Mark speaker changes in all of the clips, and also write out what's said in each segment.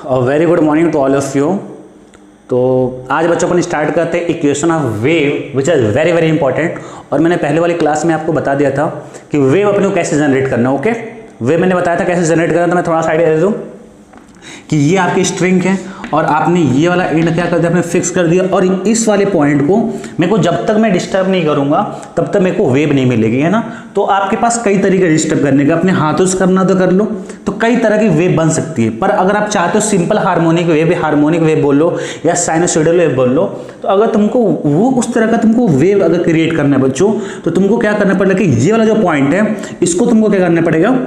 Speaker 1: Very good morning to all of you. तो आज बच्चों अपन स्टार्ट करते हैं equation of wave which is very very important. और मैंने पहले वाली क्लास में आपको बता दिया था कि वेव अपने को कैसे जनरेट करना है। ओके, वेव मैंने बताया था कैसे जनरेट करना, तो मैं थोड़ा सा आइडिया दे दूँ कि ये आपकी स्ट्रिंग है और आपने ये वाला एंड क्या कर दिया, आपने फिक्स कर दिया। और इस वाले पॉइंट को मेरे को जब तक मैं डिस्टर्ब नहीं करूंगा तब तक मेरे को वेव नहीं मिलेगी, है ना। तो आपके पास कई तरीके डिस्टर्ब करने का, अपने हाथों से करना तो कर लो, तो कई तरह की वेव बन सकती है। पर अगर आप चाहते हो सिंपल हार्मोनिक वेव बोल लो या साइनसोइडल वेव बोल लो, तो अगर तुमको वो उस तरह का तुमको वेव अगर क्रिएट करना है बच्चों, तो तुमको क्या करना पड़ेगा कि ये वाला जो पॉइंट है इसको तुमको क्या करना पड़ेगा,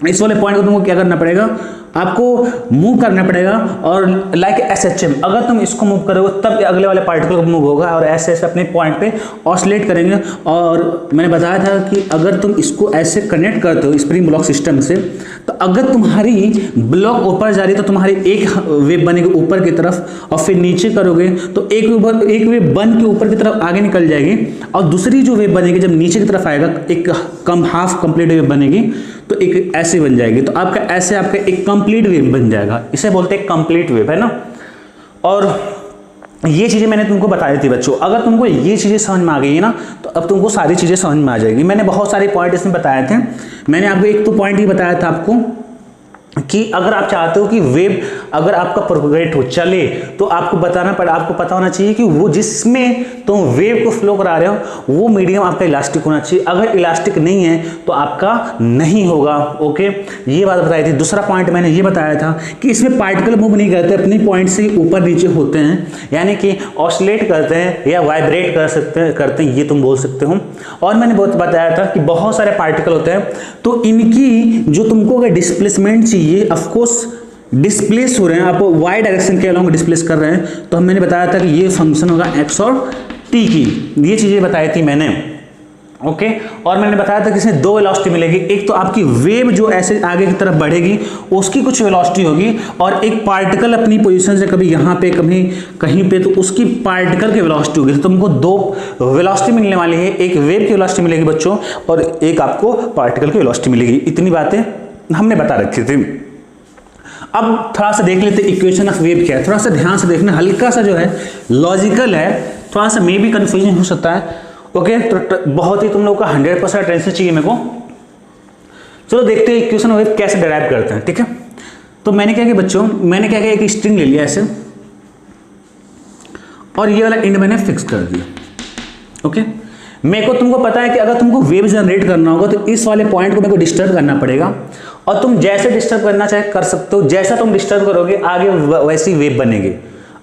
Speaker 1: इस वाले पॉइंट को तुमको क्या करना पड़ेगा, आपको मूव करना पड़ेगा। और लाइक एसएचएम अगर तुम इसको मूव करोगे तब अगले वाले पार्टिकल को मूव होगा और ऐसे ऐसे अपने पॉइंट पे ऑसिलेट करेंगे। और मैंने बताया था कि अगर तुम इसको ऐसे कनेक्ट करते हो स्प्रिंग ब्लॉक सिस्टम से, तो अगर तुम्हारी ब्लॉक ऊपर जा रही है तो तुम्हारी एक वेव बनेगी ऊपर की तरफ, और फिर नीचे करोगे तो एक वेव बन के ऊपर की तरफ आगे निकल जाएगी, और दूसरी जो वेव बनेगी जब नीचे की तरफ आएगा एक हाफ कंप्लीट वेव बनेगी, तो एक ऐसे बन जाएगी। तो आपका ऐसे आपका एक कंप्लीट वेव बन जाएगा, इसे बोलते हैं कंप्लीट वेव, है ना। और ये चीजें मैंने तुमको बताई थी बच्चों, अगर तुमको ये चीजें समझ में आ गई है ना, तो अब तुमको सारी चीजें समझ में आ जाएगी। मैंने बहुत सारे पॉइंट इसमें बताए थे। मैंने आपको एक तो पॉइंट ही बताया था आपको कि अगर आप चाहते हो कि वेव अगर आपका प्रोपगेट हो चले, तो आपको पता होना चाहिए कि वो जिसमें तुम वेव को फ्लो करा रहे हो वो मीडियम आपका इलास्टिक होना चाहिए। अगर इलास्टिक नहीं है तो आपका नहीं होगा। ओके, ये बात बताई थी। दूसरा पॉइंट मैंने ये बताया था कि इसमें पार्टिकल मूव नहीं करते, अपने पॉइंट से ऊपर नीचे होते हैं, यानी कि ऑसिलेट करते हैं या वाइब्रेट करते हैं, ये तुम बोल सकते हो। और मैंने बहुत बताया था कि बहुत सारे पार्टिकल होते हैं, तो इनकी जो तुमको अगर डिस्प्लेसमेंट चाहिए, ऑफ कोर्स डिस्प्लेस हो रहे हैं, आप वाई डायरेक्शन के अलोंग डिस्प्लेस कर रहे हैं, तो मैंने बताया था कि ये फंक्शन होगा एक्स और टी की, ये चीजें बताई थी मैंने। ओके, और मैंने बताया था कि इसमें दो वेलोसिटी मिलेगी, एक तो आपकी वेव जो ऐसे आगे की तरफ बढ़ेगी उसकी कुछ वेलोसिटी होगी, और एक पार्टिकल अपनी पोजीशन से कभी यहाँ पे कभी कहीं पे, तो उसकी पार्टिकल की वेलोसिटी होगी। तो तुमको दो वेलोसिटी मिलने वाली है, एक वेव की वेलोसिटी मिलेगी बच्चों और एक आपको पार्टिकल की वेलोसिटी मिलेगी। इतनी बातें हमने बता रखी थी। अब थोड़ा सा देख लेते इक्वेशन ऑफ वेव क्या है, थोड़ा सा ध्यान से देखना, हल्का सा जो है लॉजिकल है, थोड़ा सा मे भी कंफ्यूजन हो सकता है। ओके, तो बहुत ही तुम लोगों का 100% अटेंशन चाहिए मेरे को। चलो देखते हैं इक्वेशन ऑफ वेव कैसे डिराइव करते हैं। ठीक है, तो मैंने क्या किया बच्चों, मैंने क्या किया, एक स्ट्रिंग ले लिया ऐसे, और ये वाला एंड मैंने फिक्स कर दिया। ओके, मेरे को तुमको पता है कि अगर तुमको वेव जनरेट करना होगा तो इस वाले पॉइंट को मेरे को डिस्टर्ब करना पड़ेगा, और तुम जैसे डिस्टर्ब करना चाहे कर सकते हो, जैसा तुम डिस्टर्ब करोगे आगे वैसी वेव बनेगी।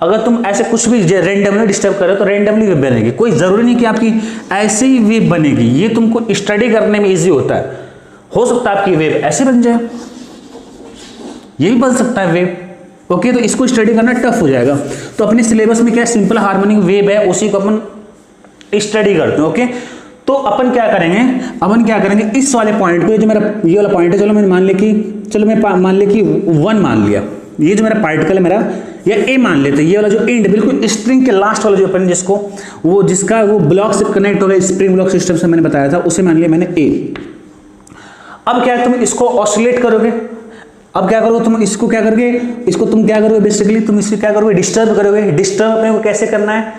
Speaker 1: अगर तुम ऐसे कुछ भी रैंडमली डिस्टर्ब करो तो रैंडमली वेव बनेगी, कोई जरूरी नहीं कि आपकी ऐसे ही वेव बनेगी। ये तुमको स्टडी करने में इजी होता है, हो सकता है आपकी वेव ऐसे बन जाए, ये भी बन सकता है वेव। ओके, तो इसको स्टडी करना टफ हो जाएगा। तो अपने सिलेबस में क्या सिंपल हार्मोनिक वेव है, उसी को अपन स्टडी करते हैं। ओके, तो अपन क्या करेंगे, इस वाले पॉइंट को, जो मेरा ये वाला पॉइंट है, चलो मैं मान लिया कि 1 मान लिया, ये जो मेरा पार्टिकल है मेरा, या ए मान लेते हैं, ये वाला जो एंड बिल्कुल स्ट्रिंग के लास्ट वाला जो अपन जिसको जिसका वो ब्लॉक से कनेक्ट हो गया स्प्रिंग ब्लॉक सिस्टम से मैंने बताया था, उसे मान लिया मैंने ए। अब क्या तुम इसको ऑसिलेट करोगे, अब क्या करोगे तुम इसको क्या करोगे बेसिकली तुम इसको क्या करोगे, डिस्टर्ब करोगे। डिस्टर्ब अपने को कैसे करना है,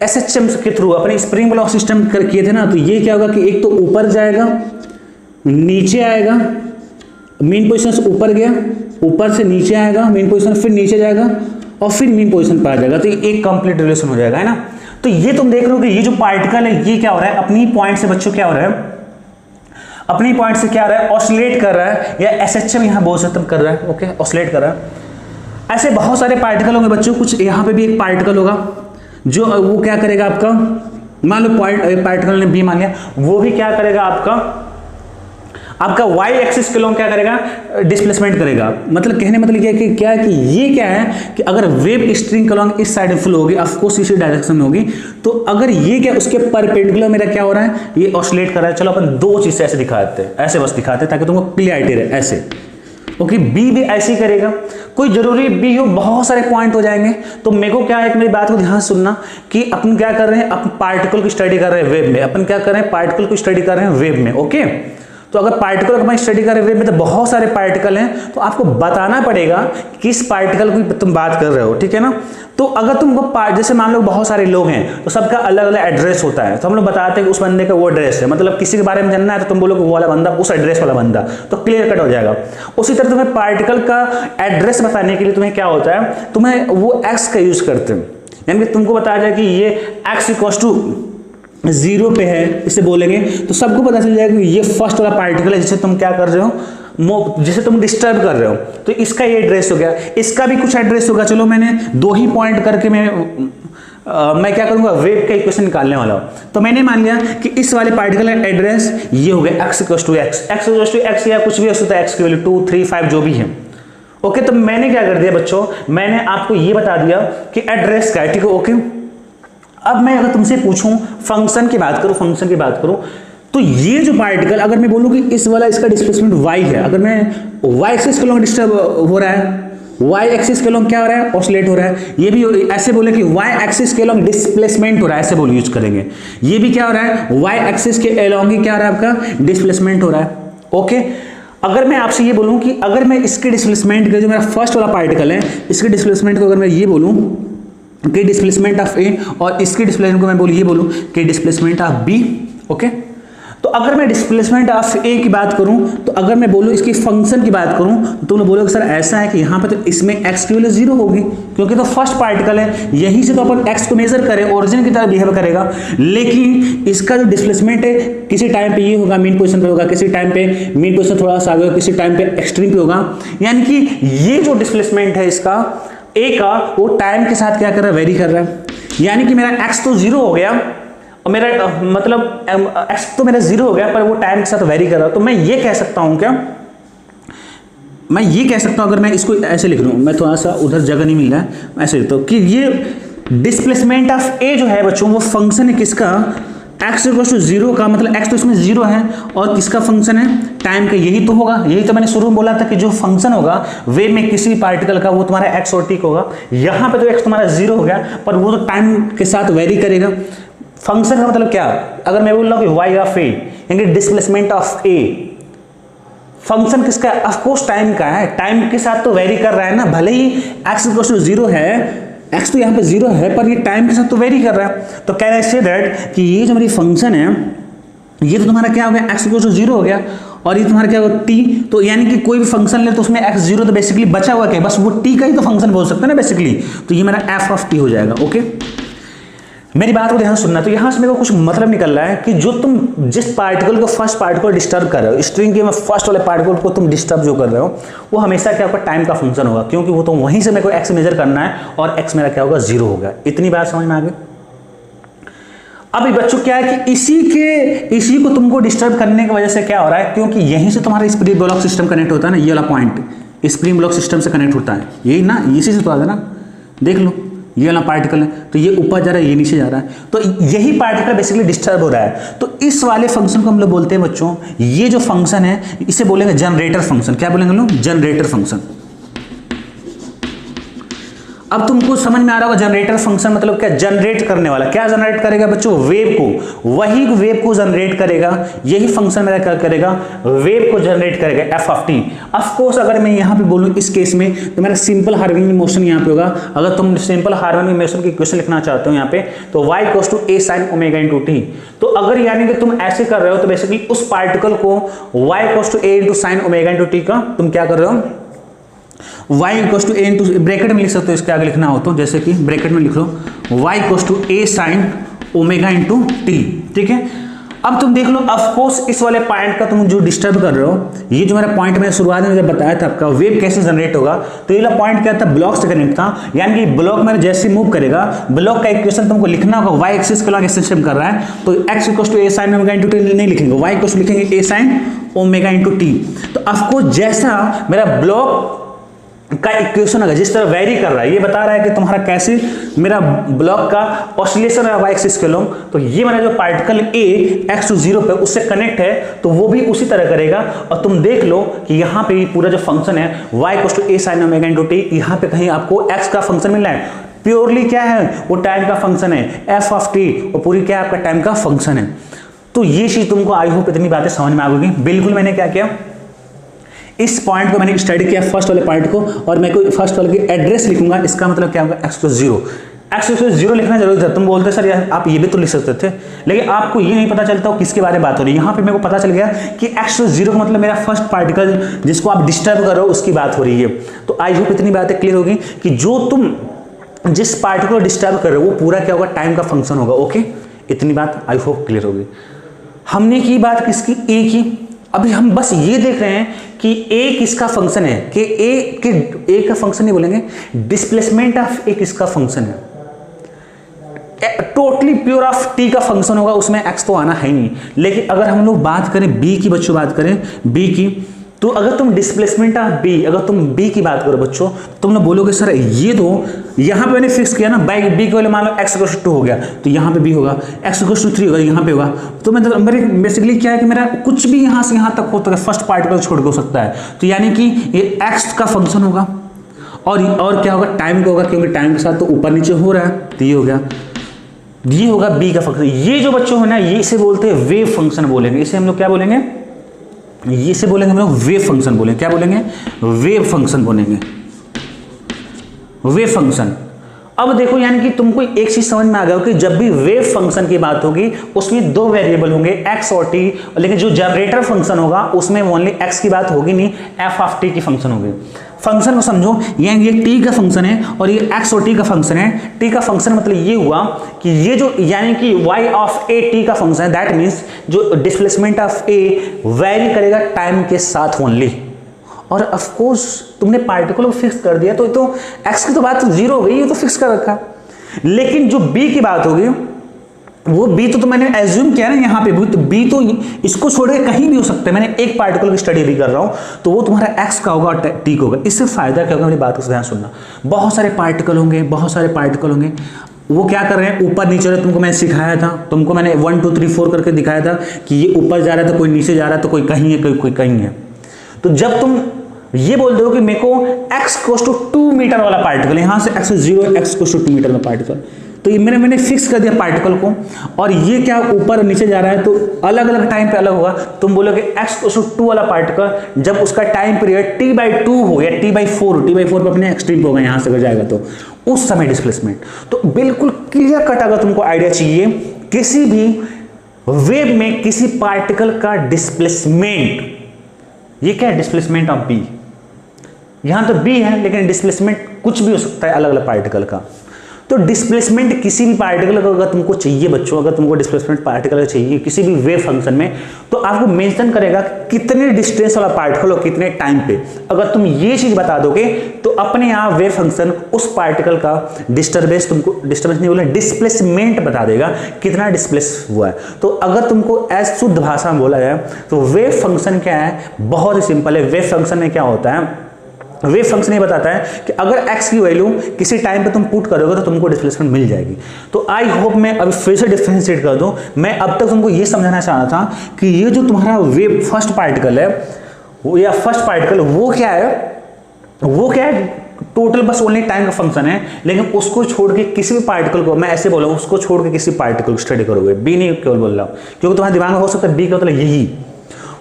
Speaker 1: एसएचएम के थ्रू, अपने स्प्रिंग ब्लॉक सिस्टम किए थे ना, तो ये क्या होगा कि एक तो ऊपर जाएगा, नीचे आएगा, मेन पोजीशन से ऊपर गया, ऊपर से नीचे आएगा मेन पोजीशन, फिर नीचे जाएगा और फिर मेन पोजीशन पर आ जाएगा, तो एक कंप्लीट रिलेशन हो जाएगा, है ना। तो ये तुम देख रहे हो कि ये जो पार्टिकल है ये क्या हो रहा है, अपनी पॉइंट से बच्चों क्या हो रहा है, अपनी पॉइंट से क्या हो रहा है, ऑसिलेट कर रहा है, या एसएचएम यहाँ बोल सकते कर रहा है। ओके, ऑसिलेट कर रहा है। ऐसे बहुत सारे पार्टिकल होंगे बच्चों, कुछ यहाँ पे भी एक पार्टिकल होगा जो वो क्या करेगा आपका, मान लो पार्टिकल ने बी मान लिया, वो भी क्या करेगा आपका वाई एक्सिस के लोग क्या करेगा, डिस्प्लेसमेंट करेगा। मतलब कहने मतलब क्या है कि ये क्या है कि अगर वेव स्ट्रिंग के लोग इस साइड फ्लो होगी, ऑफ कोर्स इसी डायरेक्शन में होगी, तो अगर ये क्या उसके परपेंडिकुलर मेरा क्या हो रहा है, ये ऑसिलेट कर रहा है। चलो अपन दो चीज ऐसे दिखाते हैं, ऐसे बस दिखाते हैं ताकि तुमको क्लियरिटी रहे, ऐसे। ओके, बी भी ऐसे ही करेगा, कोई जरूरी बी हो, बहुत सारे पॉइंट हो जाएंगे। तो मेरे को क्या है, मेरी बात को ध्यान सुनना कि अपन क्या कर रहे हैं, अपन पार्टिकल की स्टडी कर रहे हैं वेव में, अपन क्या कर रहे हैं, पार्टिकल को स्टडी कर रहे हैं वेव में। ओके, तो अगर पार्टिकल को मैं स्टडी कर रहे हैं तो बहुत सारे पार्टिकल हैं, तो आपको बताना पड़ेगा किस पार्टिकल की तुम बात कर रहे हो, ठीक है ना। तो अगर तुमको जैसे मान लो बहुत सारे लोग हैं तो सबका अलग अलग एड्रेस होता है, तो हम लोग बताते हैं कि उस बंदे का वो एड्रेस है, मतलब किसी के बारे में जानना है तो तुम बोलो कि वो वाला बंदा उस एड्रेस वाला बंदा, तो क्लियर कट हो जाएगा। उसी तरह तुम्हें पार्टिकल का एड्रेस बताने के लिए तुम्हें क्या होता है, तुम्हें वो एक्स का यूज करते हैं, यानी कि तुमको बताया जाए कि ये एक्स इक्वल्स टू 0 पे है, इसे बोलेंगे तो सबको पता चल जाएगा कि ये फर्स्ट वाला पार्टिकल है जिसे तुम क्या कर रहे हो, जिसे तुम डिस्टर्ब कर रहे हो, तो इसका ये एड्रेस हो गया, इसका भी कुछ एड्रेस होगा। चलो मैंने 2 ही पॉइंट करके मैं क्या करूंगा, वेव का इक्वेशन निकालने वाला हूं। तो मैंने मान लिया कि इस वाले पार्टिकल का एड्रेस ये हो गया x इक्वल्स टू x या कुछ भी हो सकता है, x की वैल्यू 2, 3, 5 जो भी है। ओके, तो मैंने क्या कर दिया बच्चों, मैंने आपको ये बता दिया कि एड्रेस का है, ठीक है। ओके, अब मैं अगर तुमसे पूछूं फंक्शन की बात करूं, तो ये जो पार्टिकल अगर मैं बोलूं कि इस वाला इसका डिस्प्लेसमेंट y है, अगर मैं y एक्सिस के लॉन्ग डिस्टर्ब हो रहा है, y एक्सिस के लॉन्ग क्या हो रहा है, ऑसिलेट हो रहा है, ये भी ऐसे बोले कि y एक्सिस के लॉन्ग डिस्प्लेसमेंट हो रहा है, ऐसे बोल यूज करेंगे। ये भी क्या हो रहा है, y एक्सिस के अलॉन्ग ही क्या हो रहा है, आपका डिस्प्लेसमेंट हो रहा है। ओके, अगर मैं आपसे ये बोलूं कि अगर मैं इसके डिस्प्लेसमेंट का जो मेरा फर्स्ट वाला पार्टिकल है, इसके डिस्प्लेसमेंट को अगर मैं ये बोलूं कि डिस्प्लेसमेंट ऑफ ए, और इसकी डिस्प्लेसमेंट को मैं ये बोलूं कि डिस्प्लेसमेंट ऑफ बी। ओके, तो अगर मैं डिस्प्लेसमेंट ऑफ ए की बात करूं, तो अगर मैं बोलूं इसकी फंक्शन की बात करूं, तो तुम लोग बोलोगे सर ऐसा है कि यहां पे तो इसमें x की वैल्यू 0 होगी, क्योंकि तो फर्स्ट पार्टिकल है, यहीं से तो अपन x को मेजर करें, ओरिजिन की तरह बिहेव करेगा। लेकिन इसका जो डिस्प्लेसमेंट है किसी टाइम पे ये होगा, मीन पोजीशन पे होगा, किसी टाइम पे मीन पोजीशन थोड़ा सा आगे होगा, किसी टाइम पे एक्सट्रीम पे होगा। यानी कि ये जो डिस्प्लेसमेंट है इसका ए का, वो टाइम के साथ क्या कर रहा है, वेरी कर रहा है। यानी कि मेरा x तो 0 हो गया और मेरा मतलब x तो मेरा 0 हो गया, पर वो टाइम के साथ वेरी कर रहा है। तो मैं ये कह सकता हूं क्या, मैं ये कह सकता हूं, अगर मैं इसको ऐसे लिख लूं, मैं थोड़ा सा उधर जगह नहीं मिल रहा है, ऐसे लिखता हूं कि ये डिस्प्लेसमेंट ऑफ ए जो है बच्चों, वो फंक्शन है किसका, x इक्वल्स टू 0 का, मतलब x तो इसमें 0 है, और किसका फंक्शन है, टाइम का। यही तो होगा, यही तो मैंने शुरू में बोला था कि जो फंक्शन होगा वेव में किसी भी पार्टिकल का, वो तुम्हारा x और t होगा। यहां पे तो x तुम्हारा 0 हो गया, पर वो तो टाइम के साथ वेरी करेगा। फंक्शन का मतलब क्या, अगर मैं बोल रहा हूं कि y ऑफ a, यानी डिस्प्लेसमेंट ऑफ a, फंक्शन किसका है, ऑफ कोर्स टाइम का है, टाइम के साथ तो वेरी कर रहा है ना, भले ही x इक्वल्स टू 0 है, x तो यहाँ पे 0 है, पर ये टाइम के साथ तो वेरी कर रहा है। तो कैन आई से दैट कि ये जो मेरी फंक्शन है, ये तो तुम्हारा क्या हो गया, x इक्वल्स टू 0 हो गया, और ये तुम्हारा क्या होगा, t। तो यानी कि कोई भी फंक्शन ले तो उसमें x 0 तो बेसिकली बचा हुआ क्या, बस वो t का ही तो फंक्शन बोल सकते हैं ना बेसिकली। तो ये मेरा f ऑफ t हो जाएगा। ओके, मेरी बात को ध्यान सुनना। तो यहां से मेरे को कुछ मतलब निकल रहा है कि जो तुम जिस पार्टिकल को फर्स्ट पार्टिकल डिस्टर्ब कर रहे हो, स्ट्रिंग के में फर्स्ट वाले पार्टिकल को तुम डिस्टर्ब जो कर रहे हो, वो हमेशा क्या होगा, टाइम का फंक्शन होगा, क्योंकि वो तो वहीं से मेरे को x मेजर करना है, और x मेरा क्या होगा, 0 होगा। इतनी बात समझ में आ गई। अब बच्चों क्या है कि इसी को तुमको डिस्टर्ब करने की वजह से क्या हो रहा है, क्योंकि यहीं से तुम्हारा स्प्रिंग ब्लॉक सिस्टम कनेक्ट होता है ना, ये वाला पॉइंट स्प्रिंग ब्लॉक सिस्टम से कनेक्ट होता है, यही ना, इसी से तो आता है ना, देख लो ये वाला पार्टिकल है, तो ये ऊपर जा रहा है, ये नीचे जा रहा है, तो यही पार्टिकल बेसिकली डिस्टर्ब हो रहा है। तो इस वाले फंक्शन को हम लोग बोलते हैं बच्चों, ये जो फंक्शन है इसे बोलेंगे जनरेटर फंक्शन। क्या बोलेंगे लोग, जनरेटर फंक्शन। अब तुमको समझ में आ रहा होगा जनरेटर फंक्शन मतलब क्या, जनरेट करने वाला। क्या जनरेट करेगा बच्चों, वेव को, वही वेव को जनरेट करेगा, यही फंक्शन मेरा क्या करेगा, वेव को जनरेट करेगा, F of T. Of course अगर मैं यहां पे बोलूं इस केस में, तो मेरा सिंपल हार्मोनिक मोशन यहां पे होगा। अगर तुम सिंपल हार्मोनिक मोशन की इक्वेशन लिखना चाहते हो यहां पे, तो y equals to a sin omega into t। तो अगर यानी कि तुम ऐसे कर रहे हो, तो बेसिकली उस पार्टिकल को y equals to a into sin omega into t का तुम क्या कर रहे हो, y equals to a into, bracket में लिख सकते हो, इसके आगे लिखना हो तो जैसे कि ब्रैकेट में लिख लो y equals to a sin omega into t। ठीक है, अब तुम देख लो, ऑफ कोर्स इस वाले पॉइंट का तुम जो डिस्टर्ब कर रहे हो, ये जो मेरा पॉइंट मैंने शुरुआत में जब बताया था आपका वेव कैसे जनरेट होगा, तो ये वाला पॉइंट क्या था, ब्लॉक से कनेक्ट था। यानी कि ब्लॉक में जैसे मूव करेगा, ब्लॉक का इक्वेशन तुमको लिखना होगा, y एक्सिस के लॉन्ग एक्सटेंशन कर रहा है, तो x equals to a sin omega into t नहीं लिखेंगे, y इक्वल्स टू लिखेंगे a sin omega into t। तो ऑफ कोर्स जैसा मेरा ब्लॉक का इक्वेशन अगर जिस तरह वेरी कर रहा है, ये बता रहा है कि तुम्हारा कैसे मेरा ब्लॉक का ऑसिलेशन है y एक्सिस के लॉन्ग, तो ये मेरा जो पार्टिकल a x टू 0 पे उससे कनेक्ट है, तो वो भी उसी तरह करेगा। और तुम देख लो कि यहाँ पे पूरा जो फंक्शन है y equals to a sin omega into t, यहाँ पे कहीं आपको x का फंक्शन मिल रहा है, प्योरली क्या है वो टाइम का फंक्शन है, f ऑफ t, और पूरी क्या आपका टाइम का फंक्शन है। तो ये चीज तुमको आई होप इतनी बातें समझ में आ गई। बिल्कुल मैंने क्या किया, इस पॉइंट को मैंने स्टडी किया फर्स्ट वाले पॉइंट को, और मैं कोई फर्स्ट वाले की एड्रेस लिखूंगा, इसका मतलब क्या होगा, x = 0। x = 0 लिखना जरूरी था। तुम बोलते सर यार आप ये भी तो लिख सकते थे, लेकिन आपको ये नहीं पता चलता किसके बारे में बात हो रही है। यहाँ पे मेरे को पता चल गया कि x = 0 का मतलब मेरा फर्स्ट पार्टिकल जिसको आप डिस्टर्ब कर रहे हो उसकी बात हो रही है। तो आई होप इतनी बातें क्लियर होगी कि जो तुम जिस पार्टिकल को डिस्टर्ब कर रहे हो वो पूरा क्या होगा, टाइम का फंक्शन होगा। ओके, इतनी बात आई होप क्लियर होगी। हमने की बात किसकी, ए की। अभी हम बस ये देख रहे हैं कि ए किसका फंक्शन है, कि ए का फंक्शन नहीं बोलेंगे, डिस्प्लेसमेंट ऑफ ए किसका फंक्शन है, टोटली प्योर ऑफ टी का फंक्शन होगा, उसमें एक्स तो आना है नहीं। लेकिन अगर हम लोग बात करें बी की, बच्चों बात करें बी की, तो अगर तुम डिस्प्लेसमेंट ऑफ बी, अगर तुम बी की बात करो बच्चों, तुम लोग बोलोगे सर ये तो यहाँ पे मैंने फिक्स किया ना, बाई बी के वाले मान लो x = 2 हो गया तो यहाँ पे b होगा, x = 3 होगा यहाँ पे होगा। तो मैं मेरे बेसिकली क्या है कि मेरा कुछ भी यहाँ से यहाँ तक होता है, फर्स्ट पार्टिकल छोड़ के हो सकता है। तो यानी कि ये x का फंक्शन होगा, और क्या होगा, टाइम का होगा, क्योंकि टाइम के साथ तो ऊपर नीचे हो रहा है। तो ये हो गया, ये होगा बी का फंक्शन। ये जो बच्चों है ना, ये इसे बोलते हैं वेव फंक्शन बोलेंगे। इसे हम लोग क्या बोलेंगे, ये से बोलेंगे हम लोग वेव फंक्शन बोलेंगे। क्या बोलेंगे, वेव फंक्शन बोलेंगे, वेव फंक्शन। अब देखो यानी कि तुमको एक चीज समझ में आ गया कि जब भी वेव फंक्शन की बात होगी उसमें दो वेरिएबल होंगे x और t, लेकिन जो जनरेटर फंक्शन होगा उसमें ओनली x की बात होगी नहीं, f(t) की फंक्शन होगी। फंक्शन को समझो, यानी ये t का फंक्शन है और ये x और t का फंक्शन है। t का फंक्शन मतलब ये हुआ कि ये जो यानी कि y(a) t का फंक्शन है, दैट मीन्स जो डिस्प्लेसमेंट ऑफ a वेरी करेगा टाइम के साथ ओनली। और ऑफ कोर्स तुमने पार्टिकल को फिक्स कर दिया तो x की तो बात 0 हो गई, ये तो फिक्स कर रखा। लेकिन जो b की बात होगी वो b तो मैंने एज्यूम किया ना यहाँ पे, तो b तो इसको छोड़ के कहीं भी हो सकता है। मैंने एक पार्टिकल की स्टडी भी कर रहा हूँ, तो वो तुम्हारा x का होगा और t का होगा। इससे फायदा क्या होगा, मेरी बात को ध्यान सुनना। बहुत सारे पार्टिकल होंगे, बहुत सारे पार्टिकल होंगे, वो क्या कर रहे हैं, ऊपर नीचे। तुमको मैंने सिखाया था, तुमको मैंने 1 2 3 4 करके दिखाया था कि ये ऊपर जा रहा है तो कोई नीचे जा रहा है, तो कोई कहीं है कोई कहीं है। तो जब तुम ये बोल दो कि मेरे को x = 2 मीटर वाला पार्टिकल, यहां से x = 0 x = 2 मीटर का पार्टिकल, तो ये मैंने फिक्स कर दिया पार्टिकल को, और ये क्या ऊपर नीचे जा रहा है तो अलग अलग टाइम पे अलग होगा। तुम बोलोगे x = 2 वाला पार्टिकल जब उसका टाइम पीरियड t/2 हो या t/4 पे अपने एक्सट्रीम होगा, यहां से अगर जाएगा तो उस समय डिस्प्लेसमेंट। तो बिल्कुल क्लियर कट अगर तुमको आइडिया चाहिए किसी भी वेव में किसी पार्टिकल का डिस्प्लेसमेंट, ये क्या है, डिस्प्लेसमेंट ऑफ बी। यहां तो बी है लेकिन डिस्प्लेसमेंट कुछ भी हो सकता है अलग अलग पार्टिकल का। तो डिस्प्लेसमेंट किसी भी पार्टिकल का अगर तुमको चाहिए बच्चों, अगर तुमको डिस्प्लेसमेंट पार्टिकल चाहिए किसी भी वेव फंक्शन में, तो आपको मेंशन करेगा कितने डिस्टेंस वाला पार्टिकल और कितने टाइम पे। अगर तुम ये चीज बता दोगे तो अपने आप वेव फंक्शन उस पार्टिकल का डिस्टर्बेंस, तुमको डिस्टर्बेंस नहीं बोला, डिस्प्लेसमेंट बता देगा कितना डिस्प्लेस हुआ है। तो अगर तुमको एज शुद्ध भाषा में बोला जाए तो वेव फंक्शन क्या है, बहुत ही सिंपल है। वेव फंक्शन में क्या होता है, वेव फंक्शन ये बताता है कि अगर x की वैल्यू किसी टाइम पे तुम पुट करोगे तो तुमको डिस्प्लेसमेंट मिल जाएगी। तो आई होप मैं अभी फिर से डिफरेंशिएट कर दूं। मैं अब तक तुमको ये समझाना चाह रहा था कि ये जो तुम्हारा वेव फर्स्ट पार्टिकल है वो, या फर्स्ट पार्टिकल वो क्या है, टोटल बस ओनली टाइम का फंक्शन है। लेकिन उसको छोड़ के किसी भी पार्टिकल को, मैं ऐसे बोला उसको छोड़ के किसी पार्टिकल को स्टडी करोगे, बी नहीं केवल बोल रहा हूँ, क्योंकि तुम्हारे दिमाग में हो सकता है बी का मतलब यही,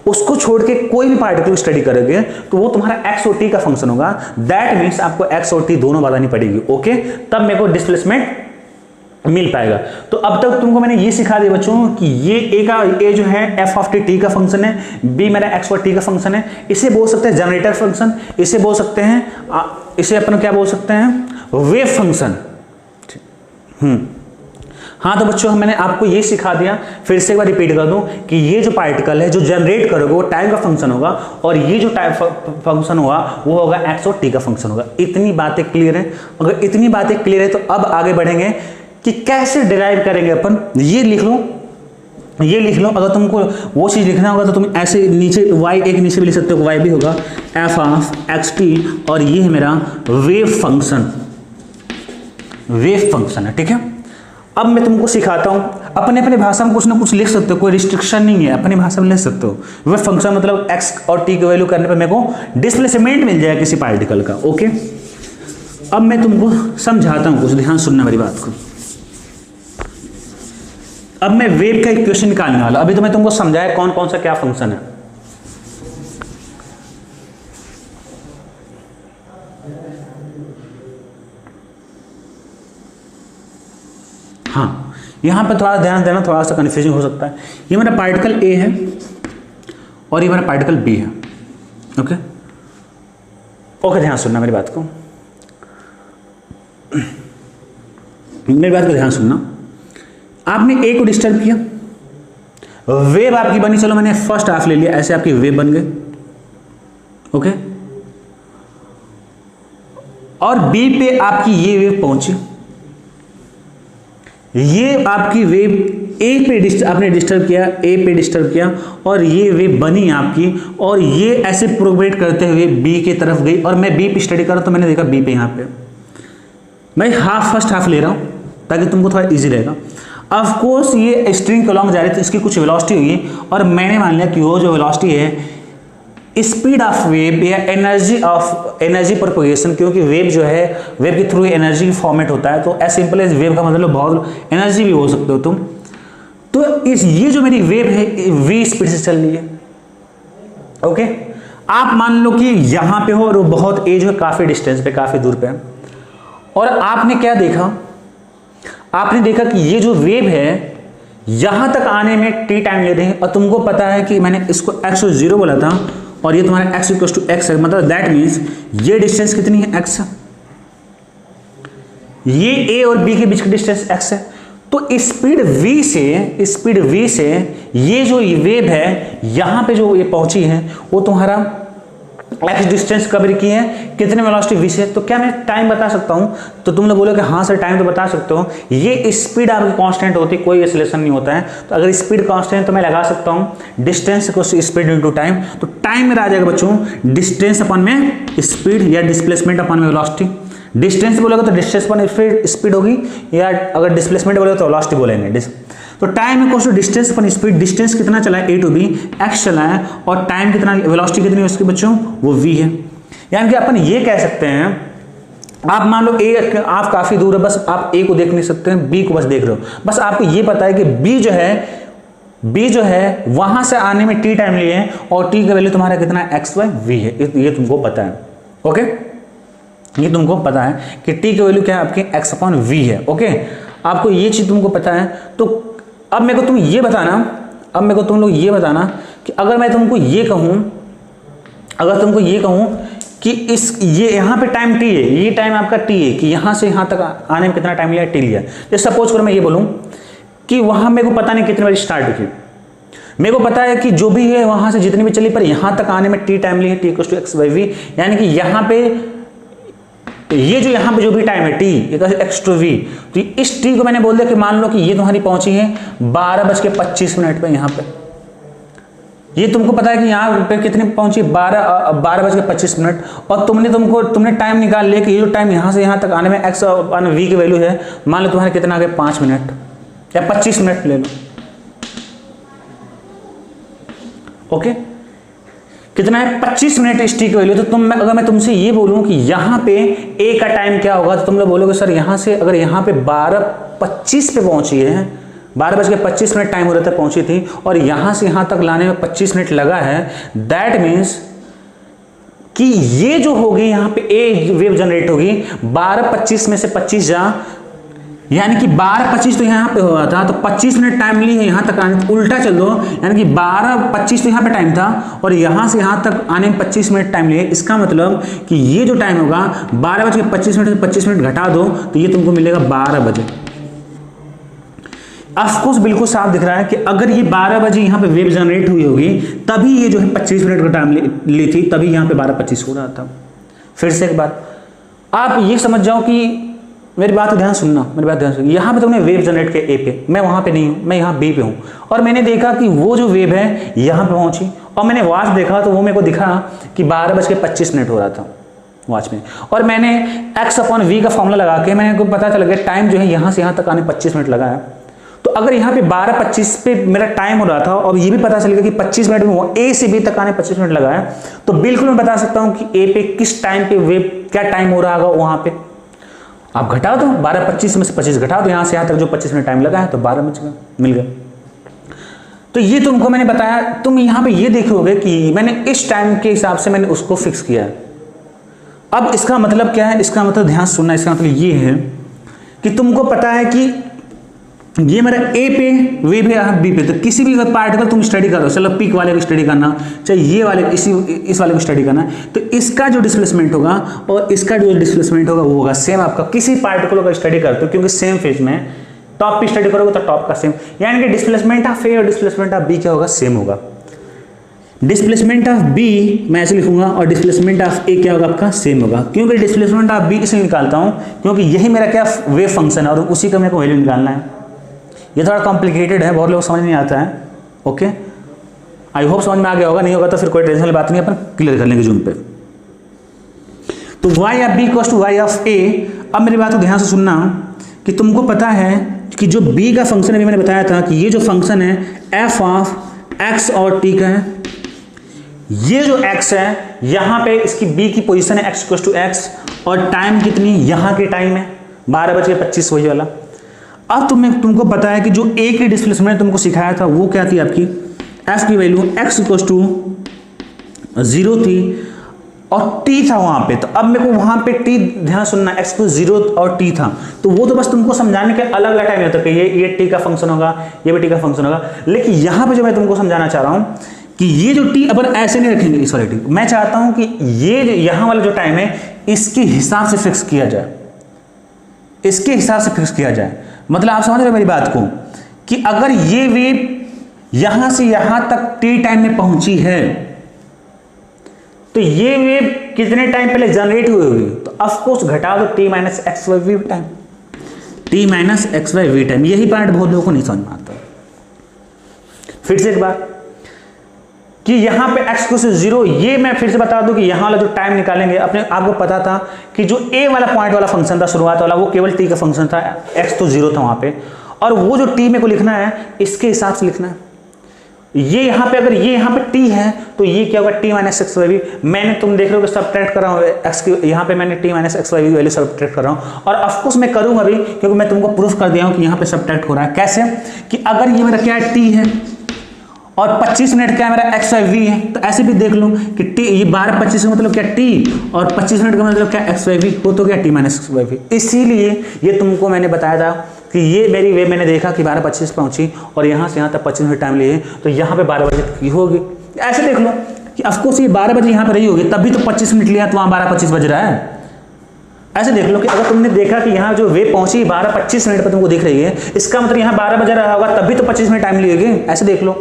Speaker 1: उसको छोड़ के कोई भी पार्टिकल स्टडी करोगे तो वो तुम्हारा x और t का फंक्शन होगा। दैट मीन्स आपको x और t दोनों बतानी पड़ेगी, ओके, तब मेरे को डिस्प्लेसमेंट मिल पाएगा। तो अब तक तुमको मैंने ये सिखा दिया बच्चों कि ये a जो है f(t) का फंक्शन है, b मेरा x और t का फंक्शन है। इसे बोल सकते हैं जनरेटर फंक्शन, इसे बोल सकते हैं, इसे अपन क्या बोल सकते हैं, वेव फंक्शन। हाँ तो बच्चों मैंने आपको ये सिखा दिया, फिर से एक बार रिपीट कर दूं कि ये जो पार्टिकल है जो जनरेट करोगे वो टाइम का फंक्शन होगा, और ये जो टाइम फंक्शन होगा वो होगा x और t का फंक्शन होगा। इतनी बातें क्लियर है। अगर इतनी बातें क्लियर है तो अब आगे बढ़ेंगे कि कैसे डिराइव करेंगे अपन। ये लिख लो। अगर तुमको वो चीज लिखना होगा तो तुम ऐसे नीचे y एक नीचे भी लिख सकते हो, y भी होगा f(x(t), और ये है मेरा वेव फंक्शन है, ठीक है। अब मैं तुमको सिखाता हूं, अपने अपने भाषा में कुछ ना कुछ लिख सकते हो, कोई रिस्ट्रिक्शन नहीं है, अपनी भाषा में लिख सकते हो। वेव फंक्शन मतलब x और t की वैल्यू करने पर मेरे को डिस्प्लेसमेंट मिल जाएगा किसी पार्टिकल का, ओके। अब मैं तुमको समझाता हूं कुछ, ध्यान सुनना मेरी बात को। अब मैं वेव का इक्वेशन निकालने वाला। अभी तो मैं तुमको समझाया कौन कौन सा क्या फंक्शन है। हाँ, यहां पर थोड़ा ध्यान देना, थोड़ा सा कंफ्यूजिंग हो सकता है। ये मेरा पार्टिकल ए है और ये मेरा पार्टिकल बी है। ओके ओके, ध्यान सुनना मेरी बात को, मेरी बात को ध्यान सुनना। आपने ए को डिस्टर्ब किया, वेव आपकी बनी, चलो मैंने फर्स्ट हाफ ले लिया, ऐसे आपकी वेव बन गई। ओके, और बी पे आपकी ये वेव पहुंची, ये आपकी वेव ए पे आपने डिस्टर्ब किया, ए पे डिस्टर्ब किया, और ये वेव बनी आपकी, और ये ऐसे प्रोग्रेट करते हुए बी की तरफ गई। और मैं बी पे स्टडी कर रहा हूं तो मैंने देखा बी पे, यहां पे मैं फर्स्ट हाफ ले रहा हूं ताकि तुमको थोड़ा इजी रहेगा। ऑफ कोर्स ये स्ट्रिंग के अलॉन्ग जा रही थी, इसकी कुछ वेलोसिटी हुई, और मैंने मान लिया कि वो जो वेलोसिटी है स्पीड ऑफ वेव या एनर्जी प्रोपगेशन, क्योंकि वेव जो है, वेव के थ्रू एनर्जी फॉर्मेट होता है, तो एज सिंपल एज वेव का मतलब बहुत एनर्जी भी हो सकते हो तुम। तो ये जो मेरी वेव है v स्पीड से चल रही है। ओके, आप मान लो कि यहां पे हो और वो बहुत एज है, काफी डिस्टेंस पे, काफी दूर पे है, और आपने क्या देखा, आपने देखा कि ये जो वेव है यहां तक आने में t टाइम ले रही है, और तुमको पता है कि मैंने इसको x को 0 बोला था और ये तुम्हारा x इक्वल टू x है, मतलब दैट मीन्स ये डिस्टेंस कितनी है, x है। ये a और b के बीच का डिस्टेंस x है। तो स्पीड v से ये जो वेव है यहां पे जो ये पहुंची है वो तुम्हारा x डिस्टेंस कवर की है, कितने वेलोसिटी v से। तो क्या मैं टाइम बता सकता हूं? तो तुम लोग बोलोगे हाँ सर टाइम तो बता सकते हो। ये स्पीड आपकी कांस्टेंट होती है, कोई एक्सेलरेशन नहीं होता है। तो अगर स्पीड कांस्टेंट तो मैं लगा सकता हूं distance equals to speed into time. तो टाइम मेरा आ जाएगा बच्चों डिस्टेंस अपन में स्पीड या डिस्प्लेसमेंट अपन में वेलोसिटी। डिस्टेंस बोलोगे तो डिस्टेंस अपन स्पीड होगी, या अगर डिस्प्लेसमेंट बोलोगे तो वेलोसिटी बोलेंगे। तो time equals to distance upon speed. Distance कितना चला है a टू b, x चला है, और टाइम कितना, वेलोसिटी कितनी है उसके बच्चों, वो v है। यानी कि अपन ये कह सकते हैं, आप मान लो a आप काफी दूर है, बस आप a को देख नहीं सकते हैं, b को बस देख रहे हो। बस आपको ये पता है कि b जो है वहां से आने में t टाइम लिए है, और t का वैल्यू तुम्हारा कितना है, x y v है, ये तुमको पता है। ओके, ये तुमको पता है कि t की वैल्यू क्या है आपके x अपॉन v है। ओके, आपको ये चीज तुमको पता है। तो अब मेरे को तुम ये बताना, अब मेरे को तुम लोग ये बताना कि अगर मैं तुमको ये कहूं, अगर तुमको ये कहूं कि ये यहाँ पे टाइम t है, ये टाइम आपका t है, कि यहाँ से यहाँ तक आने में कितना टाइम लिया, t लिया। जैसे सपोज करो मैं ये बोलूं कि वहां मेरे को पता नहीं कितने बजे स्टार्ट हुई, मेरे को पता है कि जो भी है वहां से जितनी भी चली, पर यहाँ तक आने में t टाइम ली है, t equals to x by v. यानी कि यहाँ पे ये जो यहाँ पे जो भी टाइम है t एक्स टू वी, तो इस t को मैंने बोल दिया कि मान लो कि ये तुम्हारी पहुंची है 12:25 पे। यहाँ पे ये तुमको पता है कि यहाँ पे कितनी पहुंची, 12:25, और तुमने टाइम निकाल लिया कि ये जो टाइम यहाँ से यहाँ तक आने में एक्स और वी की वैल्यू है, मान लो तुम्हारे कितना आ गया, 5 मिनट या 25 मिनट ले लो। ओके, कितना है, 25 मिनट इस टी की वैल्यू। तो अगर मैं तुमसे ये बोलूं कि यहाँ पे ए का टाइम क्या होगा, तो तुम लोग बोलोगे सर यहाँ से अगर यहाँ पे 12:25 पे पहुंची है, 12:25 टाइम हो रहा था पहुंची थी, और यहाँ से यहाँ तक लाने में 25 मिनट लगा है, दैट मीन्स कि ये जो होगी यहाँ पे ए वेव जनरेट होगी 12:25 में से 25 जा, यानी कि 12:25 तो यहाँ पे हुआ था, तो 25 मिनट टाइम ली है यहाँ तक आने, उल्टा चल दो, यानी कि 12:25 तो यहाँ पे टाइम था और यहाँ से यहाँ तक आने में 25 मिनट टाइम लिए। इसका मतलब कि ये जो टाइम होगा 12:25 से 25 मिनट घटा दो तो ये तुमको मिलेगा 12 बजे। ऑफकोर्स बिल्कुल साफ दिख रहा है कि अगर ये 12 बजे यहाँ पे वेव जनरेट हुई होगी तभी ये जो है 25 मिनट का टाइम ली थी, तभी यहाँ पे 12:25 हो रहा था। फिर से एक बात आप ये समझ जाओ कि मेरी बात ध्यान सुनना, मेरी बात ध्यान सुनना। यहाँ पे तुमने वेव जनरेट किया ए पे, मैं वहाँ पे नहीं हूँ, मैं यहाँ बी पे हूँ, और मैंने देखा कि वो जो वेव है यहाँ पे पहुँची, और मैंने वॉच देखा तो वो मेरे को दिखा कि 12:25 हो रहा था वॉच में, और मैंने एक्स अपॉन वी का फॉर्मूला लगा के मैंने को पता चल गया टाइम जो है यहाँ से यहाँ तक आने 25 मिनट लगा है। तो अगर यहाँ पे 12:25 पे मेरा टाइम हो रहा था और ये भी पता चल गया कि 25 मिनट में वो ए से बी तक आने 25 मिनट लगा है, तो बिल्कुल मैं बता सकता हूँ कि ए पे किस टाइम पे वेव क्या टाइम हो रहा होगा वहाँ पे। आप घटा दो 12:25 में से 25 घटा दो, यहाँ से यहाँ तक जो 25 मिनट टाइम लगा है तो 12 मिल गया। तो ये तुमको मैंने बताया, तुम यहाँ पे ये देखोगे कि मैंने इस टाइम के हिसाब से मैंने उसको फिक्स किया है। अब इसका मतलब क्या है, इसका मतलब ध्यान सुनना, इसका मतलब ये है कि तुमको पता है कि ये मेरा ए पे, वे पे, बी पे, तो किसी भी पार्टिकल तुम स्टडी कर रहे हो, चलो पीक वाले को स्टडी करना, चाहे ये वाले इस वाले को स्टडी करना, तो इसका जो डिस्प्लेसमेंट होगा और इसका जो डिस्प्लेसमेंट होगा वो होगा सेम। आपका किसी पार्टिकल का स्टडी करते हो क्योंकि सेम फेज में टॉप पे स्टडी करोगे तो टॉप का सेम, यानी कि डिस्प्लेसमेंट ऑफ ए और डिस्प्लेसमेंट ऑफ बी क्या होगा, सेम होगा। डिस्प्लेसमेंट ऑफ बी मैं ऐसे लिखूंगा और डिस्प्लेसमेंट ऑफ ए क्या होगा आपका, सेम होगा। क्योंकि डिस्प्लेसमेंट ऑफ बी इसलिए निकालता हूं क्योंकि यही मेरा क्या वेव फंक्शन है और उसी का मेरे को वैल्यू निकालना है। ये थोड़ा कॉम्प्लिकेटेड है, बहुत लोग समझ नहीं आता है। ओके, आई होप समझ में आ गया होगा, नहीं होगा तो फिर कोई टेंशन वाली बात नहीं, अपन क्लियर कर लेंगे जूम पे। तो y of b equals to y of a। अब मेरी बात को ध्यान से सुनना कि तुमको पता है कि जो b का फंक्शन अभी मैंने बताया था कि ये जो फंक्शन है f ऑफ x और t का है, ये जो x है यहाँ पे इसकी b की पोजीशन है x इक्वल्स टू x और टाइम कितनी, यहाँ के टाइम है 12:25 वही वाला। अब तुमको पता है कि जो a की डिस्प्लेसमेंट तुमको सिखाया था वो क्या थी, आपकी f की वैल्यू x इक्वल्स टू 0 थी और t था वहां पे। तो अब मेरे को वहां पे t, ध्यान सुनना, x को 0 और t था, तो वो तो बस तुमको समझाने के अलग अलग टाइम होता है कि ये t का फंक्शन होगा, ये भी t का फंक्शन होगा। लेकिन यहां पे जो मैं तुमको समझाना चाह रहा हूं कि ये जो t अपन ऐसे नहीं रखेंगे इस वाले t, मैं चाहता हूं कि ये यहां वाला जो टाइम है इसके हिसाब से फिक्स किया जाए, इसके हिसाब से फिक्स किया जाए। मतलब आप समझ रहे हो मेरी बात को कि अगर ये वेव यहां से यहां तक t टाइम में पहुंची है तो ये वेव कितने टाइम पहले जनरेट हुई होगी, तो ऑफ कोर्स घटा दो t minus x Y v time, t minus x Y v time. यही पार्ट बहुत लोगों को नहीं समझ में आता। फिर से एक बार कि यहां पे x को से 0, ये मैं फिर से बता दूं कि यहां वाला जो टाइम निकालेंगे, अपने आपको पता था कि जो a वाला पॉइंट वाला फंक्शन था शुरुआत वाला, वो केवल t का फंक्शन था, x तो 0 था वहां पे, और वो जो t मेरे को लिखना है इसके हिसाब से लिखना है। ये यहां पे अगर ये यहां पे t है तो ये क्या होगा, t minus x Y v. मैंने, तुम देख रहे हो कि सब्ट्रैक्ट कर रहा हूं x की, यहां पे मैंने t minus x Y v value subtract कर रहा हूं, और ऑफ कोर्स मैं करूंगा भी क्योंकि मैं तुमको प्रूफ कर दिया हूं कि यहां पे सब्ट्रैक्ट हो रहा है। कैसे कि अगर ये मेरा क्या है, t है और 25 मिनट क्या है मेरा एक्स वाई वी है, तो ऐसे भी देख लो कि t, ये 12:25 का मतलब क्या t और 25 मिनट का मतलब क्या एक्स वाई वी, वो तो क्या t minus x Y v. इसीलिए ये तुमको मैंने बताया था कि ये मेरी वेव मैंने देखा कि 12:25 पहुंची और यहाँ से यहाँ तक 25 मिनट टाइम लिए, तो यहाँ पे 12 बजे की होगी। ऐसे देख लो कि ऑफकोर्स ये 12 बजे यहाँ पे रही होगी, तभी तो 25 मिनट लिया तो वहाँ 12:25 बज रहा है। ऐसे देख लो कि अगर तुमने देखा कि यहाँ जो वेव पहुंची 12:25 मिनट पर तुमको दिख रही है, इसका मतलब यहाँ 12 बज रहा होगा, तभी तो 25 मिनट टाइम लिएगी। ऐसे देख लो,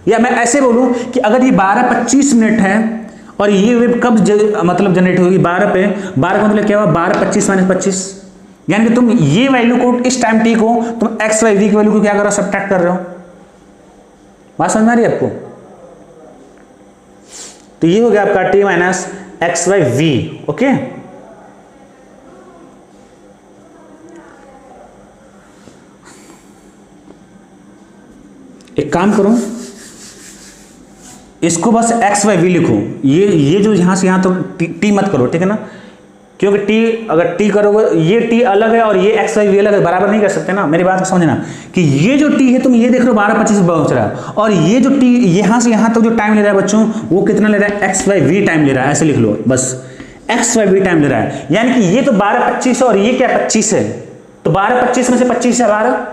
Speaker 1: या मैं ऐसे बोलूँ कि अगर ये 12:25 मिनट है और ये वेव कब मतलब जनरेट होगी, 12 पे, 12 का मतलब क्या हुआ, 12:25 माइनस 25, यानी कि तुम ये वैल्यू को, इस टाइम t को तुम x वाई वी की वैल्यू को क्या कर रहे हो, सब्ट्रैक्ट कर रहे हो। बात समझ में आ रही है आपको? तो ये हो गया आपका t minus x Y v. Okay, एक काम करो, इसको बस एक्स वाई वी लिखो, ये जो यहां से यहां तो t मत करो, ठीक है ना, क्योंकि t अगर t करोगे, ये t अलग है और ये x वाई वी अलग है, बराबर नहीं कर सकते ना। मेरी बात को समझना कि ये जो t है तुम ये देख रहे हो 12:25 पहुंच रहा है, और ये जो t यहां से यहां तक जो टाइम ले रहा है बच्चों, वो कितना ले रहा है, x वाई वी टाइम ले रहा है। ऐसे लिख लो बस, x वाई वी टाइम ले रहा है, यानी कि ये तो 12:25 और ये क्या 25 है, तो 12:25 में से 25 है 12,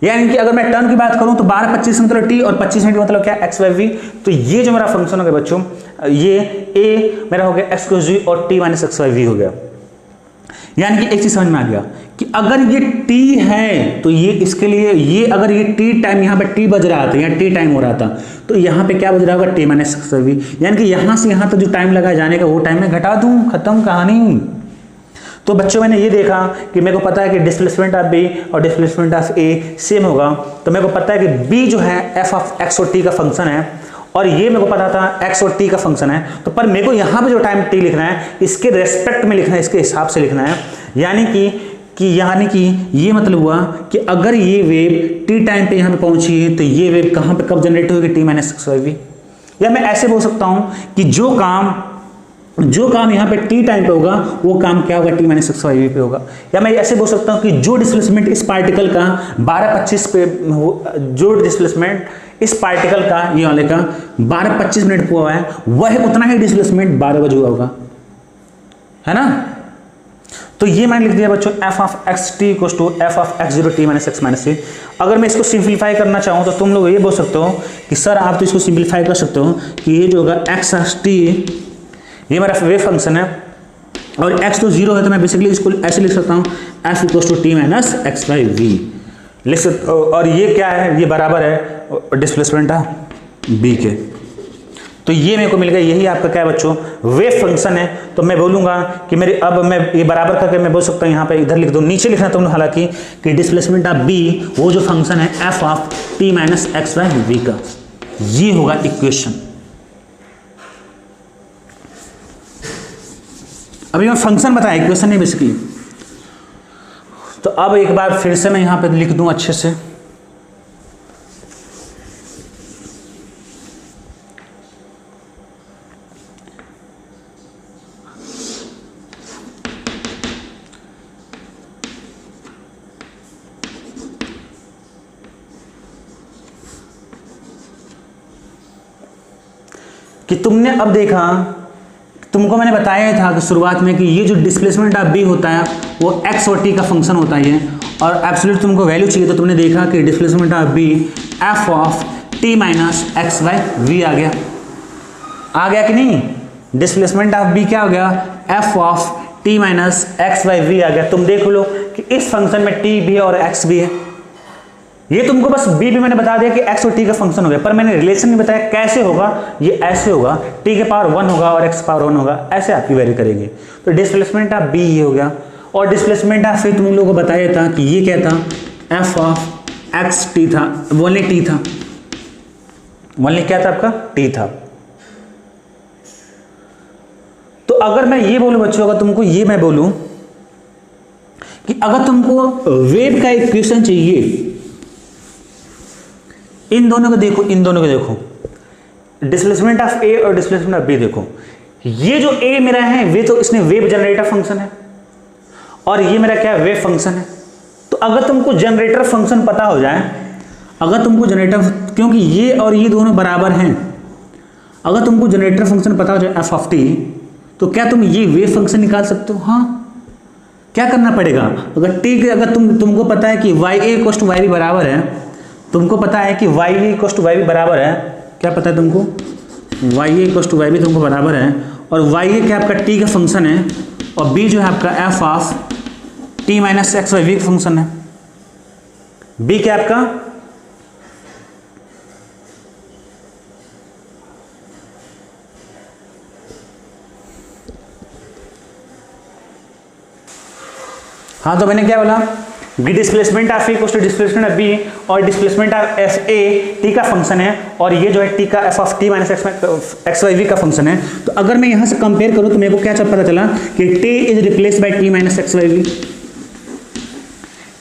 Speaker 1: यानी कि अगर मैं टर्न की बात करूं तो 12:25 मतलब t और 25 मिनट मतलब क्या, x वाई वी। तो ये जो मेरा फंक्शन हो गया बच्चों, ये a मेरा हो गया x को z और t minus x Y v हो गया। यानी कि एक चीज समझ में आ गया कि अगर ये t है तो ये इसके लिए, ये अगर ये t टाइम यहाँ पे t बज रहा था या t टाइम हो रहा था, तो यहाँ पे क्या बज रहा होगा, t minus x Y v. यानी कि यहाँ से यहाँ तक जो टाइम लगा जाने का वो टाइम मैं घटा दूं, खत्म कहानी। तो बच्चों मैंने ये देखा कि मेरे को पता है कि डिस्प्लेसमेंट ऑफ बी और डिस्प्लेसमेंट ऑफ ए सेम होगा, तो मेरे को पता है कि बी जो है एफ ऑफ एक्स और टी का फंक्शन है, और ये मेरे को पता था एक्स और टी का फंक्शन है। तो पर मेरे को यहाँ पे जो टाइम टी लिखना है इसके रेस्पेक्ट में लिखना है, इसके हिसाब से लिखना है। यानी कि ये मतलब हुआ कि अगर ये वेव टी टाइम पे यहाँ पे पहुंची है तो ये वेव कहाँ पे कब जनरेट होगी, t minus x Y v. या मैं ऐसे बोल सकता हूँ कि जो काम जो काम यहाँ पे टी टाइम पे होगा वो काम क्या होगा, t minus x Y v पे होगा। या मैं ऐसे बोल सकता हूँ कि जो डिस्प्लेसमेंट इस पार्टिकल का 12:25 पे, जो डिस्प्लेसमेंट इस पार्टिकल का ये वाले का 12:25 मिनट पे हुआ है, वह उतना ही डिस्प्लेसमेंट 12 बजे हुआ होगा, है ना। तो ये मैंने लिख दिया बच्चों f of x t equals to f of x zero t minus x minus c. अगर मैं इसको सिंप्लीफाई करना चाहूँ तो तुम लोग ये बोल सकते हो कि सर आप तो इसको सिंप्लीफाई कर सकते हो कि ये जो होगा एक्स ऑफ टी, ये मेरा वेव फंक्शन है और x तो 0 है, तो मैं बेसिकली इसको ऐसे लिख सकता हूँ f equals to t minus x by v लिख सकता हूँ। और ये क्या है, ये बराबर है डिस्प्लेसमेंट b के। तो ये मेरे को मिल गया, यही आपका क्या है बच्चों, वेव फंक्शन है। तो मैं बोलूँगा कि मेरे, अब मैं ये बराबर करके मैं बोल सकता हूँ यहाँ पे इधर लिख दूँ, नीचे लिखना तुम हालांकि कि डिस्प्लेसमेंट ऑफ b वो जो फंक्शन है f of t minus x by v का, ये होगा इक्वेशन। अभी मैं फंक्शन बताया, इक्वेशन नहीं बेसिकली। तो अब एक बार फिर से मैं यहां पे लिख दूं अच्छे से, कि तुमने अब देखा, तुमको मैंने बताया था कि शुरुआत में कि ये जो डिस्प्लेसमेंट ऑफ बी होता है वो एक्स और टी का फंक्शन होता है ये, और एब्सोल्यूट तुमको वैल्यू चाहिए तो तुमने देखा कि displacement of b f of t minus x by v आ गया कि नहीं। डिस्प्लेसमेंट ऑफ बी क्या हो गया, f of t minus x by v आ गया। तुम देख लो कि इस फंक्शन में टी भी है और एक्स भी है। ये तुमको बस बी भी मैंने बता दिया कि एक्स और टी का फंक्शन हो गया, पर मैंने रिलेशन नहीं बताया कैसे होगा। ये ऐसे होगा, टी के पावर 1 होगा और एक्स पावर 1 होगा, ऐसे आपकी वैल्यू करेंगे। तो डिस्प्लेसमेंट ऑफ बी ये हो गया, और डिस्प्लेसमेंट ऑफ फिर तुम लोगों को बताया था कि ये क्या था, एफ ऑफ एक्स टी था, ओनली टी था, ओनली क्या था आपका, टी था। तो अगर मैं ये बोलूं बच्चों, अगर तुमको ये मैं बोलूं कि अगर तुमको वेव का इक्वेशन चाहिए, इन दोनों को देखो, इन दोनों को देखो, डिस्प्लेसमेंट ऑफ ए और डिस्प्लेसमेंट ऑफ बी देखो। ये जो ए मेरा है वे तो इसने वेव जनरेटर फंक्शन है, और ये मेरा क्या है, वेव फंक्शन है। तो अगर तुमको जनरेटर फंक्शन पता हो जाए, अगर तुमको जनरेटर, क्योंकि ये और ये दोनों बराबर हैं, अगर तुमको जनरेटर फंक्शन पता हो जाए एफ ऑफ टी, तो क्या तुम ये वेव फंक्शन निकाल सकते हो। हाँ, क्या करना पड़ेगा, अगर टी के, अगर तुमको पता है कि y a equal to y b बराबर है, तुमको पता है कि y a equal to y b बराबर है, क्या पता है तुमको, y a equal to y b तुमको बराबर है, और वाई ए क्या आपका टी का फंक्शन है, और बी जो है आपका f of t minus x Y v का फंक्शन है। बी क्या आपका, हाँ, तो मैंने क्या बोला, displacement of a equal to displacement of b, और displacement of f a t का फंक्शन है, और ये जो है टी का f of t minus x Y v का फंक्शन है। तो अगर मैं यहां से कंपेयर करूं तो मेरे को क्या पता चला कि t is replace by t minus x Y v,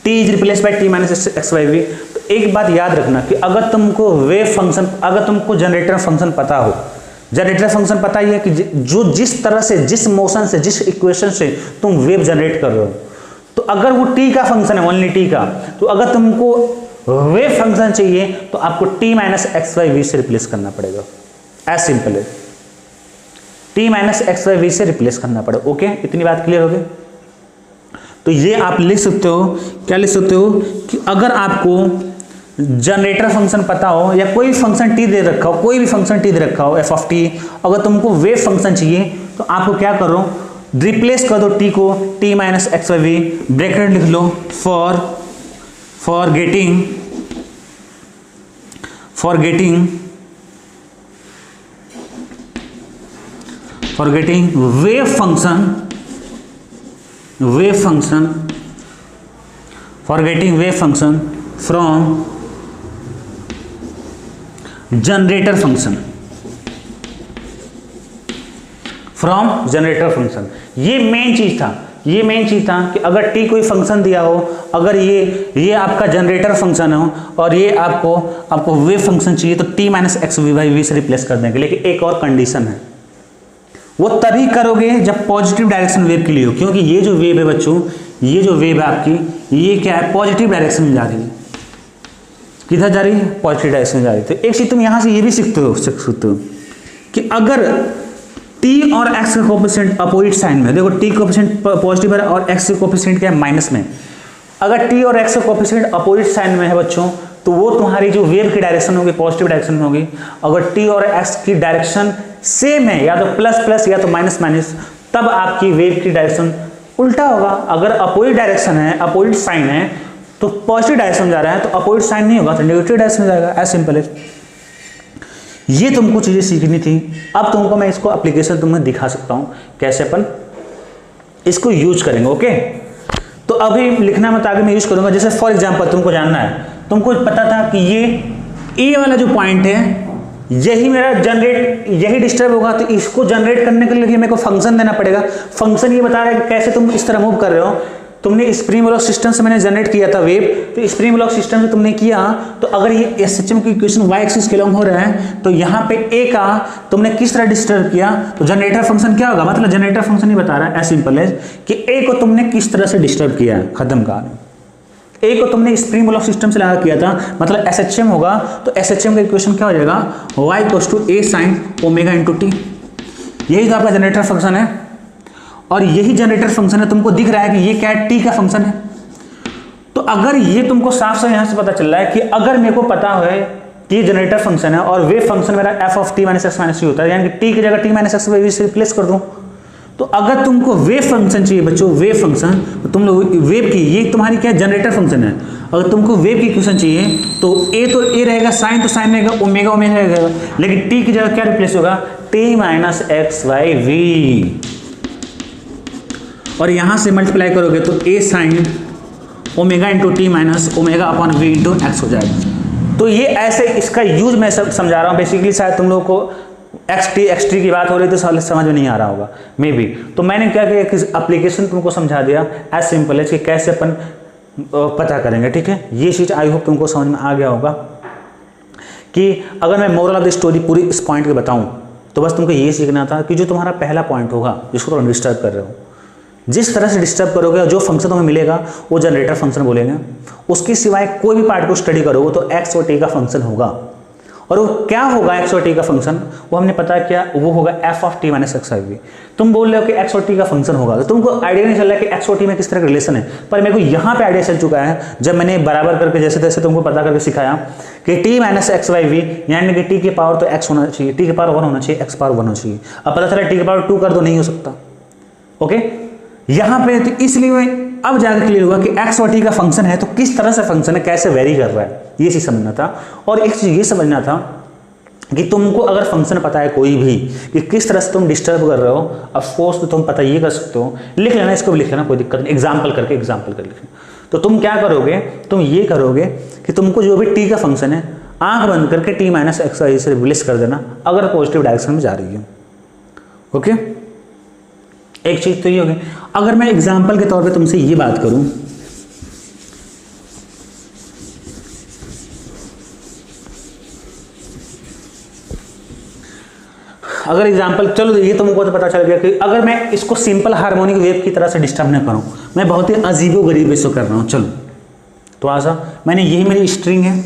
Speaker 1: t is replace by t minus x Y v. तो एक बात याद रखना कि अगर तुमको वेव फंक्शन, अगर तुमको जनरेटर फंक्शन पता हो, जनरेटर फंक्शन पता ही है कि जो जिस तरह से, जिस मोशन से, जिस इक्वेशन से तुम वेव जनरेट कर रहे हो, तो अगर वो टी का फंक्शन है, ओनली टी का, तो अगर तुमको वेव फंक्शन चाहिए तो आपको t minus x Y v से रिप्लेस करना पड़ेगा। एज सिंपल है, t minus x Y v से रिप्लेस करना पड़ेगा। ओके, इतनी बात क्लियर हो गई। तो ये आप लिख सकते हो, क्या लिख सकते हो कि अगर आपको जनरेटर फंक्शन पता हो, या कोई फंक्शन टी दे रखा हो, कोई भी फंक्शन टी दे रखा हो एफ ऑफ टी, अगर तुमको वेव फंक्शन चाहिए तो आपको क्या करो, रिप्लेस कर दो टी को t minus x Y v, bracket लिख लो for getting wave function from generator function, from generator function. ये मेन चीज था कि अगर टी कोई फंक्शन दिया हो, अगर ये आपका जनरेटर फंक्शन हो और ये आपको वेव फंक्शन चाहिए, तो t minus x v by v से रिप्लेस कर देंगे। लेकिन एक और कंडीशन है, वो तभी करोगे जब पॉजिटिव डायरेक्शन वेव के लिए हो, क्योंकि ये जो वेव है बच्चों, ये जो वेव है आपकी, ये क्या है, पॉजिटिव डायरेक्शन में जा रही है। किधर जा रही है, पॉजिटिव डायरेक्शन में जा रही है। तो एक चीज तुम यहां से ये भी सीखते हो कि अगर t और x का कोएफिशिएंट अपोजिट साइन में, देखो t कोएफिशिएंट पॉजिटिव है और x का कोएफिशिएंट क्या है, माइनस में। अगर t और x का कोएफिशिएंट अपोजिट साइन में है बच्चों, तो वो तुम्हारी जो वेव की डायरेक्शन होगी पॉजिटिव डायरेक्शन में होगी। अगर t और x की डायरेक्शन सेम है, या तो प्लस प्लस या तो माइनस माइनस, तब आपकी वेव की डायरेक्शन उल्टा होगा। अगर अपोजिट डायरेक्शन है, अपोजिट साइन है, तो पॉजिटिव डायरेक्शन में जा रहा है, तो अपोजिट साइन नहीं होगा तो नेगेटिव डायरेक्शन में जाएगा। एज सिंपल है। ये तुमको चीजें सीखनी थी। अब तुमको मैं इसको एप्लीकेशन तुम्हें दिखा सकता हूं कैसे अपन इसको यूज करेंगे। ओके, तो अभी लिखना मत, आगे मैं यूज करूंगा। जैसे फॉर एग्जांपल तुमको जानना है, तुमको पता था कि ये ए वाला जो पॉइंट है, यही मेरा जनरेट, यही डिस्टर्ब होगा, तो इसको जनरेट करने के लिए मेरे को फंक्शन देना पड़ेगा। फंक्शन ये बता रहा है कि कैसे तुम इस तरह मूव कर रहे हो। तुमने स्प्रिंग ब्लॉक सिस्टम से मैंने जनरेट किया था वेव, तो स्प्रिंग ब्लॉक सिस्टम से तुमने किया, तो अगर ये एसएचएम की इक्वेशन वाई एक्सिस के लॉन्ग हो रहा है, तो यहाँ पे ए का तुमने किस तरह डिस्टर्ब किया, तो जनरेटर फंक्शन क्या होगा, मतलब जनरेटर फंक्शन ही बता रहा है एज सिंपल एज कि ए को तुमने किस तरह से डिस्टर्ब किया है, खत्म कहानी। ए को तुमने स्प्रिंग ब्लॉक सिस्टम से लगा किया था, मतलब एसएचएम होगा, तो एसएचएम का इक्वेशन क्या हो जाएगा, y equals to a sine omega into t. यही तो आपका जनरेटर फंक्शन है, और यही जनरेटर फंक्शन है। तुमको दिख रहा है कि ये क्या है, टी का फंक्शन है। तो अगर ये तुमको साफ साफ यहां से पता चल रहा है कि अगर मेरे को पता है कि ये जनरेटर फंक्शन है और वेव फंक्शन मेरा F of t minus x minus T होता है, यानी कि टी की जगह टी माइनस एक्स से रिप्लेस कर दूं, तो अगर तुमको वेव फंक्शन चाहिए बच्चों, वेव फंक्शन, तो तुम लोग वेव की, ये तुम्हारी क्या जनरेटर फंक्शन है, अगर तुमको वेव की इक्वेशन चाहिए तो ए रहेगा, साइन तो साइन रहेगा, ओमेगा ओमेगा रहेगा, लेकिन टी की जगह क्या रिप्लेस होगा, t minus x by v. और यहां से मल्टीप्लाई करोगे तो a sine omega into t minus omega upon v into x हो जाएगा। तो ये ऐसे इसका यूज मैं सब समझा रहा हूँ। बेसिकली शायद तुम लोगों को एक्स टी की बात हो रही तो समझ में नहीं आ रहा होगा मे बी। तो मैंने क्या किया, एक एप्लीकेशन तुमको समझा दिया एज सिंपल है कि कैसे अपन पता करेंगे। ठीक है, ये चीज़ आई होप तुमको समझ में आ गया होगा कि अगर मैं मोरल ऑफ द स्टोरी पूरी इस पॉइंट के बताऊँ तो बस तुमको ये सीखना था कि जो तुम्हारा पहला पॉइंट होगा जिसको तुम डिस्टर्ब कर रहे हो, जिस तरह से डिस्टर्ब करोगे और जो फंक्शन तुम्हें मिलेगा वो जनरेटर फंक्शन बोलेंगे। उसके सिवाय कोई भी पार्ट को स्टडी करोगे तो एक्स और टी का फंक्शन होगा। और वो क्या होगा एक्स और टी का फंक्शन, वो हमने पता क्या, वो होगा f of t minus x v. तुम बोल रहे हो कि एक्स और टी का फंक्शन होगा, तो तुमको आइडिया नहीं चल रहा है कि एक्स और टी में किस तरह का रिलेशन है, पर मेरे को यहाँ पे आइडिया चल चुका है जब मैंने बराबर करके जैसे तैसे तुमको पता करके सिखाया कि t minus x Y v, यानी कि टी की पावर तो एक्स होना चाहिए, टी की पावर 1 होना चाहिए, एक्स पावर 1 होना चाहिए। अब पता चला टी की पावर 2 कर दो, नहीं हो सकता। ओके, यहाँ पे तो इसलिए मैं अब जाकर क्लियर हुआ कि एक्स और टी का फंक्शन है तो किस तरह से फंक्शन है, कैसे वेरी कर रहा है, ये चीज समझना था। और एक चीज ये समझना था कि तुमको अगर फंक्शन पता है कोई भी कि किस तरह से तुम डिस्टर्ब कर रहे हो, ऑफ कोर्स तो तुम पता ये कर सकते हो, लिख लेना, इसको भी लिख लेना, कोई दिक्कत नहीं, एग्जाम्पल करके लिखना। तो तुम क्या करोगे, तुम ये करोगे कि तुमको जो भी टी का फंक्शन है आंख बंद करके टी माइनस एक्स से रिप्लेस कर देना अगर पॉजिटिव डायरेक्शन में जा रही है। ओके, एक चीज तो ये होगी। अगर मैं एग्जाम्पल के तौर पे तुमसे ये बात करूं, अगर एग्जाम्पल, चलो ये तुमको तो पता चल गया कि अगर मैं इसको सिंपल हार्मोनिक वेव की तरह से डिस्टर्ब न करूं, मैं बहुत ही अजीबो गरीब इसको कर रहा हूं। चलो तो आशा मैंने, यही मेरी स्ट्रिंग है,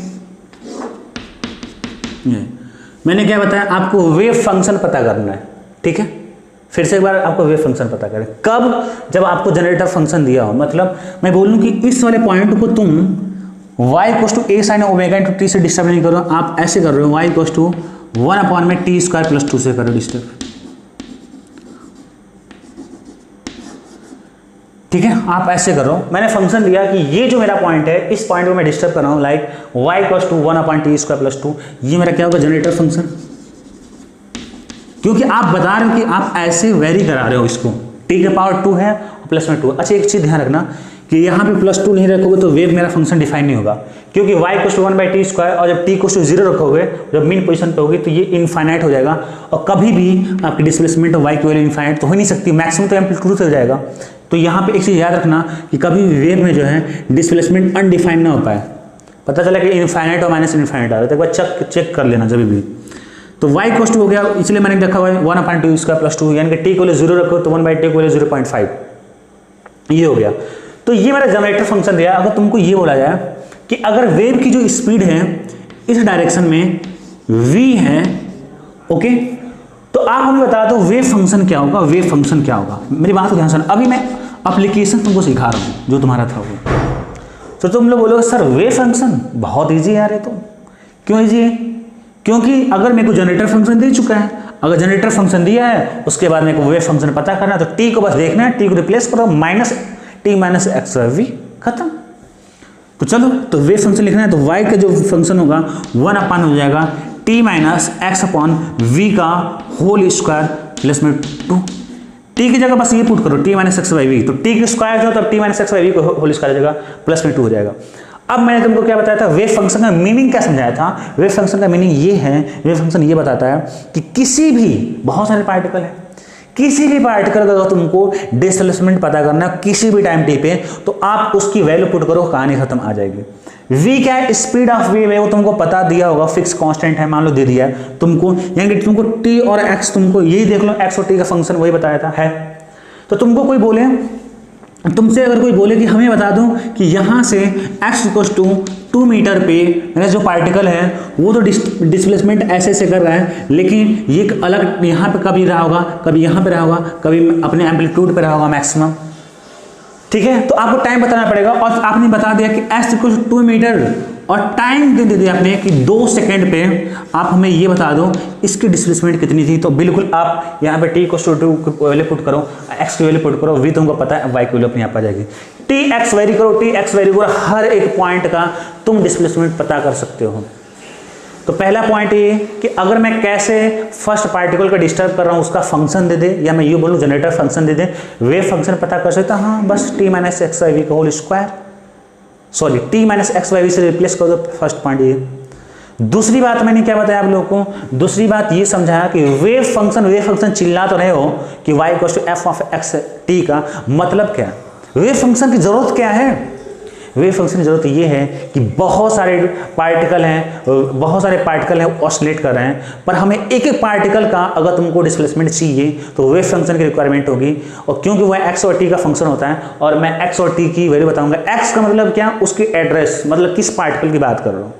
Speaker 1: मैंने क्या बताया आपको, वेव फंक्शन पता करना है। ठीक है, फिर से एक बार आपको वेव फंक्शन पता करें कब, जब आपको जनरेटर फंक्शन दिया हो। मतलब मैं बोलूं कि इस वाले पॉइंट को तुम y equals to a sine omega into t से डिस्टर्ब नहीं करो, आप ऐसे कर रहे हो y इक्वल्स टू 1 अपॉन में टी स्क्वायर प्लस 2 से करो डिस्टर्ब। ठीक है, आप ऐसे करो। मैंने फंक्शन दिया कि ये जो मेरा पॉइंट है, इस पॉइंट को मैं डिस्टर्ब कर रहा हूं, like y equals to 1 upon t square plus 2, ये मेरा क्या होगा, जनरेटर फंक्शन। क्योंकि आप बता रहे हो कि आप ऐसे वेरी करा रहे हो इसको, टी के पावर 2 है और प्लस में 2। अच्छा, एक चीज ध्यान रखना कि यहाँ पे प्लस 2 नहीं रखोगे तो वेव मेरा फंक्शन डिफाइन नहीं होगा, क्योंकि y equals to 1 by t square, और जब t इक्वल्स टू 0 रखोगे, जब मीन पोजीशन पे होगी तो ये इनफाइनाइट हो जाएगा, और कभी भी आपकी डिस्प्लेसमेंट y की वैल्यू इनफाइनाइट तो हो नहीं सकती, मैक्सिमम तो एम्पलीट्यूड हो जाएगा। तो यहाँ पे एक चीज याद रखना कि कभी भी वेव में जो है डिस्प्लेसमेंट अनडिफाइंड ना हो पाए। पता चला कि इनफाइनाइट और माइनस इनफाइनाइट आ रहा है तो एक बार चेक कर लेना जब भी। तो y इक्वल टू हो गया, इसलिए मैंने रखा हुआ है 1/2² + 2, यानी कि t को 0 रखो तो 1/t को 0.5, ये हो गया। तो ये मेरा जनरेटर फंक्शन दिया। अगर तुमको ये बोला जाए कि अगर वेव की जो स्पीड है इस डायरेक्शन में v है, ओके, तो आप हमें बता दो वेव फंक्शन क्या होगा, वेव फंक्शन क्या होगा। मेरी बात को ध्यान सुनो, अभी मैं एप्लीकेशन तुमको सिखा रहा हूँ जो तुम्हारा था वो। तो तुम लोग बोलोगे सर वेव फंक्शन बहुत ईजी यार है, तो क्यों ईजी है? क्योंकि अगर मेरे को जनरेटर फंक्शन दे चुका है, अगर जनरेटर फंक्शन दिया है उसके बाद मेरे को वेव फंक्शन पता करना है, तो टी को बस देखना है, टी को रिप्लेस करो -t - x/v, खत्म। तो चलो, तो वेव फंक्शन लिखना है, तो y का जो फंक्शन होगा 1 हो जाएगा t - x/v का होल स्क्वायर प्लस में 2। t की जगह बस ये पुट करो t - x/v, तो t की स्क्वायर जो, तब t - x/v को होल स्क्वायर हो जाएगा प्लस में 2 हो जाएगा। अब मैंने तुमको क्या बताया था, वेव फंक्शन का मीनिंग क्या समझाया था। वेव फंक्शन का मीनिंग ये है, वेव फंक्शन ये बताता है कि किसी भी, बहुत सारे पार्टिकल हैं, किसी भी पार्टिकल का अगर तुमको डिस्प्लेसमेंट पता करना है किसी भी टाइम टी पे, तो आप उसकी वैल्यू पुट करो, कहानी खत्म आ जाएगी। v क्या है, स्पीड ऑफ वेव है, वो तुमको पता दिया होगा, फिक्स कांस्टेंट है, मान लो दे दिया है तुमको, यानी कि तुमको t और x, तुमको यही देख लो x और t का फंक्शन वही बताया था है। तो तुमको कोई बोले, तुमसे अगर कोई बोले कि हमें बता दो कि यहाँ से x = 2 मीटर पे मेरा जो पार्टिकल है वो तो डिस्प्लेसमेंट ऐसे ऐसे कर रहा है, लेकिन ये अलग यहाँ पे कभी रहा होगा, कभी यहाँ पे रहा होगा, कभी अपने एम्पलीट्यूड पे रहा होगा मैक्सिमम, ठीक है। तो आपको टाइम बताना पड़ेगा, और आपने बता दिया कि x = 2 मीटर, और टाइम दे दिया आपने कि 2 सेकेंड पे आप हमें ये बता दो इसकी डिस्प्लेसमेंट कितनी थी। तो बिल्कुल आप यहाँ पे t = 2 की वैल्यू पुट करो, x की वैल्यू पुट करो, v तुमको पता है, y की वैल्यू अपने आप आ जाएगी। t x वेरी करो, t x वेरी करो, हर एक पॉइंट का तुम डिस्प्लेसमेंट पता कर सकते हो। तो पहला पॉइंट ये कि अगर मैं कैसे फर्स्ट पार्टिकल का डिस्टर्ब कर रहा हूँ उसका फंक्शन दे दे, या मैं ये बोलूँ जनरेटर फंक्शन दे दे, वेव फंक्शन पता कर सकता, हाँ बस t - x/v का whole square, sorry t - x/v से रिप्लेस कर दो, फर्स्ट पॉइंट ये। दूसरी बात मैंने क्या बताया आप लोगों को, दूसरी बात ये समझाया कि वेव फंक्शन चिल्ला तो रहे हो कि y = f(x)t का मतलब क्या है, वेव फंक्शन की जरूरत क्या है। वेव फंक्शन की जरूरत ये है कि बहुत सारे पार्टिकल हैं ऑसिलेट कर रहे हैं, पर हमें एक एक पार्टिकल का अगर तुमको डिस्प्लेसमेंट चाहिए तो वेव फंक्शन की रिक्वायरमेंट होगी। और क्योंकि वह x और t का फंक्शन होता है, और मैं x और t की वैल्यू बताऊंगा। x का मतलब क्या, उसकी एड्रेस, मतलब किस पार्टिकल की बात कर रहा हूँ,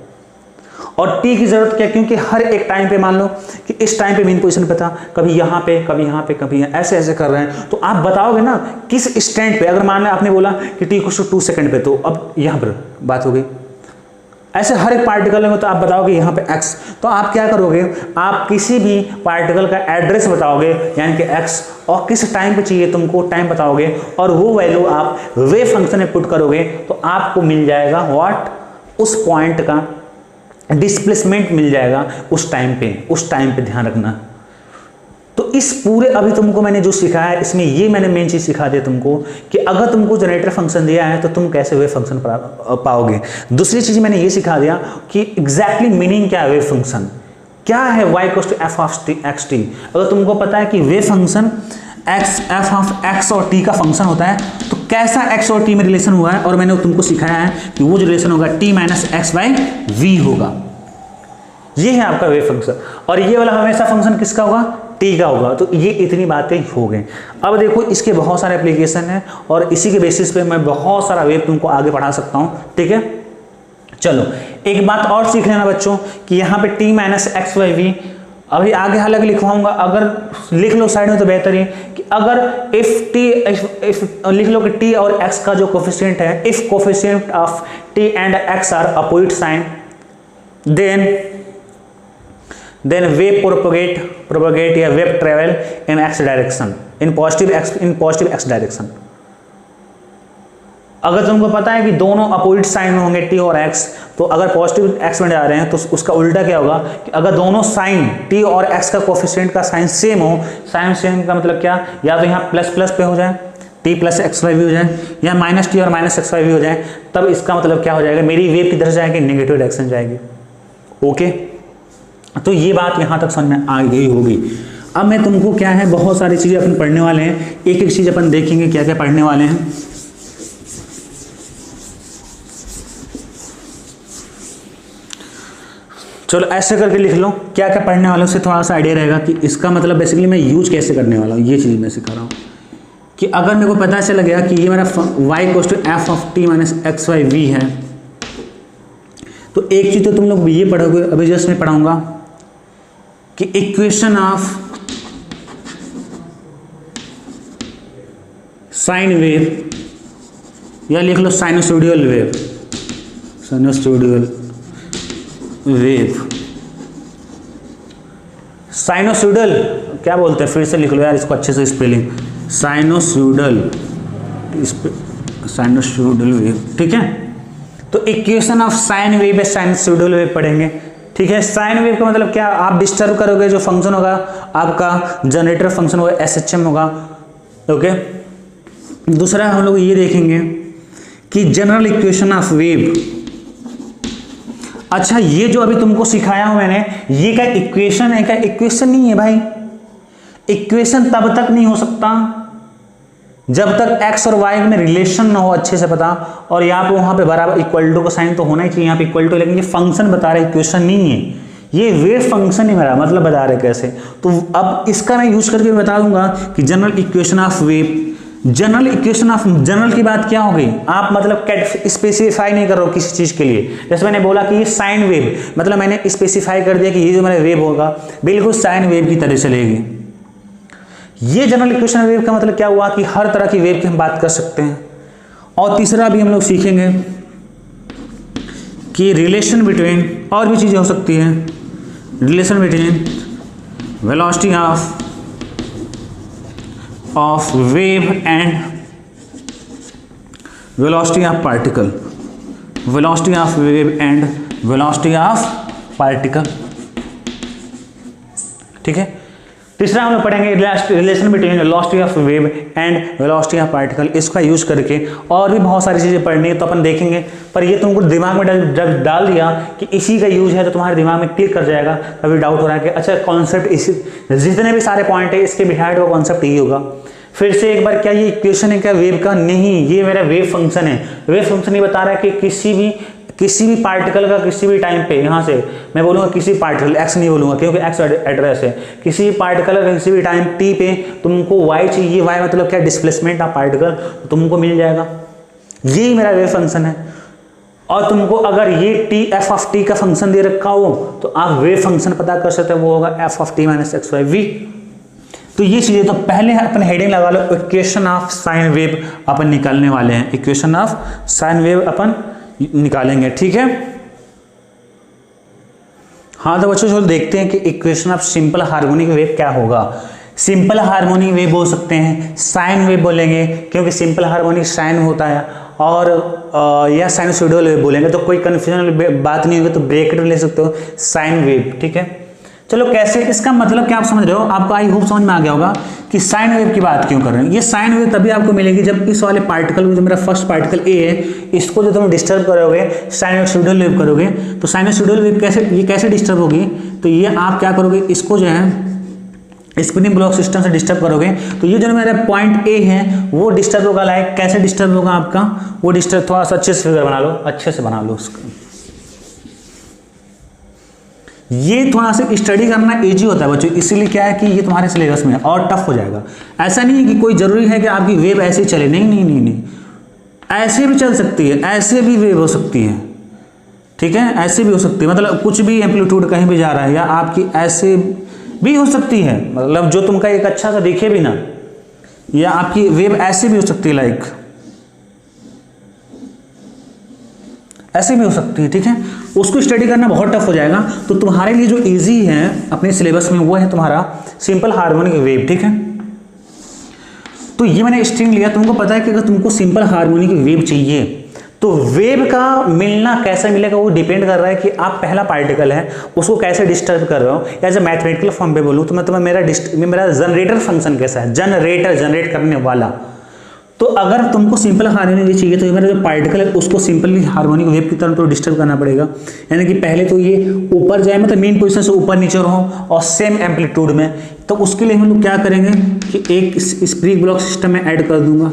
Speaker 1: और t की जरूरत क्या, क्योंकि हर एक टाइम पे मान लो कि इस टाइम पे मेन पोजीशन पे था, कभी यहाँ पे, कभी यहाँ पे, कभी ऐसे ऐसे कर रहे हैं, तो आप बताओगे ना किस स्टैंड पे। अगर मान लो आपने बोला कि t = 2 सेकंड पे, तो अब यहाँ पर बात हो गई, ऐसे हर एक पार्टिकल में, तो आप बताओगे यहाँ पे x, तो आप क्या करोगे, आप किसी भी पार्टिकल का एड्रेस बताओगे, यानी कि x, और किस टाइम पे चाहिए तुमको टाइम बताओगे, और वो वैल्यू आप वेव फंक्शन में पुट करोगे, तो आपको मिल जाएगा व्हाट, उस पॉइंट का डिस्प्लेसमेंट मिल जाएगा उस टाइम पे ध्यान रखना। तो इस पूरे अभी तुमको मैंने जो सिखाया है, इसमें ये मैंने मेन चीज सिखा दिया तुमको कि अगर तुमको जनरेटर फंक्शन दिया है तो तुम कैसे वेव फंक्शन पाओगे। दूसरी चीज मैंने ये सिखा दिया कि एग्जैक्टली मीनिंग क्या है वेव फंक्शन, क्या है y = f(x)t। अगर तुमको पता है कि वेव फंक्शन f(x) और t का फंक्शन होता है, तो कैसा x और t में रिलेशन हुआ है, और मैंने तुमको सिखाया है कि वो जो रिलेशन होगा t - x/v होगा। ये है आपका वेव फंक्शन, और ये वाला हमेशा फंक्शन किसका होगा, t का होगा। तो ये इतनी बातें हो गई। अब देखो इसके बहुत सारे एप्लीकेशन हैं, और इसी के बेसिस पे मैं बहुत सारा वेव तुमको आगे पढ़ा सकता हूँ, ठीक है। चलो एक बात और सीख लेना बच्चों कि यहाँ पे t - x/v, अभी आगे हालांकि लिखवाऊंगा, अगर लिख लो साइड में तो बेहतर है कि अगर इफ लिख लो कि t और x का जो कोफिशिएंट है, if coefficient of t and x are opposite sign, then wave propagate या wave travel in x direction, in positive x direction। अगर तुमको पता है कि दोनों अपोजिट साइन में होंगे t और x, तो अगर पॉजिटिव x में जा रहे हैं तो उसका उल्टा क्या होगा कि अगर दोनों साइन t और x का कोफिशिएंट का साइन सेम हो, साइन सेम का मतलब क्या, या तो यहाँ प्लस पे हो जाए t + x/v हो जाए, या -t और -x/v हो जाए, तब इसका मतलब क्या हो जाएगा, मेरी वेव किधर जाएगी, नेगेटिव डायरेक्शन जाएगी। ओके, तो ये बात यहाँ तक समझ में आ गई होगी। अब मैं तुमको क्या है, बहुत सारी चीज़ें अपन पढ़ने वाले हैं, एक एक चीज़ अपन देखेंगे क्या क्या पढ़ने वाले हैं। चलो ऐसे करके लिख लो, क्या क्या पढ़ने वालों से थोड़ा सा आइडिया रहेगा कि इसका मतलब बेसिकली मैं यूज कैसे करने वाला हूँ। ये चीज़ मैं सिखा रहा हूँ कि अगर मेरे को पता चल गया कि ये मेरा y equal to f of t minus x Y v है, तो एक चीज़ तो तुम लोग ये पढ़ोगे, अभी जस्ट मैं पढ़ाऊंगा कि इक्वेशन ऑफ साइन वेव, या लिख लो sinusoidal wave, sinusoidal wave, sinusoidal क्या बोलते हैं, फिर से लिख लो यार इसको अच्छे से स्पेलिंग, साइनोसोडल, साइनोसोडल वेव, ठीक है। तो इक्वेशन ऑफ साइन वेव है, साइनोसोडल वेव पढ़ेंगे, ठीक है। साइन वेव का मतलब क्या, आप डिस्टर्ब करोगे, जो फंक्शन होगा आपका जनरेटर फंक्शन होगा SHM होगा, ओके। दूसरा हम लोग ये देखेंगे कि जनरल इक्वेशन ऑफ वेव। अच्छा, ये जो अभी तुमको सिखाया हूं मैंने, ये क्या इक्वेशन है? क्या इक्वेशन नहीं है भाई। इक्वेशन तब तक नहीं हो सकता जब तक x और y में रिलेशन ना हो अच्छे से पता, और यहाँ पे वहां पे बराबर इक्वल टू का साइन तो होना ही चाहिए, यहाँ पे इक्वल टू, लेकिन ये फंक्शन बता रहा है, इक्वेशन नहीं है, ये वेव फंक्शन ही मेरा मतलब बता रहे कैसे। तो अब इसका मैं यूज करके बता दूंगा कि general equation of wave, general equation of, general की बात क्या हो गई, आप मतलब स्पेसिफाई नहीं कर रहे हो किसी चीज के लिए। जैसे मैंने बोला कि ये साइन वेव, मतलब मैंने स्पेसिफाई कर दिया कि ये जो मेरा वेव होगा बिल्कुल साइन वेव की तरह चलेगी। ये जनरल इक्वेशन वेव का मतलब क्या हुआ कि हर तरह की वेव की हम बात कर सकते हैं। और तीसरा भी हम लोग सीखेंगे कि रिलेशन बिटवीन, और भी चीजें हो सकती हैं, relation between velocity of wave and velocity of particle, velocity of wave and velocity of particle, ठीक है। तीसरा हम लोग पढ़ेंगे relation between velocity of wave and velocity of particle. इसका यूज करके और भी बहुत सारी चीजें पढ़नी है तो अपन देखेंगे, पर ये तुमको दिमाग में डाल दिया कि इसी का यूज है तो तुम्हारे दिमाग में क्लिक कर जाएगा। कभी डाउट हो रहा है कि अच्छा कॉन्सेप्ट इसी, जितने भी सारे पॉइंट है इसके बिहाइंड वो कॉन्सेप्ट यही होगा। फिर से एक बार, क्या ये इक्वेशन है क्या वेव का? नहीं, ये मेरा वेव फंक्शन है। वेव फंक्शन ये बता रहा है कि किसी भी पार्टिकल का किसी भी टाइम पे, यहाँ से मैं बोलूँगा किसी पार्टिकल, एक्स नहीं बोलूँगा क्योंकि एक्स एड्रेस है, किसी भी पार्टिकल का किसी भी टाइम टी पे तुमको वाई चाहिए, वाई मतलब क्या, डिस्प्लेसमेंट ऑफ पार्टिकल, तुमको मिल जाएगा। यही मेरा वेव फंक्शन है। और तुमको अगर ये टी एफ ऑफ टी का फंक्शन दे रखा हो तो आप वेव फंक्शन पता कर सकते हो, वो होगा f of t minus x Y v. तो ये चीजें तो पहले अपन हेडिंग लगा लो, इक्वेशन ऑफ साइन वेव अपन निकालने वाले हैं, इक्वेशन ऑफ साइन वेव अपन निकालेंगे, ठीक है। हाँ तो बच्चों चलो देखते हैं कि equation of simple harmonic wave क्या होगा। सिंपल हार्मोनिक वेव बोल सकते हैं, साइन वेव बोलेंगे क्योंकि सिंपल हार्मोनिक साइन होता है, और या साइनसोइडल वेव बोलेंगे तो कोई कंफ्यूजन बात नहीं होगी, तो ब्रैकेट में ले सकते हो साइन वेव, ठीक है। चलो कैसे, इसका मतलब क्या आप समझ रहे हो, आपको आई होप समझ में आ गया होगा कि साइन वेव की बात क्यों कर रहे हैं। ये साइन वेव तभी आपको मिलेगी जब इस वाले पार्टिकल को, जो मेरा फर्स्ट पार्टिकल ए है, इसको जो तुम डिस्टर्ब करोगे, साइनसोइडल वेव करोगे, तो साइनसोइडल वेव कैसे डिस्टर्ब होगी, तो ये आप क्या करोगे, इसको जो है स्पिनिंग ब्लॉक सिस्टम से डिस्टर्ब करोगे, तो ये जो मेरा पॉइंट ए है वो डिस्टर्ब होगा। लाइक कैसे डिस्टर्ब होगा आपका, वो डिस्टर्ब, थोड़ा सा अच्छे से फिगर बना लो, अच्छे से बना लो उसका। ये थोड़ा सा स्टडी करना इजी होता है बच्चों, इसीलिए क्या है कि ये तुम्हारे सिलेबस में है और टफ हो जाएगा। ऐसा नहीं है कि कोई जरूरी है कि आपकी वेव ऐसे ही चले, नहीं नहीं नहीं नहीं, ऐसे भी चल सकती है, ऐसे भी वेव हो सकती है, ठीक है, ऐसे भी हो सकती है, मतलब कुछ भी एम्पलीट्यूड कहीं भी जा रहा है, या आपकी ऐसे भी हो सकती है, मतलब जो तुमका एक अच्छा सा दिखे भी ना, या आपकी वेव ऐसे भी हो सकती है, लाइक ऐसे भी हो सकती है, ठीक है। उसको स्टडी करना बहुत टफ हो जाएगा, तो तुम्हारे लिए जो इजी है अपने सिलेबस में वो है तुम्हारा सिंपल हार्मोनिक वेव, ठीक है। तो ये मैंने स्ट्रिंग लिया, तुमको पता है कि अगर तुमको सिंपल हार्मोनिक वेव चाहिए तो वेव का मिलना कैसे मिलेगा वो डिपेंड कर रहा है कि आप पहला पार्टिकल है उसको कैसे डिस्टर्ब कर रहे हो। एज ए मैथमेटिकल फॉर्म पे बोलूँ तो मैं तुम्हें मेरा जनरेटर फंक्शन कैसा है, जनरेट करने वाला। तो अगर तुमको सिंपल हार्मोनिक वेव चाहिए तो मेरा जो पार्टिकल है उसको सिंपली हार्मोनिक वेव की तरह तो डिस्टर्ब करना पड़ेगा, यानी कि पहले तो ये ऊपर जाए, मतलब मेन पोजीशन से ऊपर नीचे रहो और सेम एम्पलीट्यूड में। तो उसके लिए हम लोग क्या करेंगे कि एक स्प्रिंग ब्लॉक सिस्टम में ऐड कर दूंगा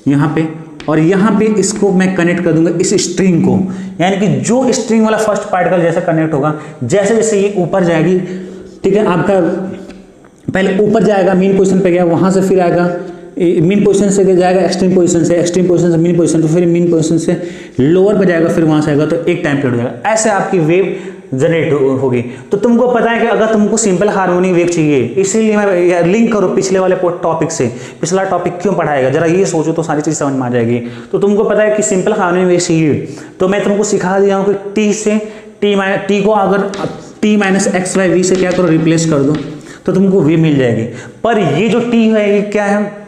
Speaker 1: यहाँ पे, और यहाँ पे इसको मैं कनेक्ट कर दूंगा इस स्ट्रिंग को, यानी कि जो स्ट्रिंग वाला फर्स्ट पार्टिकल जैसे कनेक्ट होगा, जैसे जैसे ये ऊपर जाएगी, ठीक है, आपका पहले ऊपर जाएगा, मीन पोजीशन पे गया, वहाँ से फिर आएगा मीन पोजीशन से जाएगा एक्सट्रीम पोजीशन से, एक्सट्रीम पोजीशन से मीन पोजीशन, तो फिर मीन पोजीशन से लोअर पे जाएगा, फिर वहाँ से आएगा, तो एक टाइम पीरियड हो जाएगा। ऐसे आपकी वेव जनरेट होगी। तो तुमको पता है कि अगर तुमको सिंपल हार्मोनिक वेव चाहिए, इसीलिए मैं लिंक करो पिछले वाले टॉपिक से, पिछला टॉपिक क्यों पढ़ाएगा, जरा ये सोचो तो सारी चीज़ समझ में आ जाएगी। तो तुमको पता है कि सिंपल हार्मोनिक वेव चाहिए, तो मैं तुमको सिखा दिया हूँ कि टी से टी को अगर t minus x Y v से क्या करो, रिप्लेस कर दो, तो तुमको वी मिल जाएगी। पर ये जो टी है, ये क्या है,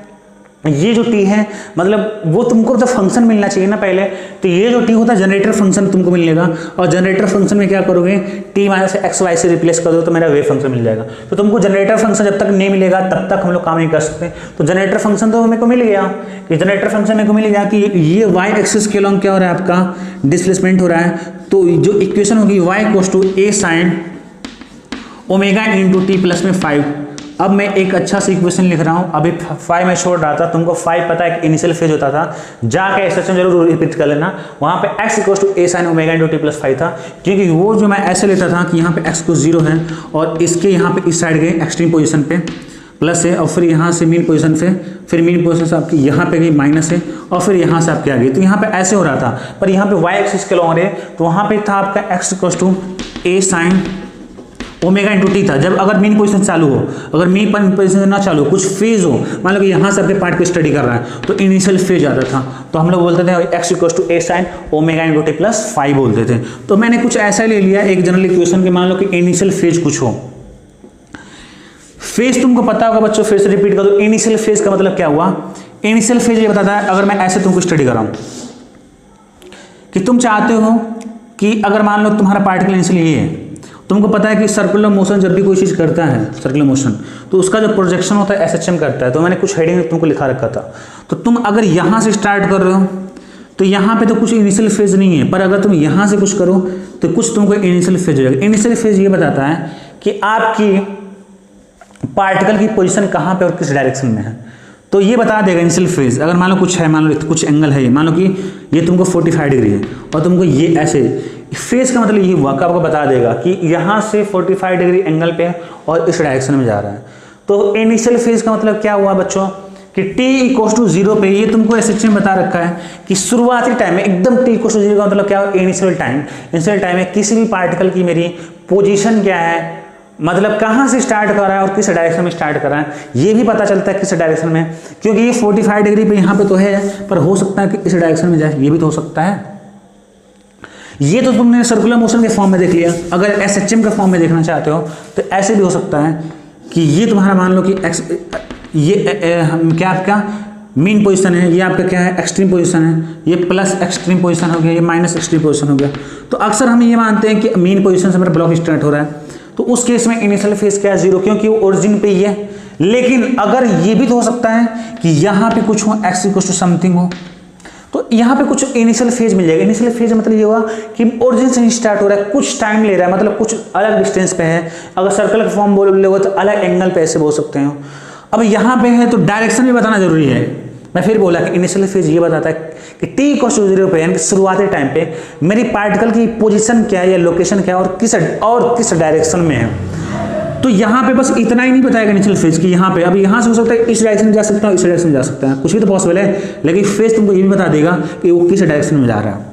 Speaker 1: ये जो टी है मतलब वो तुमको तो फंक्शन मिलना चाहिए ना पहले, तो ये जो टी होता है जनरेटर फंक्शन तुमको मिलेगा, और जनरेटर फंक्शन में क्या करोगे, टी माइनस एक्स वाई से रिप्लेस कर दो तो मेरा वेव फंक्शन मिल जाएगा। तो तुमको जनरेटर फंक्शन जब तक नहीं मिलेगा तब तक हम लोग काम नहीं कर सकते। तो जनरेटर फंक्शन तो मेरे को मिल गया, कि जनरेटर फंक्शन मेरे को मिल गया कि ये वाई एक्सिस के अलॉन्ग क्या हो रहा है, आपका डिस्प्लेसमेंट हो रहा है। तो जो इक्वेशन होगी y equals to a sine omega into t plus में 5। अब मैं एक अच्छा सा इक्वेशन लिख रहा हूँ, अभी 5 में छोड़ रहा था, तुमको 5 पता है कि इनिशियल फेज होता था, जाके एक्सप्रेशन जरूर रिपीट कर लेना, वहाँ पे x equal to a sine omega into t plus 5 था, क्योंकि वो जो मैं ऐसे लेता था कि यहाँ पे x को 0 है और इसके यहाँ पे इस साइड गए एक्सट्रीम पोजीशन पे प्लस है, और फिर यहाँ से मीन पोजीशन से, फिर मीन पोजीशन से आपकी यहाँ पे गई माइनस है, और फिर यहाँ से आपके आ गई। तो यहाँ पे ऐसे हो रहा था, पर यहाँ पे y एक्सिस के लॉन्ग है, तो वहाँ पे था आपका x equal to a sine omega into t था। जब अगर मीन पोजीशन चालू हो, अगर मीन पोजीशन ना चालू हो, कुछ फेज हो, मान लो कि यहाँ से आपके पार्ट को स्टडी कर रहा है, तो इनिशियल फेज आता था, तो हम लोग बोलते थे x equal to a sine omega into t plus 5 बोलते थे। तो मैंने कुछ ऐसा ले लिया एक जनरल इक्वेशन के, मान लो कि इनिशियल फेज कुछ हो, फेज तुमको पता होगा बच्चों, फिर से रिपीट कर दो। इनिशियल फेज का मतलब क्या हुआ, इनिशियल फेज ये बताता है, अगर मैं ऐसे तुमको स्टडी कर रहा हूँ कि तुम चाहते हो कि अगर मान लो तुम्हारा पार्टिकल इनिशियल ये है, तुमको पता है कि सर्कुलर मोशन जब भी कोई चीज़ करता है, सर्कुलर मोशन, तो उसका जो प्रोजेक्शन होता है एसएचएम करता है। तो मैंने कुछ हेडिंग तुमको लिखा रखा था, तो तुम अगर यहाँ से स्टार्ट कर रहे हो तो यहाँ पे तो कुछ इनिशियल फेज नहीं है, पर अगर तुम यहाँ से कुछ करो तो कुछ तुमको इनिशियल फेज हो जाएगा। इनिशियल फेज ये बताता है कि आपकी पार्टिकल की पोजीशन कहाँ पे और किस डायरेक्शन में है, तो ये बता देगा इनिशियल फेज। अगर मान लो कुछ है, मान लो कुछ एंगल है, मान लो कि ये तुमको 45 डिग्री है और तुमको ये ऐसे, फेज का मतलब ये हुआ कि आपको बता देगा कि यहाँ से 45 डिग्री एंगल पे और इस डायरेक्शन में जा रहा है। तो इनिशियल फेज का मतलब क्या हुआ बच्चों कि t इक्वल्स टू 0 पे, ये तुमको एसएचएम बता रखा है कि शुरुआती टाइम में एकदम t इक्वल्स टू 0 का मतलब क्या हो, इनिशियल टाइम। इनिशियल टाइम में किसी भी पार्टिकल की मेरी पोजीशन क्या है, मतलब कहाँ से स्टार्ट कर रहा है और किस डायरेक्शन में स्टार्ट कर रहा है, ये भी पता चलता है किस डायरेक्शन में, क्योंकि ये 45 डिग्री पे यहाँ पे तो है, पर हो सकता है कि इस डायरेक्शन में जाए, ये भी तो हो सकता है। ये तो तुमने सर्कुलर मोशन के फॉर्म में देख लिया। अगर एसएचएम के फॉर्म में देखना चाहते हो तो ऐसे भी हो सकता है कि ये तुम्हारा मान लो कि क्या आपका मीन पोजीशन है, ये आपका क्या है एक्सट्रीम पोजीशन है, ये प्लस एक्सट्रीम पोजीशन हो गया, ये माइनस एक्सट्रीम पोजीशन हो गया। तो अक्सर हम ये मानते हैं कि मीन पोजीशन से मेरा ब्लॉक स्टार्ट हो रहा है, तो उस केस में इनिशियल फेज क्या है 0, क्योंकि वो ओरिजिन पे ही है। लेकिन अगर ये भी तो हो सकता है कि यहाँ पे कुछ हो, एक्स इक्वल टू समथिंग हो, तो यहाँ पे कुछ इनिशियल फेज मिल जाएगा। इनिशियल फेज मतलब ये हुआ कि ओरिजिन से स्टार्ट हो रहा है, कुछ टाइम ले रहा है, मतलब कुछ अलग डिस्टेंस पे है। अगर सर्कल का फॉर्म बोल हो तो अलग एंगल पे ऐसे बोल सकते हो। अब यहाँ पे है तो डायरेक्शन भी बताना जरूरी है। मैं फिर बोला कि इनिशियल फेज ये बताता है कि t इक्वल्स टू 0 पे, यानी कि शुरुआती टाइम पे मेरी पार्टिकल की पोजीशन क्या है या लोकेशन क्या है और किस डायरेक्शन में है। तो यहाँ पे बस इतना ही नहीं बताएगा इनिशियल फेज कि यहाँ पे, अब यहाँ से हो सकता है इस डायरेक्शन में जा सकता है, इस डायरेक्शन में जा सकता है, कुछ भी तो पॉसिबल है, लेकिन फेज तुमको ये भी बता देगा कि वो किस डायरेक्शन में जा रहा है।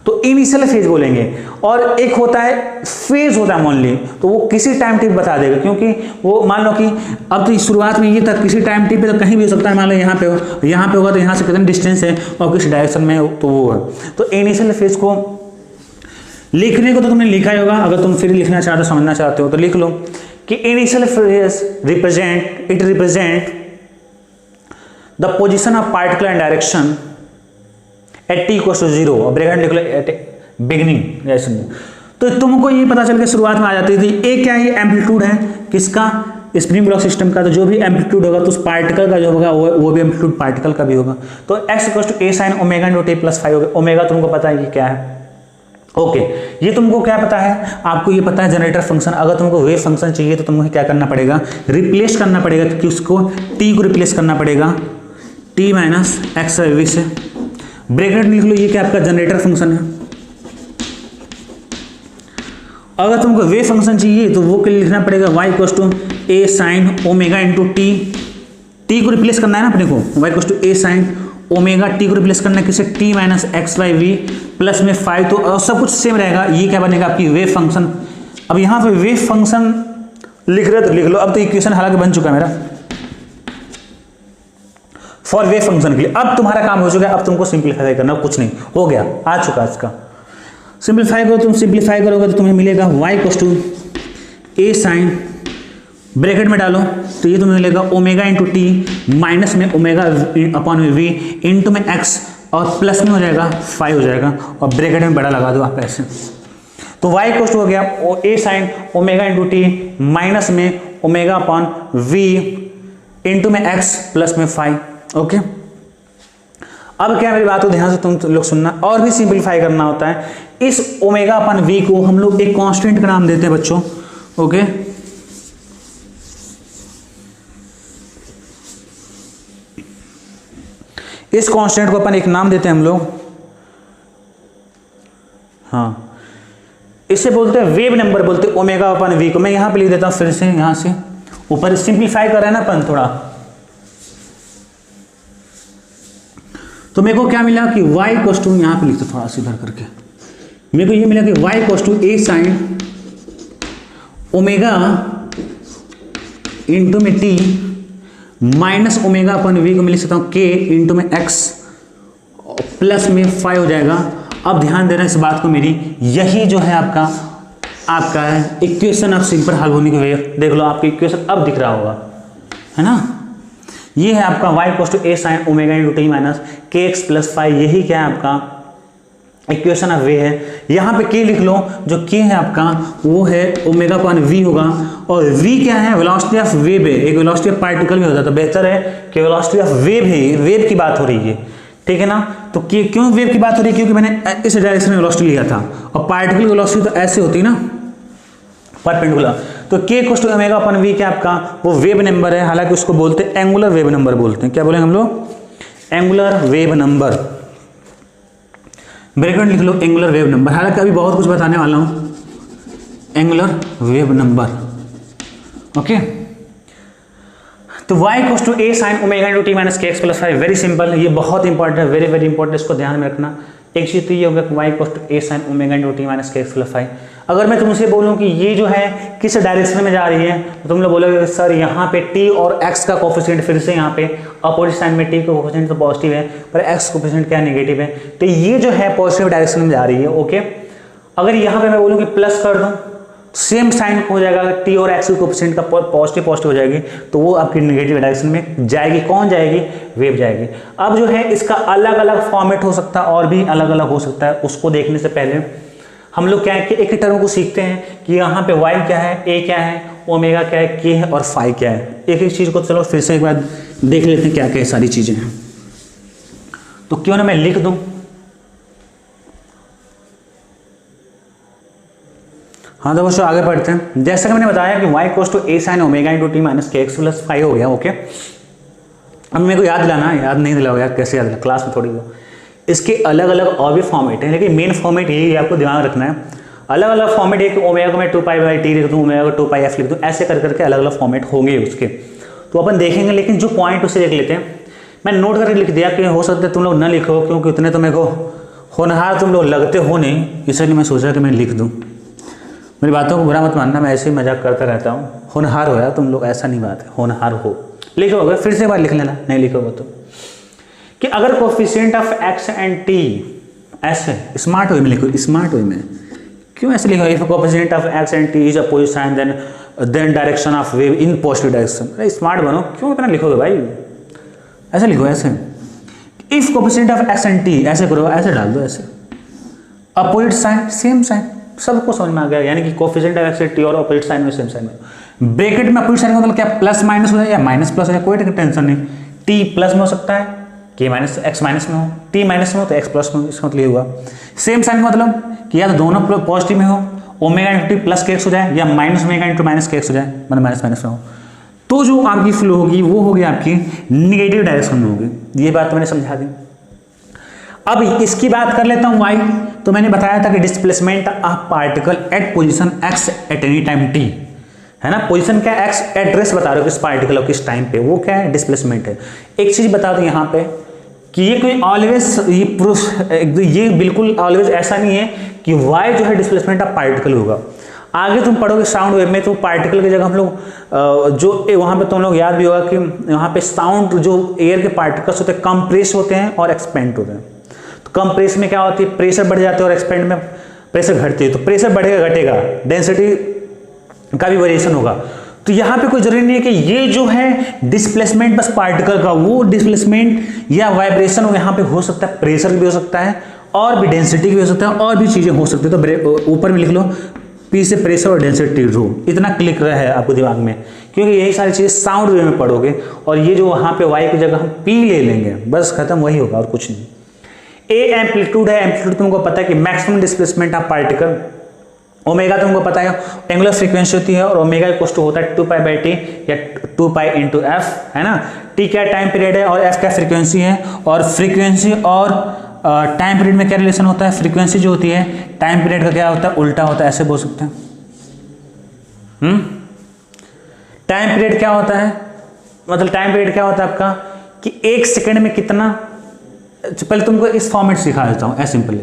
Speaker 1: तो इनिशियल फेज बोलेंगे। और एक होता है फेज होता है ओनली, तो वो किसी टाइम टी बता देगा, क्योंकि वो मान लो कि अब तो शुरुआत में ये था किसी टाइम टी पे तो कहीं भी हो सकता है, मान लो यहाँ पे हो, यहाँ पे होगा तो यहाँ से कितना डिस्टेंस है और किस डायरेक्शन में तो वो है। तो इनिशियल फेज को लिखने को तो तुमने लिखा ही होगा, अगर तुम फिर लिखना चाहते हो समझना चाहते हो तो लिख लो कि initial phase represent the position of particle and direction at t equals to 0, और ब्रैकेट लिख लो एट बिगिनिंग जैसे। तो तुमको ये पता चल के शुरुआत में आ जाती थी ए क्या है, एम्पलीट्यूड है किसका, स्प्रिंग ब्लॉक सिस्टम का। तो जो भी एम्पलीट्यूड होगा तो उस पार्टिकल का जो होगा वो भी एम्पलीट्यूड पार्टिकल का भी होगा। तो x equals to a sine omega into t plus 5 होगा। ओमेगा तुमको पता है कि क्या है, ओके। ये तुमको क्या पता है, आपको ये पता है जनरेटर फंक्शन। अगर तुमको वेव फंक्शन चाहिए तो तुमको क्या करना पड़ेगा, रिप्लेस करना पड़ेगा, कि उसको t को रिप्लेस करना पड़ेगा t माइनस एक्स वी से। ब्रैकेट लिख लो, ये क्या आपका जनरेटर फंक्शन है। अगर तुमको वेव फंक्शन चाहिए तो वो लिखना पड़ेगा y equals to a sine omega into t को रिप्लेस करना है ना अपने को, y equals to a sine omega t को रिप्लेस करना है किसे, t minus x by v plus में 5, तो सब कुछ सेम रहेगा। ये क्या बनेगा आपकी वेव फंक्शन। अब यहाँ पे वेव फंक्शन लिख रहे तो लिख लो। अब तो इक्वेशन हालांकि बन चुका है मेरा फॉर वेव फंक्शन के लिए। अब तुम्हारा काम हो चुका है, अब तुमको सिंप्लीफाई करना, कुछ नहीं हो गया, आ चुका इसका। सिंप्लीफाई करो, तुम सिंप्लीफाई करोगे तो तुम्हें मिलेगा y equals to a sine, bracket में डालो तो ये तुम्हें मिलेगा ओमेगा इंटू टी माइनस में ओमेगा अपॉन वी इंटू में x और प्लस में हो जाएगा 5 हो जाएगा, और ब्रैकेट में बड़ा लगा दो आप ऐसे। तो y इक्वल्स टू हो गया a sine omega into t minus में ओमेगा अपॉन वी इंटू में x प्लस में 5। ओके, अब क्या मेरी बात को ध्यान से तुम लोग सुनना, और भी सिंप्लीफाई करना होता है। इस ओमेगा अपन वी को हम लोग एक कांस्टेंट का नाम देते हैं बच्चों। ओके, इस कांस्टेंट को अपन एक नाम देते हैं हम लोग, हाँ, इसे बोलते हैं वेव नंबर, बोलते हैं ओमेगा अपन वी को। मैं यहां पे लिख देता हूं फिर से, यहां से ऊपर सिंप्लीफाई कर रहे हैं ना अपन थोड़ा। तो मेरे को क्या मिला कि y इक्वल्स टू, यहां पे लिखते थोड़ा सा इधर करके, मेरे को ये मिला कि y equals to a sine omega into में t minus omega upon v को मैं लिख सकता हूँ k इंटू में x प्लस में 5 हो जाएगा। अब ध्यान देना इस बात को मेरी, यही जो है आपका इक्वेशन ऑफ सिंपल हल होने की वजह, देख लो आपकी इक्वेशन अब दिख रहा होगा, है ना। ये है आपका y equals to a sine omega into t minus k x plus 5, यही क्या है आपका इक्वेशन ऑफ वे है। यहाँ पे k लिख लो, जो k है आपका वो है ओमेगा अपॉन v होगा, और v क्या है, वेलोसिटी ऑफ वेव है। एक वेलोसिटी ऑफ पार्टिकल भी होता है तो बेहतर है कि वेलोसिटी ऑफ वेव है, वेव की बात हो रही है, ठीक है ना। तो क्यों वेव की बात हो रही है, क्योंकि मैंने इस डायरेक्शन में वेलोसिटी लिया था, और पार्टिकल की वेलोसिटी तो ऐसे होती है ना, परपेंडिकुलर। तो k equals to omega upon v क्या आपका वो वेव नंबर है, हालांकि उसको बोलते हैं एंगुलर वेव नंबर बोलते हैं। क्या बोलेंगे हम लोग, एंगुलर वेव नंबर। ब्रैकेट लिख लो एंगुलर वेव नंबर, हालांकि अभी बहुत कुछ बताने वाला हूं, एंगुलर वेव नंबर। ओके, तो y equals to a sine omega into t minus k x plus 5, very simple, ये बहुत इंपॉर्टेंट है, वेरी वेरी इंपॉर्टेंट, इसको ध्यान में रखना। एक चीज तो ये होगा कि y equals to a sine omega into t minus k x plus 5। अगर मैं तुमसे बोलूं कि ये जो है किस डायरेक्शन में जा रही है, तो तुम लोग बोलोगे सर यहाँ पे t और x का कोफिशिएंट, फिर से यहाँ पे अपोजिट साइन में t का कोफिशिएंट तो पॉजिटिव है, पर x कोफिशिएंट क्या नेगेटिव है, तो ये जो है पॉजिटिव डायरेक्शन में जा रही है। ओके, अगर यहाँ पे मैं बोलूँ कि प्लस कर दूँ, सेम साइन हो जाएगा, t और x के कोफिशिएंट का पॉजिटिव हो जाएगी, तो वो आपकी नेगेटिव डायरेक्शन में जाएगी। कौन जाएगी, वेव जाएगी। अब जो है इसका अलग अलग फॉर्मेट हो सकता है, और भी अलग अलग हो सकता है, उसको देखने से पहले हम लोग क्या है कि एक टर्म को सीखते हैं कि यहाँ पे y क्या है, a क्या है, ओमेगा क्या है, k है और phi क्या है। एक एक चीज़ को चलो फिर से एक बार देख लेते हैं क्या क्या सारी चीज़ें हैं। तो क्यों ना मैं लिख दूं, हाँ तो बच्चों आगे बढ़ते हैं। जैसा कि मैंने बताया कि y equals to a sine omega into t minus k x plus 5 हो गया। ओके, अब मेरे को याद दिलाना, याद नहीं दिलाओ यार, कैसे याद दिला, क्लास में थोड़ी हो। इसके अलग अलग और भी फॉर्मेट है, लेकिन मेन फॉर्मेट यही है, आपको दिमाग रखना है। अलग अलग फॉर्मेट है कि ओमेगा को मैं 2π/t लिख दूँ, ओमेगा को 2πf लिख दूँ, ऐसे कर करके अलग अलग फॉर्मेट होंगे उसके, तो अपन देखेंगे। लेकिन जो पॉइंट उसे देख लेते हैं, मैं नोट करके लिख दिया कि हो सकता है तुम लोग न लिखो, क्योंकि उतने तो मेरे को होनहार तुम लोग लगते हो नहीं, इसलिए मैं सोचा कि मैं लिख दूँ। मेरी बातों को बुरा मत मानना, मैं ऐसे ही मजाक करता रहता हूँ। होनहार हो यार तुम लोग, ऐसा नहीं बात है, होनहार हो। लिखोगे फिर से एक बार लिख लेना, नहीं लिखोगे तो, कि अगर coefficient of x and t ऐसे स्मार्ट वे में लिखो, स्मार्ट वे में क्यों ऐसे लिखो, if coefficient of x and t is opposite sign then direction of wave in positive direction. अरे स्मार्ट बनो, क्यों इतना लिखोगे भाई, ऐसे लिखो, ऐसे if coefficient of x and t, ऐसे करो, ऐसे डाल दो, ऐसे अपोजिट साइन सेम साइन, सबको समझ में आ गया। यानी कि coefficient of x and t और अपोजिट साइन में सेम साइन में, ब्रैकेट में अपोजिट साइन का मतलब क्या, प्लस माइनस हो जाए या माइनस प्लस हो जाए, कोई टेंशन नहीं। t प्लस में हो सकता है, k माइनस x माइनस में हो, t माइनस में हो तो x प्लस में हो, इसका मतलब ये हुआ। सेम साइन का मतलब कि या तो दोनों पॉजिटिव में हो, ओमेगा इंटू टी प्लस के एक्स हो जाए, या minus omega into minus k x हो जाए, मतलब माइनस माइनस में हो, तो जो आपकी फ्लो होगी वो होगी आपकी निगेटिव डायरेक्शन में होगी। ये बात तो मैंने समझा दी। अब इसकी बात कर लेता हूं वाई। तो मैंने बताया था कि displacement of particle at position x at any time T, है ना। पोजीशन क्या, एक्स एड्रेस बता रहे हो किस पार्टिकल और किस टाइम पे, वो क्या है, डिस्प्लेसमेंट है। एक चीज बता दो यहाँ पे कि ये कोई ऑलवेज ये बिल्कुल ऑलवेज ऐसा नहीं है कि वाई जो है डिस्प्लेसमेंट ऑफ पार्टिकल होगा। आगे तुम पढ़ोगे साउंड वेव में तो पार्टिकल की जगह हम लोग जो वहाँ पे तुम लोग याद भी होगा कि वहाँ पे साउंड जो एयर के पार्टिकल्स होते हैं कंप्रेस होते हैं और एक्सपेंड होते हैं। तो कंप्रेस में क्या होती है, प्रेशर बढ़ जाता है, और एक्सपेंड में प्रेशर घटती है। तो प्रेशर बढ़ेगा घटेगा, डेंसिटी का भी वेरिएशन होगा। तो यहाँ पे कोई जरूरी नहीं है कि ये जो है डिस्प्लेसमेंट बस पार्टिकल का, वो डिस्प्लेसमेंट या वाइब्रेशन यहाँ पे हो सकता है, प्रेशर भी हो सकता है और भी डेंसिटी भी हो सकता है और भी चीजें हो सकती है। तो ऊपर में लिख लो पी से प्रेशर और डेंसिटी रो, इतना क्लिक रहा है आपको दिमाग में, क्योंकि यही सारी चीजें साउंड वे में पढ़ोगे। और ये जो वहां पे वाई की जगह हम पी ले लेंगे, बस खत्म, वही होगा और कुछ नहीं। ए एम्पलीट्यूड है, एम्पलीट्यूड तुमको पता है कि maximum displacement of particle. Omega तुमको पता है एंगुलर फ्रीक्वेंसी होती है, और ओमेगा इक्वल टू होता है 2π/t या 2π × f, है ना। टी क्या टाइम पीरियड है और f क्या फ्रीक्वेंसी है, और फ्रीक्वेंसी और टाइम पीरियड में क्या रिलेशन होता है, फ्रीक्वेंसी जो होती है टाइम पीरियड का क्या होता है, उल्टा होता है, ऐसे बोल सकते हैं। टाइम पीरियड क्या होता है, मतलब टाइम पीरियड क्या होता है आपका कि 1 सेकंड में कितना, पहले तुमको इस फॉर्मेट सिखा देता हूं, ऐसे सिंपल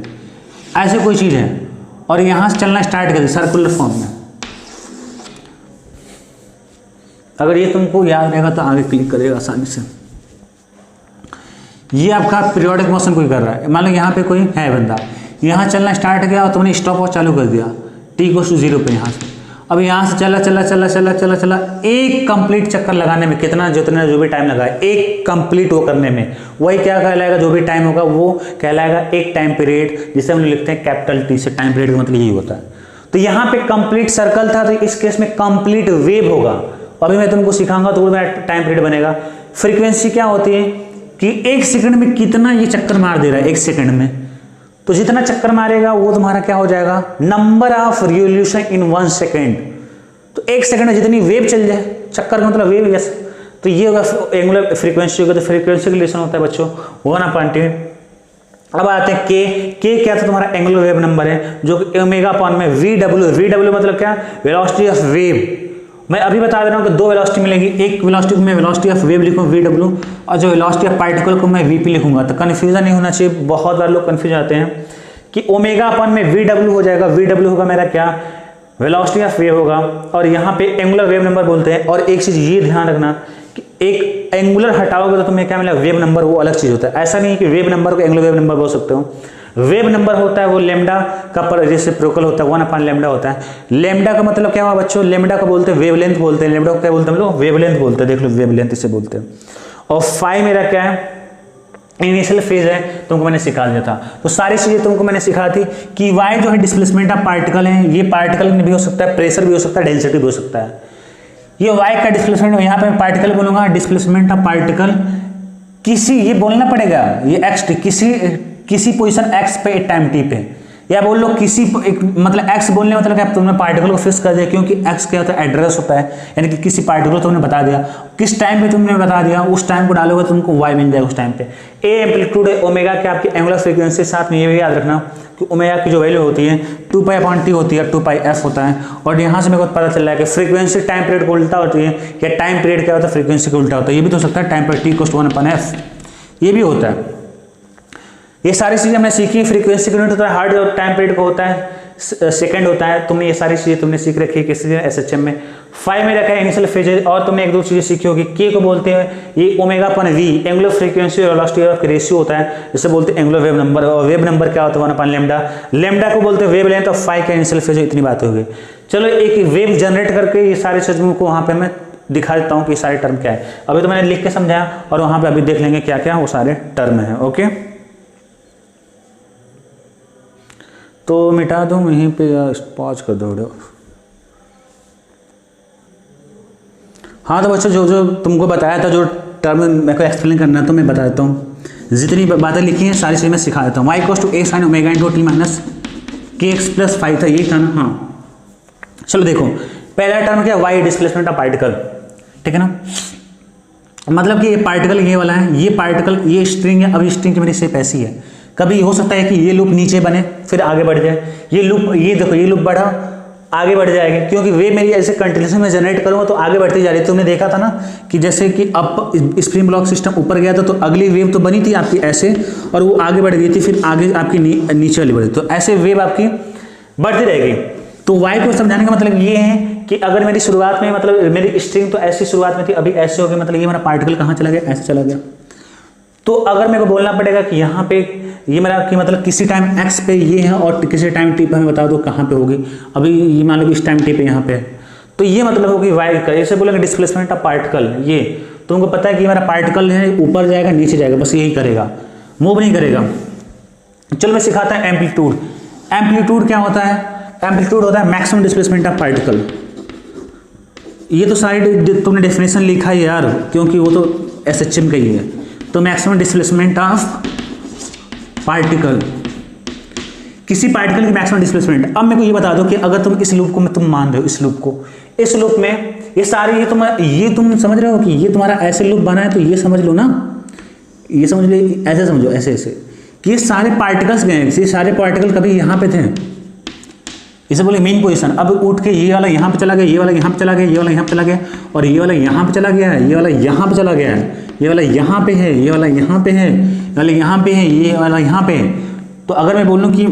Speaker 1: ऐसे कोई चीज है और यहां से चलना स्टार्ट कर दे सर्कुलर फॉर्म में। अगर ये तुमको याद रहेगा तो आगे क्लिक करेगा आसानी से। ये आपका पीरियोडिक मोशन कोई कर रहा है, मान लो यहाँ पे कोई है बंदा, यहाँ चलना स्टार्ट किया और तुमने स्टॉप वॉच चालू कर दिया t = 0 पे यहाँ से। अब यहाँ से चला चला चला चला चला चला एक कंप्लीट चक्कर लगाने में कितना जो भी टाइम लगा है, एक कंप्लीट वो करने में, वही क्या कहलाएगा, जो भी टाइम होगा वो कहलाएगा एक टाइम पीरियड, जिसे हम लिखते हैं कैपिटल T से। टाइम पीरियड का मतलब यही होता है। तो यहाँ पे कंप्लीट सर्कल था, तो इस केस में कंप्लीट वेव होगा। अभी मैं तुमको सिखाऊंगा तो मेरा टाइम पीरियड बनेगा। फ्रीक्वेंसी क्या होती है कि 1 सेकंड में कितना ये चक्कर मार दे रहा है, 1 सेकंड में, तो जितना चक्कर मारेगा वो तुम्हारा क्या हो जाएगा, number of revolution in 1 second. तो 1 सेकंड में जितनी वेव चल जाए, चक्कर का मतलब वेव, यस, तो ये होगा एंगुलर फ्रीक्वेंसी होगा। तो फ्रीक्वेंसी का रिलेशन होता है बच्चों 1/10। अब आते हैं के क्या था, तुम्हारा एंगुलर वेव नंबर है, जो ओमेगा अपॉन में वी मतलब क्या, वेलोसिटी ऑफ वेव। मैं अभी बता दे रहा हूँ कि 2 वेलोसिटी मिलेगी, एक वेलोसिटी को मैं वेलोसिटी ऑफ वेव लिखूँ VW, और जो वेलोसिटी ऑफ पार्टिकल को मैं VP लिखूंगा। तो कन्फ्यूजन नहीं होना चाहिए, बहुत बार लोग कन्फ्यूज आते हैं कि ओमेगा अपॉन में VW हो जाएगा, VW होगा मेरा क्या, वेलोसिटी ऑफ वेव होगा, और यहाँ पे एंगुलर वेव नंबर बोलते हैं। और एक चीज ये ध्यान रखना कि एक एंगुलर हटाओगे तो तुम्हें क्या मिला, वेव नंबर, वो अलग चीज होता है। ऐसा नहीं कि वेव नंबर को एंगुलर वेव नंबर बोल सकते हो। वेव नंबर होता है वो लेमडा का रेसिप्रोकल होता है, 1/λ होता है। लेमडा का मतलब क्या हुआ बच्चों, लेमडा का बोलते हैं वेवलेंथ बोलते हैं, लेमडा को क्या बोलते हैं हम लोग, वेवलेंथ बोलते हैं, देख लो वेवलेंथ इसे बोलते हैं। और फाई मेरा क्या है, इनिशियल फेज है, तुमको मैंने सिखा दिया था। तो सारी चीजें तुमको मैंने सिखा दी कि वाई जो है डिस्प्लेसमेंट ऑफ पार्टिकल है, ये पार्टिकल भी हो सकता है, प्रेशर भी हो सकता है, डेंसिटी भी हो सकता है। ये वाई का डिस्प्लेसमेंट, यहाँ पे पार्टिकल बोलूंगा, डिस्प्लेसमेंट ऑफ पार्टिकल किसी, ये बोलना पड़ेगा, ये एक्स किसी पोजीशन x पे एक टाइम t पे, या बोल लो किसी मतलब x बोलने मतलब क्या, तुमने पार्टिकल को फिक्स कर दिया, क्योंकि x क्या होता है, एड्रेस होता है, यानी कि किसी पार्टिकल को तुमने बता दिया, किस टाइम पे तुमने बता दिया, उस टाइम को डालोगे तुमको y मिल जाएगा उस टाइम पे। ए एम्पलीट्यूड है, ओमेगा क्या आपकी एंगुलर फ्रीक्वेंसी, साथ में ये भी याद रखना कि ओमेगा की जो वैल्यू होती है 2π/t होती है, 2πf होता है। और यहाँ से मेरे को पता चल रहा है कि फ्रीक्वेंसी टाइम पीरियड को उल्टा होती है, या टाइम पीरियड क्या होता है, फ्रीक्वेंसी को उल्टा होता है। ये भी तो हो सकता है, टाइम पीरियड t = 1/f, ये भी होता है। ये सारी चीजें हमने सीखी। फ्रीक्वेंसी का यूनिट होता है हर्ट्ज, और टाइम पीरियड को होता है सेकंड होता है। तुमने ये सारी चीजें तुमने सीख रखी है किसी SHM में। 5 में रखा है इनिशियल फेज, और तुमने 1-2 चीजें सीखी होगी। के को बोलते हैं ये omega upon v, angular frequency और वेलोसिटी ऑफ रेशियो होता है, जिसे बोलते हैं एंगुलर वेव नंबर। और वेव नंबर क्या होता है, 1/λ। लेमडा को बोलते हैं वेव लेंथ, और 5 का इनिशियल फेज। इतनी बात हो गई। चलो एक वेव जनरेट करके ये सारे चीजों को वहां पे मैं दिखा देता हूँ कि सारे टर्म क्या है। अभी तो मैंने लिख के समझाया, और वहां पे अभी देख लेंगे क्या क्या वो सारे टर्म है। ओके, तो मिटा दूं यहीं पे या पॉज कर दो वीडियो। हाँ तो बच्चों जो तुमको बताया था, जो टर्म मेरे को एक्सप्लेन करना है तो मैं बता देता हूँ। जितनी बातें लिखी हैं सारी चीज़ें मैं सिखा देता हूँ। y = a sin omega × t - kx + 5 था, यही था ना। हाँ चलो देखो, पहला टर्म क्या, y डिस्प्लेसमेंट ऑफ पार्टिकल, ठीक है ना। मतलब कि ये पार्टिकल ये वाला है, ये पार्टिकल, ये स्ट्रिंग है। अभी स्ट्रिंग की मेरी शेप ऐसी है कभी हो सकता है कि ये लूप नीचे बने फिर आगे बढ़ जाए, ये लूप, ये देखो ये लूप बढ़ा आगे बढ़ जाएगी, क्योंकि वेव मेरी ऐसे कंटिन्यूसली मैं जनरेट करूँगा तो आगे बढ़ती जा रही है। तुमने देखा था ना कि जैसे कि अब स्प्रिंग ब्लॉक सिस्टम ऊपर गया था तो अगली वेव तो बनी थी आपकी ऐसे, और वो आगे बढ़ गई थी, फिर आगे आपकी नीचे वाली बढ़ी, तो ऐसे वेव आपकी बढ़ती रहेगी। तो वाई को समझाने का मतलब ये है कि अगर मेरी शुरुआत में मतलब मेरी स्ट्रिंग तो ऐसी शुरुआत में थी, अभी ऐसे हो गई, मतलब ये मेरा पार्टिकल कहाँ चला गया, ऐसे चला गया। तो अगर मेरे को बोलना पड़ेगा कि यहाँ पे ये मेरा कि मतलब किसी टाइम एक्स पे ये है और किसी टाइम टी पे हमें बता दो कहाँ पे होगी, अभी ये मान लो कि इस टाइम टी पे यहाँ पे है, तो ये मतलब होगी वाई का। जैसे बोलेंगे डिस्प्लेसमेंट ऑफ पार्टिकल, ये तुमको पता है कि मेरा पार्टिकल है ऊपर जाएगा नीचे जाएगा, बस यही करेगा, मूव नहीं करेगा। चलो मैं सिखाता हूँ एम्पलीट्यूड। एम्पलीट्यूड क्या होता है? एम्पलीट्यूड होता है मैक्सिमम डिस्प्लेसमेंट ऑफ पार्टिकल। ये तो सारी तुमने डेफिनेशन लिखा है यार, क्योंकि वो तो SHM का ही है। तो मैक्सिमम डिस्प्लेसमेंट ऑफ पार्टिकल, किसी पार्टिकल की मैक्सिमम डिस्प्लेसमेंट। अब मेरे को ये बता दो कि अगर तुम इस लूप को तुम मान रहे हो, इस लूप को, इस लूप में ये सारे ये तुम समझ रहे हो कि ये तुम्हारा ऐसे लूप बना है, तो ये समझ लो ना, ये समझ लो, ऐसे समझो, ऐसे ऐसे कि ये सारे पार्टिकल्स गए, ये सारे पार्टिकल कभी यहाँ पे थे, इसे बोले मेन पोजीशन। अब उठ के ये वाला यहाँ पे चला गया, ये वाला यहाँ पे चला गया, ये वाला यहाँ पे चला गया, और ये वाला यहाँ पे चला गया है, ये वाला यहाँ पे चला गया है, ये वाला यहाँ पे है, ये वाला यहाँ पे है, ये वाला यहाँ पे है, ये वाला यहाँ पे है। तो अगर मैं बोलूँ कि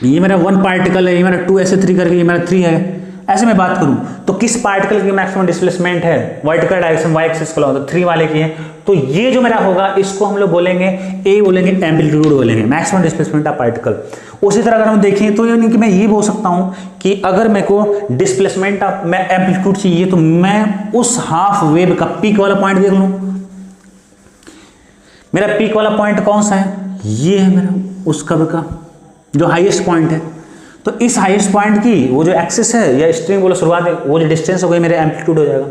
Speaker 1: ये मेरा 1 पार्टिकल है, ये मेरा 2 ऐसे 3 करके ये मेरा 3 है, ऐसे मैं बात करूं तो किस पार्टिकल की मैक्सिमम डिस्प्लेसमेंट है वर्टिकल डायरेक्शन वाई एक्सिस को, तो 3 वाले की है। तो ये जो मेरा होगा इसको हम लोग बोलेंगे ए, बोलेंगे एम्पलीट्यूड बोलेंगे, मैक्सिमम डिस्प्लेसमेंट ऑफ पार्टिकल। उसी तरह अगर हम देखें तो यानी कि मैं ये बोल सकता हूं कि अगर मेरे को डिस्प्लेसमेंट ऑफ मैं एम्पलीट्यूड चाहिए तो मैं उस हाफ वेव का पीक वाला पॉइंट देख लूं। मेरा पीक वाला पॉइंट कौन सा है? ये है मेरा उस कर्व का जो हाईएस्ट पॉइंट है। तो इस हाईएस्ट पॉइंट की वो जो एक्सिस है या स्ट्रिंग बोलो शुरुआत में, वो जो डिस्टेंस हो गई मेरा एम्पलीट्यूड हो जाएगा।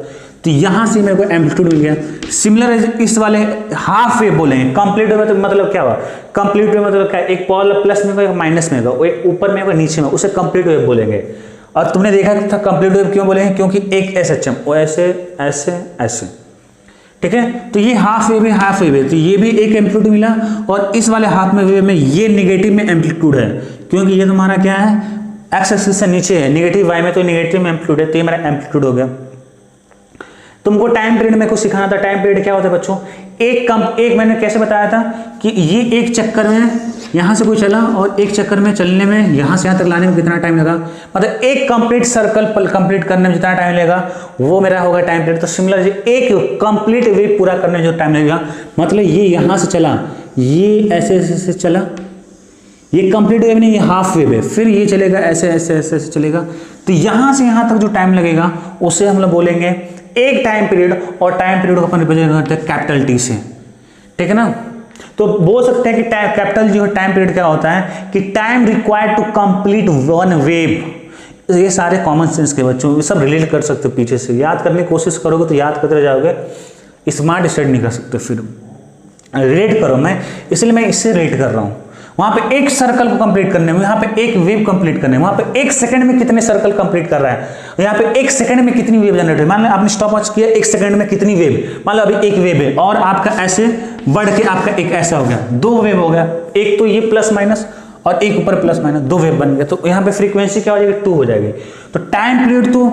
Speaker 1: तो यहां से मेरे को एम्पलीट्यूड मिल गया। सिमिलर इस वाले हाफ वेव बोलेंगे। कंप्लीट वेव मतलब क्या हुआ? कंप्लीट वेव मतलब क्या? एक प्लस में होगा एक माइनस में होगा, वो एक ऊपर में होगा नीचे में, उसे कंप्लीट वेव बोलेंगे। और तुमने देखा था कंप्लीट वेव क्यों बोलेंगे? क्योंकि एक SHM वो ऐसे ऐसे ऐसे, ठीक है। तो ये हाफ वेव है, हाफ वेव है, तो ये भी एक एम्पलीट्यूड मिला। और इस वाले हाफ में वेव में ये निगेटिव में एम्पलीट्यूड है, क्योंकि ये तुम्हारा क्या है, एक्स एक्सिस से नीचे है, निगेटिव वाई में, तो निगेटिव में एम्पलीट्यूड है, तो ये मेरा एम्पलीट्यूड हो गया। तुमको टाइम पीरियड में कुछ सिखाना था। टाइम पीरियड क्या होता है बच्चों? एक मैंने कैसे बताया था कि ये एक चक्कर में यहां से कोई चला और एक चक्कर में चलने में यहां से यहां तक लाने में कितना टाइम लगा, मतलब एक कंप्लीट सर्कल कंप्लीट करने में जितना टाइम लगेगा वो मेरा होगा टाइम पीरियड। तो सिमिलर एक कंप्लीट वेव पूरा करने में जो टाइम लगेगा, मतलब ये यहां से चला, ये ऐसे ऐसे चला, ये कंप्लीट वेव नहीं, ये हाफ वेव है, फिर ये चलेगा ऐसे ऐसे ऐसे ऐसे चलेगा। तो यहां से यहां तक जो टाइम लगेगा उसे हम लोग बोलेंगे एक टाइम पीरियड। और टाइम पीरियड को अपन रिप्रेजेंट करते हैं कैपिटल टी से, ठीक है ना। तो बोल सकते हैं कि कैपिटल जो टाइम पीरियड क्या होता है कि time required to complete one wave. ये सारे कॉमन सेंस के बच्चों, ये सब रिलेट कर सकते हो, पीछे से याद करने की कोशिश करोगे तो याद करते रह जाओगे, स्मार्ट स्टडी नहीं कर सकते। फिर रिलेट करो, मैं इसलिए मैं इससे रिलेट कर रहा हूं। वहां पे एक सर्कल को कंप्लीट करने में, यहाँ पे एक वेव कंप्लीट करने में, वहां पे एक सेकंड में कितने सर्कल कंप्लीट कर रहा है, यहाँ पे एक सेकंड में कितनी वेव जनरेट है। मान लो आपने स्टॉप वॉच किया, एक सेकंड में कितनी वेव, मान लो अभी एक वेव है और आपका ऐसे बढ़ के आपका एक ऐसा हो गया, 2 वेव हो गया। एक तो ये प्लस माइनस और एक ऊपर प्लस माइनस, 2 वेव बन गया। तो यहाँ पे फ्रीक्वेंसी क्या हो जाएगी? 2 हो जाएगी। तो टाइम पीरियड तो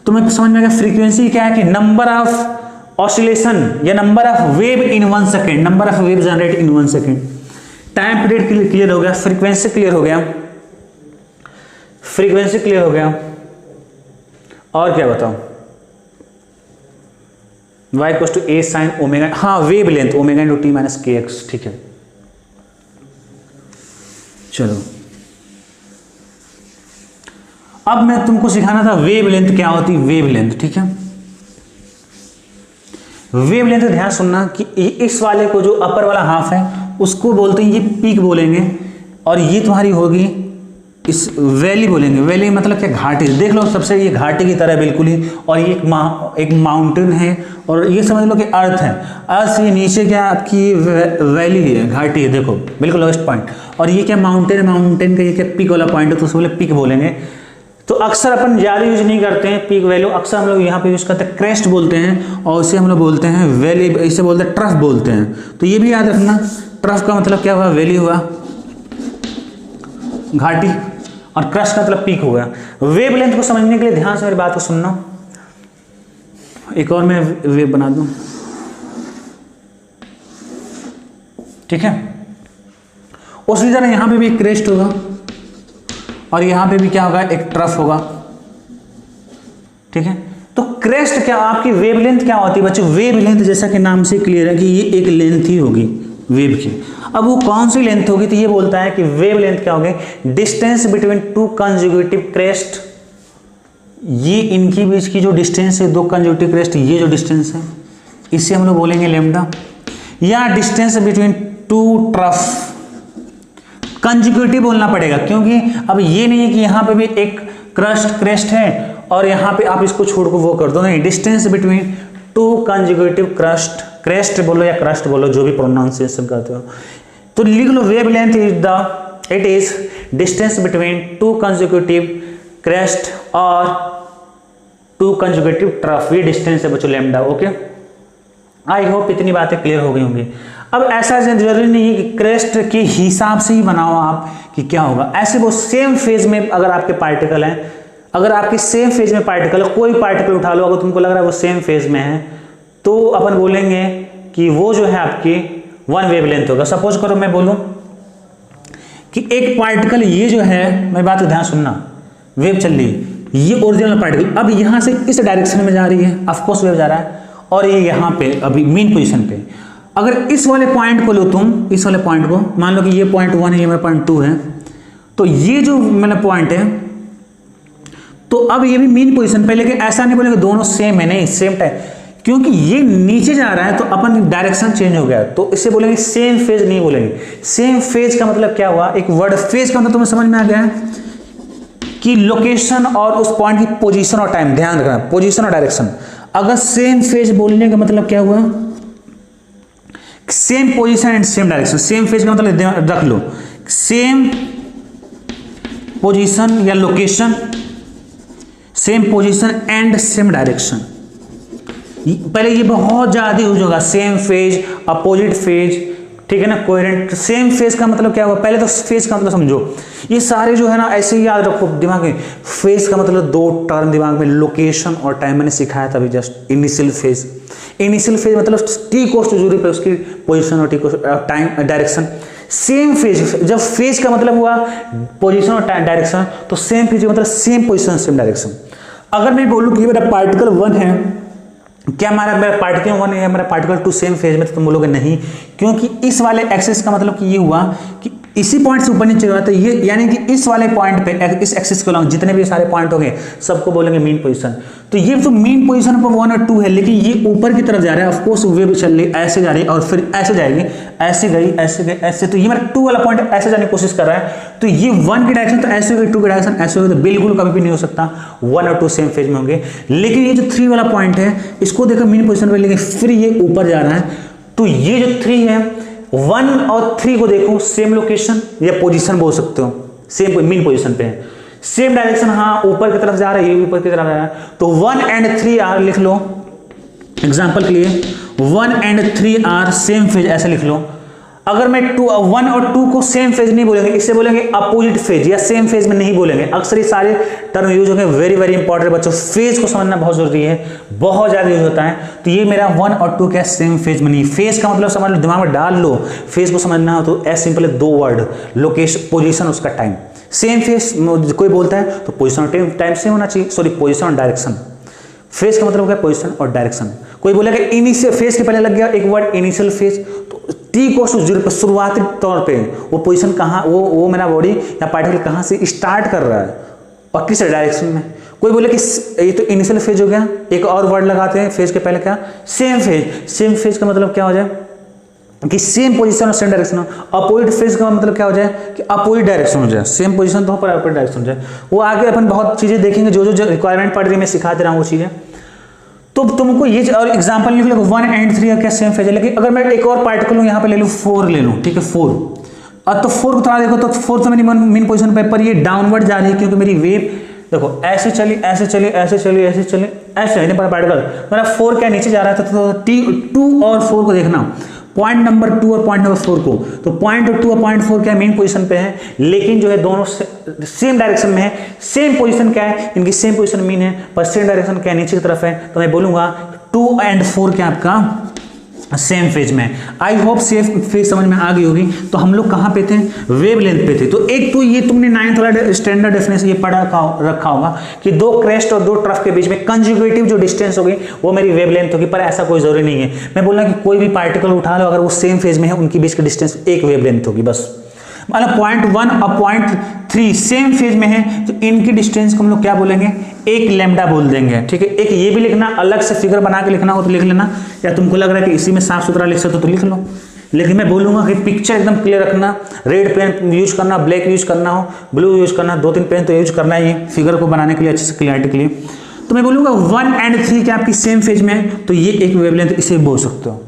Speaker 1: तुम्हें समझ में आ गया। फ्रीक्वेंसी क्या है कि नंबर ऑफ ऑसिलेशन या number of wave in 1 second, number of wave generate in 1 second. Time period clear हो गया, फ्रीक्वेंसी क्लियर हो गया, फ्रीक्वेंसी क्लियर हो गया। और क्या बताऊं? y equals to a sine omega, हाँ wavelength omega into t minus k x, ठीक है। चलो अब मैं तुमको सिखाना था वेव लेंथ क्या होती है, वेव लेंथ, ठीक है। वेव लेंथ ध्यान सुनना कि इस वाले को जो अपर वाला हाफ है उसको बोलते हैं, ये पीक बोलेंगे, और ये तुम्हारी होगी इस वैली बोलेंगे। वैली मतलब क्या? घाटी। देख लो सबसे ये घाटी की तरह बिल्कुल ही, और ये एक माउंटेन है, और ये समझ लो कि अर्थ है, अर्थ से नीचे क्या आपकी वैली है, घाटी है, देखो बिल्कुल लोएस्ट पॉइंट। और ये क्या? माउंटेन है, माउंटेन का ये क्या? पीक वाला पॉइंट है, तो उसको बोले पीक बोलेंगे। तो अक्सर अपन ज़्यादा यूज नहीं करते हैं पीक वैल्यू, अक्सर हम लोग यहाँ पे यूज करते हैं क्रेस्ट बोलते हैं, और इसे हम लोग बोलते हैं वैली, इसे बोलते हैं ट्रफ बोलते हैं। तो ये भी याद रखना ट्रफ का मतलब क्या हुआ, वैली हुआ, घाटी, और क्रस्ट का मतलब पीक हो गया। वेवलेंथ को समझने के लिए ध्यान से मेरी बात को सुनना। एक और मैं वेव बना दूं, ठीक है। उसी तरह यहां पे भी एक क्रेस्ट होगा और यहां पे भी क्या होगा, एक ट्रफ होगा, ठीक है। तो क्रेस्ट क्या, आपकी वेवलेंथ क्या होती है बच्चों, वेवलेंथ जैसा कि नाम से क्लियर है कि ये एक लेंथ ही होगी वेव की। अब वो कौन सी लेंथ होगी, तो ये बोलता है कि वेवलेंथ क्या होगी, distance between two conjugative crest, ये इनकी बीच की जो डिस्टेंस है, दो कंजुगेटिव क्रेस्ट, ये जो डिस्टेंस है इसे हम लोग बोलेंगे लैम्डा, या distance between to trough, conjugative बोलना पड़ेगा क्योंकि अब ये नहीं है कि यहाँ पे भी एक क्रेस्ट है और यहाँ पे आप इसको छोड़ को वो कर दो, नहीं, distance between two conjugative crest बोलो या क्रस्ट बोलो, जो भी प्रोनाउंसिएशन करते हो, तो लिख लो wavelength it is distance between two conjugative crest और टू कंजुगेटिव ट्रफ, ये डिस्टेंस है बच्चों लैम्डा। ओके, आई होप इतनी बातें क्लियर हो गई होंगी। अब ऐसा जरूरी नहीं है कि क्रेस्ट के हिसाब से ही बनाओ आप कि क्या होगा, ऐसे वो सेम फेज में अगर आपके पार्टिकल हैं, अगर आपके सेम फेज में पार्टिकल, कोई पार्टिकल उठा लो, अगर तुमको लग रहा है वो सेम फेज में है, तो अपन बोलेंगे कि वो जो है आपकी वन वेवलेंथ होगा। सपोज करो मैं बोलूं कि एक पार्टिकल, ये जो है, मेरी बात को ध्यान सुनना, वेव चल रही है, ये ओरिजिनल पार्टिकल अब यहां से इस डायरेक्शन में जा रही है, ऑफकोर्स वेव जा रहा है, और ये यहां पे अभी मेन पोजीशन पे, अगर इस वाले पॉइंट को लो तुम, इस वाले पॉइंट को मान लो कि ये पॉइंट 1 है, ये मेरा पॉइंट 2 है, तो ये जो मैंने पॉइंट है, तो अब ये भी मेन पोजीशन पे, लेकिन ऐसा नहीं बोलेंगे दोनों सेम है, नहीं, सेम टाइम, क्योंकि ये नीचे जा रहा है तो अपन डायरेक्शन चेंज हो गया, तो इसे बोलेंगे सेम फेज नहीं बोलेंगे। सेम फेज का मतलब क्या हुआ, एक वर्ड फेज का मतलब तुम्हें समझ में आ गया है कि लोकेशन और उस पॉइंट की पोजीशन और टाइम, ध्यान रखना, पोजीशन और डायरेक्शन। अगर सेम फेज बोलने का मतलब क्या हुआ, same position and same direction. Same phase का मतलब रख लो, सेम पोजीशन या location, same position and same direction. पहले ये बहुत ज्यादा यूज होगा, सेम फेज, अपोजिट फेज, ठीक है ना, कोहेरेंट। सेम फेज का मतलब क्या हुआ, पहले तो फेज का मतलब समझो, ये सारे जो है ना ऐसे ही याद रखो दिमाग में। फेज का मतलब दो टर्म दिमाग में, लोकेशन और टाइम, मैंने सिखाया था अभी just. Initial phase, initial phase मतलब टी कोस टू जीरो पे उसकी पोजीशन और टी कोस टाइम डायरेक्शन। सेम फेज, जब फेज का मतलब हुआ पोजीशन और डायरेक्शन, तो सेम फेज मतलब सेम पोजीशन सेम डायरेक्शन। अगर मैं बोलूं कि मेरा पार्टिकल 1 है, क्या मेरा पार्टिकल 1 है, मेरा पार्टिकल 2 सेम फेज में, तो तुम बोलोगे नहीं, क्योंकि इस वाले एक्सिस का मतलब कि ये हुआ कि इसी पॉइंट से ऊपर नीचे हुआ, तो ये यानी कि इस वाले पॉइंट पे, इस एक्सिस के अलॉन्ग जितने भी सारे पॉइंट होंगे सबको बोलेंगे मीन पोजीशन। तो ये तो मीन पोजीशन पर 1 और 2 है, लेकिन ये ऊपर की तरफ जा रहा है, ऑफ कोर्स वेव चल रही ऐसे जा रही है और फिर ऐसे जाएगी, ऐसे गई, ऐसे गई, ऐसे, तो ये मेरा 2 वाला पॉइंट ऐसे जाने की कोशिश कर रहा है, तो ये 1 की डायरेक्शन तो ऐसे होगी, 2 की डायरेक्शन ऐसे होगी, तो बिल्कुल कभी भी नहीं हो सकता 1 और 2 सेम फेज में होंगे। लेकिन ये जो 3 वाला पॉइंट है, इसको देखो मीन पोजीशन पे, लेकिन फिर ये ऊपर जा रहा है, तो ये जो 3 है, 1 और 3 को देखो सेम लोकेशन या पोजीशन बोल सकते हो, सेम मीन पोजीशन पे है, सेम डायरेक्शन, हाँ ऊपर की तरफ जा रहा है, ये ऊपर की तरफ जा रहा है, तो 1 एंड 3 आर लिख लो एग्जांपल के लिए, 1 एंड 3 आर सेम फेज, ऐसे लिख लो। अगर मैं 1 और 2 को सेम फेज नहीं बोलेंगे, इससे बोलेंगे अपोजिट फेज या सेम फेज में नहीं बोलेंगे। अक्सर ये सारे टर्म यूज होंगे, वेरी वेरी इंपॉर्टेंट बच्चों, फेज को समझना बहुत जरूरी है, बहुत ज्यादा यूज होता है। तो ये मेरा 1 और 2 क्या सेम फेज में नहीं, फेज का मतलब समझ लो, दिमाग में डाल लो, फेज को समझना हो तो ऐसे सिंपल है, 2 वर्ड, लोकेशन, पोजीशन, उसका टाइम। सेम फेज कोई बोलता है तो पोजीशन और टाइम सेम होना चाहिए, सॉरी पोजीशन और डायरेक्शन। फेज का मतलब क्या, पोजीशन और डायरेक्शन। कोई बोलेगा इनिशियल फेज के पहले लग गया एक वर्ड इनिशियल फेज, तो टी को जीरो पर शुरुआती तौर पे वो पोजीशन कहाँ, वो मेरा बॉडी या पार्टिकल कहाँ से स्टार्ट कर रहा है और किस डायरेक्शन में। कोई बोले कि ये तो इनिशियल फेज हो गया, एक और वर्ड लगाते हैं फेज के पहले क्या, सेम फेज। सेम फेज का मतलब क्या हो जाए कि सेम पोजीशन और सेम डायरेक्शन। अपोजिट फेज का मतलब क्या हो जाए कि अपोजिट डायरेक्शन हो जाए, सेम पोजीशन तो पर अपोजिट डायरेक्शन हो जाए। वो आगे अपन बहुत चीजें देखेंगे, जो जो रिक्वायरमेंट पड़ रही है मैं सिखा दे रहा हूँ वो चीजें। तो तुमको ये और एग्जांपल लिख लो 1 एंड 3 क्या सेम फेज है, लेकिन अगर मैं एक और पार्टिकल लूँ यहाँ पे ले लूँ 4 ले लूँ, ठीक है 4, और तो 4 को थोड़ा देखो तो 4 तो मेरी मेन पोजीशन पे, पर ये डाउनवर्ड जा रही है क्योंकि मेरी वेव देखो ऐसे चली, ऐसे चली, ऐसे चली, ऐसे चली, ऐसे पार्टिकल मेरा 4 क्या नीचे जा रहा था, तो 2 और 4 को देखना, पॉइंट नंबर 2 और पॉइंट नंबर 4 को, तो पॉइंट 2 और पॉइंट 4 क्या मेन पोजीशन पे है, लेकिन जो है दोनों सेम डायरेक्शन में है। सेम पोजीशन क्या है, इनकी सेम पोजीशन मीन है, पर सेम डायरेक्शन क्या नीचे की तरफ है। तो मैं बोलूंगा 2 और 4 क्या आपका सेम फेज में। आई होप सेम फेज समझ में आ गई होगी। तो हम लोग कहाँ पे थे, वेव लेंथ पे थे। तो एक तो ये तुमने 9th वाला स्टैंडर्ड डेफिनेशन ये पढ़ा रखा होगा कि 2 क्रेस्ट और 2 ट्रफ के बीच में कंजुगेटिव जो डिस्टेंस होगी वो मेरी वेव लेंथ होगी, पर ऐसा कोई जरूरी नहीं है। मैं बोल रहा कि कोई भी पार्टिकल उठा लो, अगर वो सेम फेज में है उनके बीच की डिस्टेंस एक वेव लेंथ होगी बस। मतलब पॉइंट 1 और पॉइंट 3 सेम फेज में है तो इनकी डिस्टेंस को हम लोग क्या बोलेंगे, एक लैम्डा बोल देंगे। ठीक है, एक ये भी लिखना, अलग से फिगर बना के लिखना हो तो लिख लेना, या तुमको लग रहा है कि इसी में साफ सुथरा लिख सकते हो तो लिख लो। लेकिन मैं बोलूंगा कि पिक्चर एकदम क्लियर रखना, रेड पेन यूज करना, ब्लैक यूज करना हो, ब्लू यूज करना, 2-3 पेन तो यूज करना ही है फिगर को बनाने के लिए, अच्छे से क्लियरिटी के लिए। तो मैं बोलूंगा 1 और 3 क्या आपकी सेम फेज में है, तो ये एक वेवलेंथ इसे बोल सकते हो।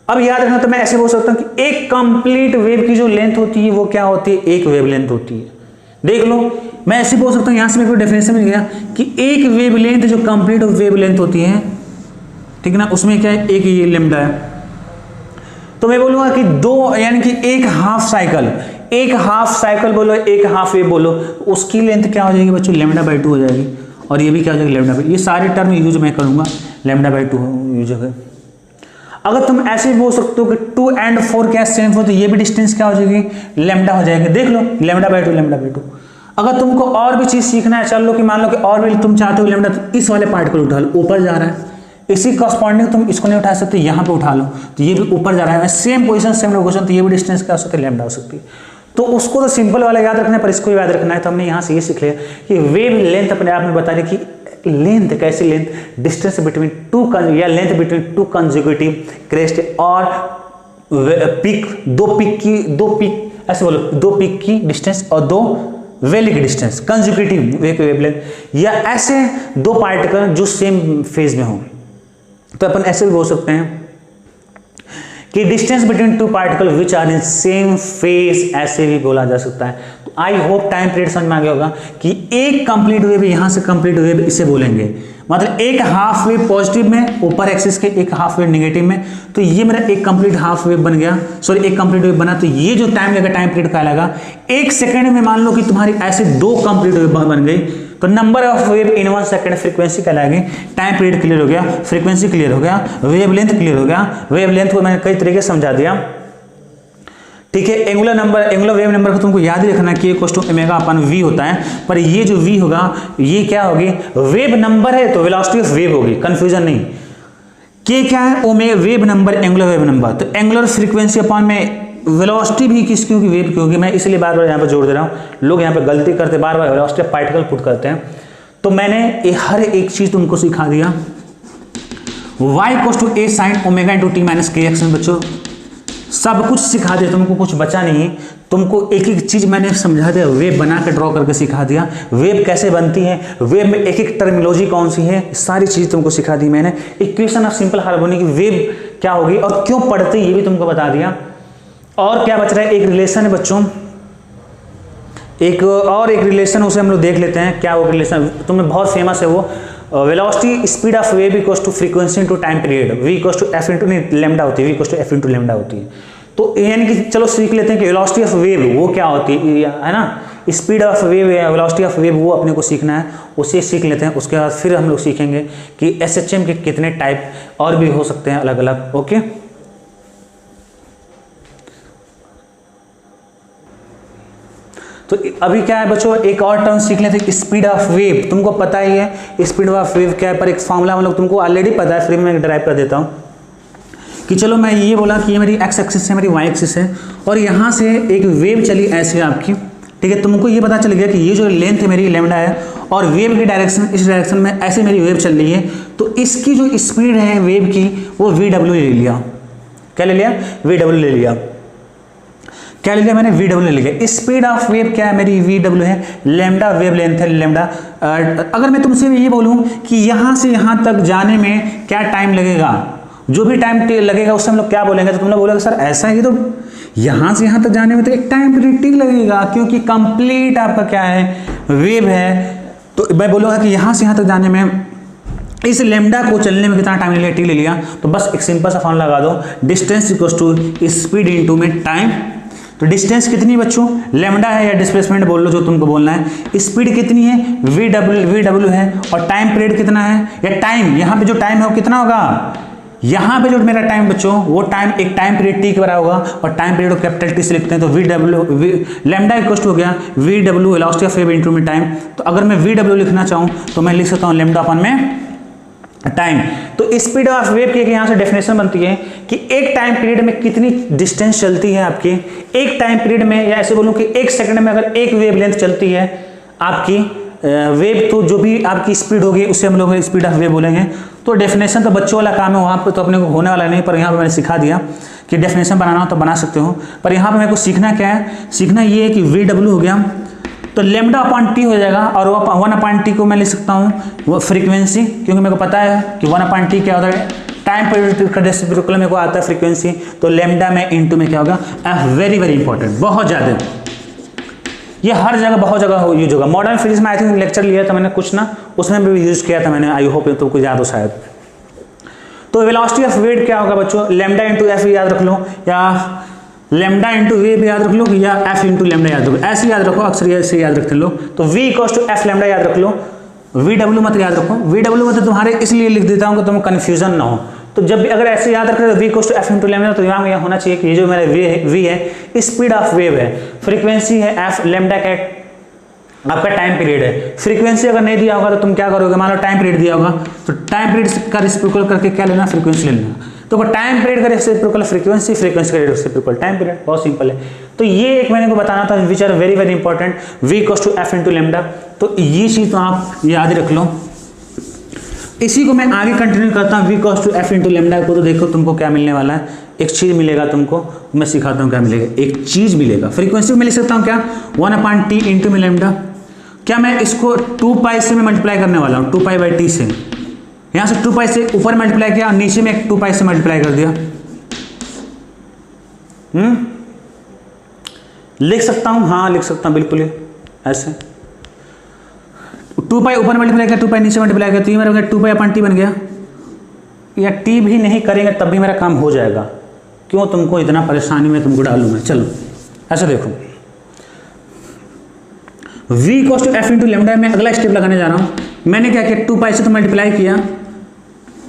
Speaker 1: अब याद रखना, तो मैं ऐसे बोल सकता हूं कि एक कंप्लीट वेव की जो लेंथ होती है वो क्या होती है, एक वेवलेंथ होती है। देख लो, मैं ऐसे बोल सकता हूं, यहां से मेरे को डेफिनेशन मिल गया कि एक वेवलेंथ जो कंप्लीट वेवलेंथ होती है, ठीक है ना, उसमें क्या है, एक ये लैम्डा है। तो मैं बोलूंगा कि 2 यानी कि एक हाफ साइकिल बोलो, एक हाफ वेव बोलो, उसकी लेंथ क्या हो जाएगी बच्चों, λ/2 हो जाएगी। और ये भी क्या हो जाएगी, λ/2। ये सारे टर्म यूज मैं करूंगा, λ/2 यूज होगा। अगर तुम ऐसे भी बोल सकते हो कि 2 और 4 क्या सेम हो, तो ये भी डिस्टेंस क्या हो जाएगी, लैम्डा हो जाएगी। देख लो, λ/2। अगर तुमको और भी चीज सीखना है, चल लो कि मान लो कि और भी तुम चाहते हो लैम्डा, तो इस वाले पार्ट को उठा लो, ऊपर जा रहा है, इसी कॉरस्पॉन्डिंग तुम इसको नहीं उठा सकते, यहाँ पे उठा लो तो ये भी ऊपर जा रहा है, सेम पोजीशन सेम लोकेशन, तो ये भी डिस्टेंस क्या हो सकती है, लैम्डा हो सकती है। तो उसको तो सिंपल वाला याद रखना है, पर इसको याद रखना है। तो हमने यहाँ से ये सीख लिया कि वेव लेंथ अपने आप में बता रही कि लेंथ कैसी लेंथ, डिस्टेंस बिटवीन 2 या लेंथ बिटवीन 2 कंसेक्यूटिव क्रेस्ट और पिक, 2 पिक ऐसे बोलो, 2 पिक की डिस्टेंस और 2 वैली की डिस्टेंस, कंसेक्यूटिव वेवलेंथ, या ऐसे 2 पार्टिकल जो सेम फेज में हो। तो अपन ऐसे भी बोल सकते हैं कि distance between 2 particle which are in same phase, ऐसे भी बोला जा सकता है। तो आई होप टाइम पीरियड समझ में आ गया होगा कि एक कंप्लीट वेव, यहां से कंप्लीट वेव इसे बोलेंगे, मतलब एक हाफ वेव पॉजिटिव में ऊपर एक्सिस के, एक हाफ वेव नेगेटिव में। तो ये मेरा एक कंप्लीट हाफ वेव बन गया, सॉरी एक कंप्लीट वेव बना। तो ये जो टाइम लगेगा, टाइम पीरियड कहलाएगा 1 सेकंड में। मान लो कि तुम्हारी ऐसे 2 कंप्लीट वेव बन गई, तो number of wave in 1 second frequency कहलाएगी। टाइम पीरियड क्लियर हो गया, फ्रीक्वेंसी क्लियर हो गया, वेवलेंथ क्लियर हो गया। वेवलेंथ को मैंने कई तरीके से समझा दिया, ठीक है। एंगुलर वेव नंबर को तुमको याद ही रखना कि ω/v होता है, पर ये जो v होगा ये क्या होगी, वेव नंबर है तो वेलोसिटी ऑफ वेव होगी, कंफ्यूजन नहीं। k क्या है, wave number, angular wave number. तो एंगुलर फ्रीक्वेंसी अपॉन में वेलोसिटी भी किस क्यों की वेव की होगी। मैं इसलिए बार बार यहाँ पर जोड़ दे रहा हूँ, लोग यहाँ पे गलती करते, बार बार वेलोसिटी ऑफ पार्टिकल पुट करते हैं। तो मैंने हर एक चीज तुमको सिखा दिया। y = a sin ω t - kx में बच्चों सब कुछ सिखा दिया, तुमको कुछ बचा नहीं। तुमको एक एक चीज मैंने समझा दिया, वेव बना के ड्रॉ करके सिखा दिया, वेव कैसे बनती है, वेव में एक एक टर्मिनोलॉजी कौन सी है, सारी चीज तुमको सिखा दी मैंने। Equation of simple harmonic wave क्या होगी और क्यों पढ़ते ये भी तुमको बता दिया। और क्या बच रहा है, एक रिलेशन है बच्चों, एक रिलेशन, उसे हम लोग देख लेते हैं। क्या वो रिलेशन तुम्हें बहुत फेमस है, वो velocity speed of wave equals to frequency into time period, v = f * lambda होती है, v = f * लैम्डा होती है। तो यानी कि चलो सीख लेते हैं कि वेलोसिटी ऑफ वेव वो क्या होती है ना, स्पीड ऑफ वेव या वेलोसिटी ऑफ वेव वो अपने को सीखना है, उसे सीख लेते हैं। उसके बाद फिर हम लोग सीखेंगे कि SHM के कितने टाइप और भी हो सकते हैं अलग अलग। ओके, तो अभी क्या है बच्चों, एक और टर्म सीख लेते हैं, स्पीड ऑफ वेव। तुमको पता ही है स्पीड ऑफ वेव क्या है, पर एक फॉर्मूला हम लोग तुमको ऑलरेडी पता है, फिर मैं ड्राइव कर देता हूँ कि चलो मैं ये बोला कि ये मेरी x एक्सिस है, मेरी y एक्सिस है, और यहाँ से एक वेव चली ऐसे आपकी, ठीक है। तुमको ये पता चल गया कि ये जो लेंथ है मेरी लैम्डा है, और वेव की डायरेक्शन इस डायरेक्शन में ऐसे मेरी वेव चल रही है। तो इसकी जो स्पीड है वेव की वो VW ले लिया। क्या ले लिया, VW ले लिया। क्या ले लिया मैंने, VW ले लिया। स्पीड ऑफ वेव क्या है मेरी, VW है, लैम्डा वेव लेंथ है, लैम्डा। अगर मैं तुमसे ये बोलूं कि यहाँ से यहाँ तक जाने में क्या टाइम लगेगा, जो भी टाइम लगेगा उससे हम लोग क्या बोलेंगे, तो तुम लोग बोलेगा सर ऐसा है, तो यहाँ से यहाँ तक जाने में तो एक टाइम पीरियड टी लगेगा, क्योंकि कंप्लीट आपका क्या है, वेव है। तो मैं बोलूँगा कि यहाँ से यहाँ तक जाने में इस लेमडा को चलने में कितना टाइम ले लिया, टी ले लिया, तो बस एक सिंपल सा फॉर्मूला लगा दो, distance equals to speed into में टाइम। तो डिस्टेंस कितनी बच्चों, लेमडा है या डिस्प्लेसमेंट बोल लो जो तुमको बोलना है, स्पीड कितनी है वी डब्ल्यू है, और टाइम पीरियड कितना है, या टाइम यहाँ पे जो टाइम है वो कितना होगा, यहाँ पे जो मेरा टाइम बच्चों वो टाइम एक टाइम पीरियड टी के बराबर होगा, और टाइम पीरियड को कैपिटल टी से लिखते हैं, तो वी लेमडा इक्वल्स टू हो गया V W velocity of wave into में टाइम। तो अगर मैं वी डब्ल्यू लिखना चाहूँ तो मैं लिख सकता हूँ लेमडा अपन में टाइम। तो स्पीड ऑफ वेव की यहाँ से डेफिनेशन बनती है कि एक टाइम पीरियड में कितनी डिस्टेंस चलती है आपकी, एक टाइम पीरियड में, या ऐसे बोलूँ कि एक सेकंड में अगर एक वेव लेंथ चलती है आपकी वेव, तो जो भी आपकी स्पीड होगी उससे हम लोग स्पीड ऑफ वेव बोलेंगे। तो डेफिनेशन तो बच्चों वाला काम है, वहाँ पे तो अपने को होने वाला नहीं, पर यहाँ पे मैंने सिखा दिया कि डेफिनेशन बनाना हो तो बना सकते हो। पर यहाँ पे मेरे को सीखना क्या है, सीखना ये है कि वी डब्ल्यू हो गया तो लेमडा अपॉन टी हो जाएगा, और वो 1 अपॉन टी को मैं लिख सकता हूँ वो फ्रीक्वेंसी, क्योंकि मेरे को पता है कि 1 अपॉन टी क्या होता है, टाइम पीरियड का रेसिप्रोकल मेरे को आता है फ्रीक्वेंसी, तो लेमडा में इनटू में क्या होगा एफ। वेरी वेरी इंपॉर्टेंट, बहुत ज़्यादा, ये हर जगह बहुत जगह यूज होगा। मॉडर्न फिजिक्स में आई थिंक लेक्चर लिया था मैंने कुछ ना, उसमें भी यूज किया था मैंने, आई होप तुमको याद हो शायद। तो वेलोसिटी ऑफ वेव क्या होगा बच्चों, लेमडा इंटू एफ याद रख लो, या लेमडा इंटू वी भी याद रख लो, या एफ इंटू लेमडा याद रखो, ऐसे याद रखो, अक्सर ऐसे याद रखते लोग। तो v equals to f lambda याद रख लो, वी डब्ल्यू मत याद रखो, वी डब्ल्यू मतलब तुम्हारे इसलिए लिख देता हूँ कि तुम्हें कन्फ्यूजन ना हो। तो जब भी अगर ऐसे याद रख रहे हो v equals to f into lambda, तो दिमाग में यह होना चाहिए कि ये जो मेरा वी है स्पीड ऑफ वेव है, फ्रीक्वेंसी है एफ, लेमडा का आपका टाइम पीरियड है। फ्रीक्वेंसी अगर नहीं दिया होगा तो तुम क्या करोगे, मान लो टाइम पीरियड दिया होगा तो टाइम पीरियड का रेसिप्रोकल करके क्या लेना, फ्रीक्वेंसी ले लेना। तो टाइम पीरियड का रेसिप्रोकल फ्रीक्वेंसी, फ्रीक्वेंसी का रेसिप्रोकल टाइम पीरियड, बहुत सिंपल है। तो ये एक मैंने को बताना था which are very very important, v equals to f into lambda. तो ये चीज़ तो आप याद रख लो। इसी को मैं आगे कंटिन्यू करता हूँ, v equals to f into lambda को। तो देखो तुमको क्या मिलने वाला है, एक चीज़ मिलेगा तुमको, मैं सिखाता हूँ क्या मिलेगा, एक चीज़ मिलेगा। फ्रीक्वेंसी में लिख सकता हूँ क्या 1 अपॉन टी इंटू में लेमडा, क्या मैं इसको 2 पाई से मैं मल्टीप्लाई करने वाला हूँ, 2 पाई बाई टी से, यहाँ से 2 पाई से ऊपर मल्टीप्लाई किया और नीचे में 2 पाई से मल्टीप्लाई कर दिया। लिख सकता हूँ, हाँ लिख सकता हूँ बिल्कुल ऐसे, 2 पाई ऊपर मल्टीप्लाई किया, 2 पाई नीचे मल्टीप्लाई किया, तो ये मेरा 2 पाई अपॉन टी बन गया। या टी भी नहीं करेंगे तब भी मेरा काम हो जाएगा, क्यों तुमको इतना परेशानी में तुमको डालूँ मैं। चलो ऐसे देखो, v equals to f into lambda में अगला स्टेप लगाने जा रहा हूँ। मैंने क्या किया, 2 पाई से तो मल्टीप्लाई किया,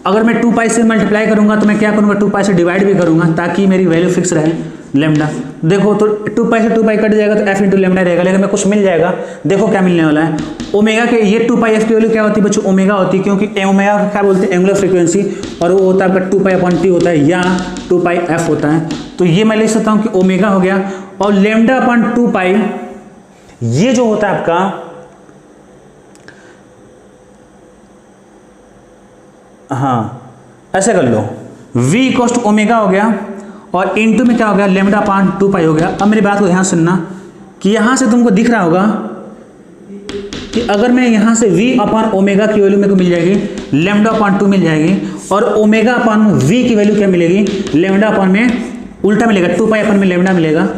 Speaker 1: अगर मैं 2 पाई से मल्टीप्लाई करूंगा तो मैं क्या करूंगा, 2 पाई से डिवाइड भी करूंगा ताकि मेरी वैल्यू फिक्स रहे लेमडा। देखो तो 2 पाई से 2 पाई कट जाएगा तो एफ इंटू लेमडा रहेगा, लेकिन मैं कुछ मिल जाएगा। देखो क्या मिलने वाला है, ओमेगा के, ये 2 पाई एफ की वैल्यू क्या होती है बच्चों, ओमेगा होती है, क्योंकि ओमेगा क्या बोलते हैं एंगुलर फ्रीक्वेंसी, और वो होता है आपका 2 पाई अपॉन टी होता है या 2 पाई एफ होता है। तो ये मैं लिख सकता हूँ कि ओमेगा हो गया, और लेमडा अपॉन 2 पाई ये जो होता है आपका, हाँ ऐसे कर लो, v इक्वल्स टू ओमेगा हो गया और इनटू में क्या हो गया, लेमडा अपॉन 2 पाई हो गया। अब मेरी बात को ध्यान सुनना कि यहाँ से तुमको दिख रहा होगा कि अगर मैं यहाँ से v अपॉन ओमेगा की वैल्यू मेरे को मिल जाएगी, लेमडा अपॉन 2 मिल जाएगी, और ओमेगा अपॉन v की वैल्यू क्या मिलेगी, लेमडा अपॉन में उल्टा मिलेगा, 2 पाई अपॉन में लेमडा मिलेगा।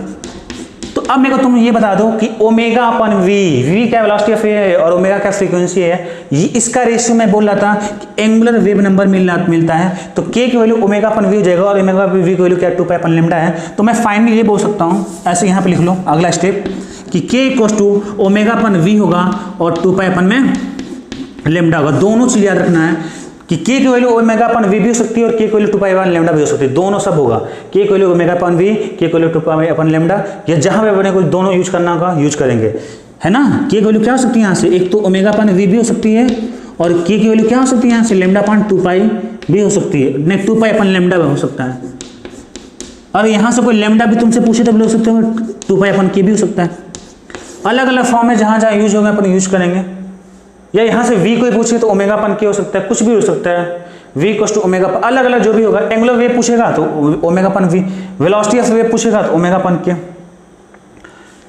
Speaker 1: तो अब मेरे को तुम ये बता दो कि ओमेगा अपन वी क्या वेलोसिटी ऑफ है और ओमेगा क्या फ्रीक्वेंसी है, ये इसका रेशियो मैं बोल रहा था कि एंगुलर वेव नंबर मिलता है। तो के की वैल्यू ओमेगा अपन वी हो जाएगा और ओमेगा वी की वैल्यू क्या 2 पाई अपन लेमडा है। तो मैं फाइनली ये बोल सकता हूँ, ऐसे यहाँ पे लिख लो अगला स्टेप कि k equals to omega upon v होगा और 2 पाई अपन में लेमडा होगा। दोनों चीज याद रखना है कि के की वैल्यू ओमेगा अपन वी भी हो सकती है और के की वैल्यू 2 पाई अपन लेमडा भी हो सकती है, दोनों सब होगा। के की वैल्यू ओमेगा अपन वी, के की वैल्यू 2 पाई अपन लेमडा, या जहां पे अपने को दोनों यूज करना होगा यूज करेंगे, है ना। के की वैल्यू क्या हो सकती है यहाँ से, एक तो ओमेगा अपन वी भी हो सकती है और के की वैल्यू क्या हो सकती है यहाँ से, लेमडा अपन 2 पाई भी हो सकती है, नहीं 2 पाई अपन लेमडा भी हो सकता है। और यहाँ से कोई लेमडा भी तुमसे पूछे तो बोल सकते हो 2 पाई अपन के भी हो सकता है। अलग अलग फॉर्म में जहाँ जहाँ यूज होगा अपन यूज करेंगे। या यहाँ से v कोई पूछे तो ओमेगा अपन के हो सकता है, कुछ भी हो सकता है, v इक्वल्स टू ओमेगा, अलग अलग जो भी होगा। एंगुलर वेव पूछेगा तो omega upon v, velocity of wave पूछेगा तो ओमेगा अपन के।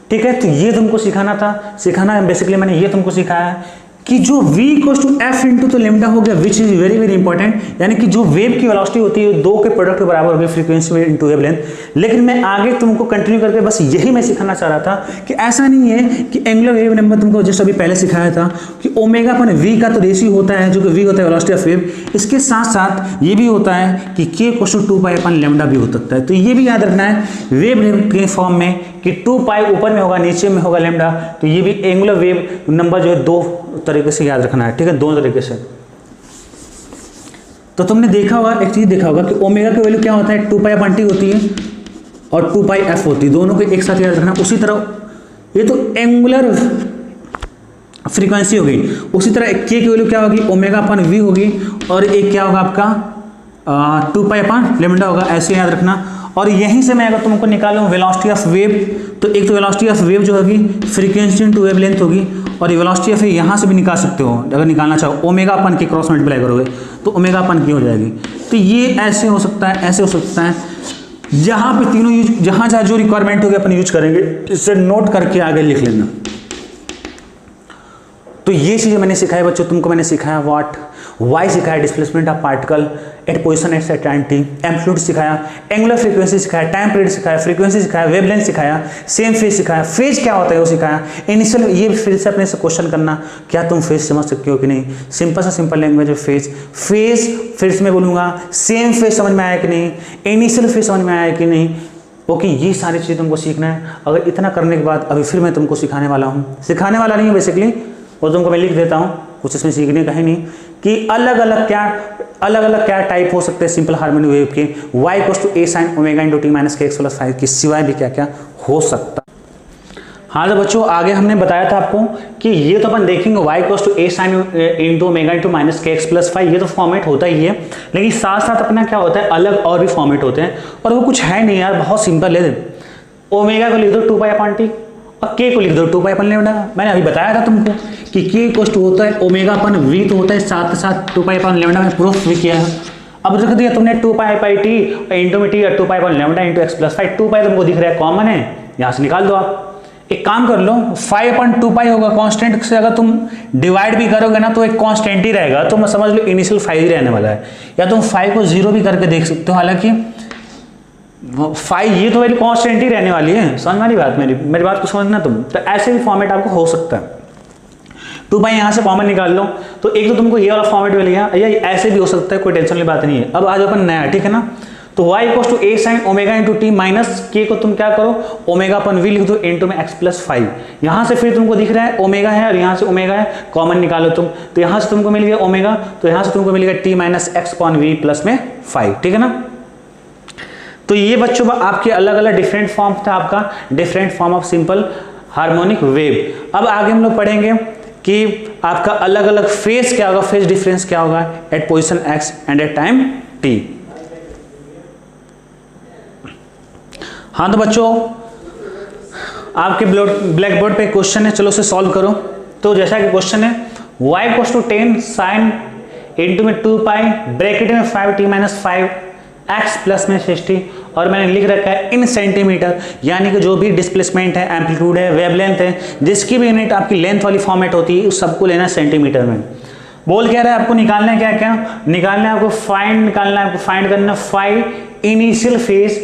Speaker 1: ठीक है, तो ये तुमको सिखाना था, सिखाना बेसिकली मैंने ये तुमको सिखाया है कि जो v equals to f into तो लेमडा हो गया, which is very very important, यानी कि जो वेव की वेलोसिटी होती है दो के प्रोडक्ट के बराबर हो गई, फ्रीक्वेंसी में इंटू वेव लेंथ। लेकिन मैं आगे तुमको कंटिन्यू करके बस यही मैं सिखाना चाह रहा था कि ऐसा नहीं है कि एंगुलर वेव नंबर तुमको जस्ट अभी पहले सिखाया था कि ओमेगा अपन v का तो रेशियो होता है जो कि v होता है वेलोसिटी ऑफ वेव, इसके साथ साथ ये भी होता है कि k equals to 2 pi upon lambda भी हो सकता है। तो ये भी याद रखना है वेव के फॉर्म में कि 2 पाई ऊपर में होगा नीचे में होगा लेमडा, तो ये भी एंगुलर वेव नंबर जो है दो तरीके से याद रखना है, ठीक है, दोनों तरीके से। तो तुमने देखा होगा, एक चीज देखा होगा कि ओमेगा की वैल्यू क्या होता है, 2 पाई अपन टी होती है और 2 पाई एफ होती है, दोनों को एक साथ याद रखना। उसी तरह ये तो एंगुलर फ्रीक्वेंसी हो गई, उसी तरह के की वैल्यू क्या होगी, ओमेगा अपन वी होगी और एक क्या होगा आपका 2 पाई अपन लेमडा होगा, ऐसे याद रखना। और यहीं से मैं अगर तुमको निकालूं वेलोसिटी ऑफ वेव, तो एक तो वेलोसिटी ऑफ वेव जो होगी फ्रीक्वेंसी इनटू वेव लेंथ होगी, और ये वेलोसिटी ऑफ यहाँ से भी निकाल सकते हो अगर निकालना चाहो, ओमेगा अपन के क्रॉस मल्टीप्लाई करोगे तो ओमेगा अपन की हो जाएगी। तो ये ऐसे हो सकता है, ऐसे हो सकता है, जहाँ पे तीनों यूज, जहाँ जहाँ जो रिक्वायरमेंट होगी अपन यूज करेंगे, इससे नोट करके आगे लिख लेना। तो ये चीजें मैंने सिखाया बच्चों, तुमको मैंने सिखाया व्हाट, वाई सिखाया, displacement of particle at position at time t, amplitude सिखाया, एंगुलर फ्रीक्वेंसी सिखाया, टाइम पीरियड सिखाया, फ्रीक्वेंसी सिखाया, वेवलेंथ सिखाया, सेम फेज सिखाया, फेज क्या होता है वो सिखाया। इनिशियल ये फिर से अपने से क्वेश्चन करना, क्या तुम फेज समझ सकते हो कि नहीं, सिंपल सा सिंपल लैंग्वेज है फेज। फेज फिर से मैं बोलूँगा, सेम फेज समझ में आया कि नहीं, इनिशियल फेज समझ में आया कि नहीं, ओके, ये सारी चीज़ें तुमको सीखना है। अगर इतना करने के बाद अभी फिर मैं तुमको सिखाने वाला हूँ, सिखाने वाला नहीं हूँ बेसिकली, और तुमको मैं लिख देता हूँ, कुछ इसमें सीखने का ही नहीं, कि अलग अलग क्या टाइप हो सकते हैं सिंपल हार्मोनिक वेव के, y equals to a sin omega into t minus k x plus 5 के सिवाय भी क्या क्या हो सकता। हाँ तो बच्चों आगे हमने बताया था आपको कि ये तो अपन देखेंगे y equals to a sin into omega into minus k x plus 5, ये तो फॉर्मेट होता ही है, लेकिन साथ साथ अपना क्या होता है अलग और भी फॉर्मेट होते हैं, और वो कुछ है नहीं यार, बहुत सिंपल है। ओमेगा को लिख दो 2 पाई अपॉन टी और k को लिख दो 2 पाई अपन लेमडा। मैंने अभी बताया था तुमको कि k इक्वल्स टू होता है ओमेगा अपन v, तो होता है साथ साथ 2 पाई अपन लेमडा, में प्रूफ भी किया है। अब रख दिया तुमने 2 पाई पाई टी इंटू में टी और 2 pi upon lambda into x plus 5, 2 पाई तुमको दिख रहा है कॉमन है, यहाँ से निकाल दो आप। एक काम कर लो, 5 अपन 2 पाई होगा, कांस्टेंट से अगर तुम डिवाइड भी करोगे ना तो एक कांस्टेंट ही रहेगा, तो मैं समझ लो इनिशियल 5 ही रहने वाला है, या तुम 5 को 0 भी करके देख सकते हो, हालांकि 5 ये तो मेरी कांस्टेंट ही रहने वाली है, समझ वाली बात, मेरी बात को समझना तुम। तो ऐसे भी फॉर्मेट आपको हो सकता है, 2 पाई यहाँ से कॉमन निकाल लो, तो एक तो तुमको ये वाला फॉर्मेट मिल गया, या ऐसे भी हो सकता है, कोई टेंशन वाली बात नहीं है। अब आज अपन नया, ठीक है ना, तो y equals to a sin omega into t minus k को तुम क्या करो ओमेगा अपन v लिख दो इंटू में x प्लस 5, यहाँ से फिर तुमको दिख रहा है ओमेगा है और यहाँ से ओमेगा है, कॉमन निकालो तुम, तो यहाँ से तुमको मिल गया ओमेगा, तो यहाँ से तुमको मिल गया t minus x upon v plus में 5, ठीक है ना। तो ये बच्चों आपके अलग अलग डिफरेंट फॉर्म था, आपका different form of simple harmonic wave. अब आगे हम लोग पढ़ेंगे कि आपका अलग अलग फेज क्या होगा, फेज डिफरेंस क्या होगा at position x and at time t। हाँ तो बच्चों आपके ब्लैक बोर्ड पे क्वेश्चन है, चलो उसे सॉल्व करो। तो जैसा कि क्वेश्चन है y equals to 10 sine into में 2 पाई ब्रैकेट में 5t माइनस 5 x प्लस में 60, और मैंने लिख रखा है इन सेंटीमीटर, यानी कि जो भी डिस्प्लेसमेंट है, एम्पलीट्यूड है, वेवलेंथ है, जिसकी भी यूनिट आपकी लेंथ वाली फॉर्मेट होती है उस सबको लेना है सेंटीमीटर में। बोल क्या रहा है आपको निकालना है, क्या क्या निकालना है आपको, फाइंड निकालना है आपको, फाइंड करना 5 इनिशियल फेज,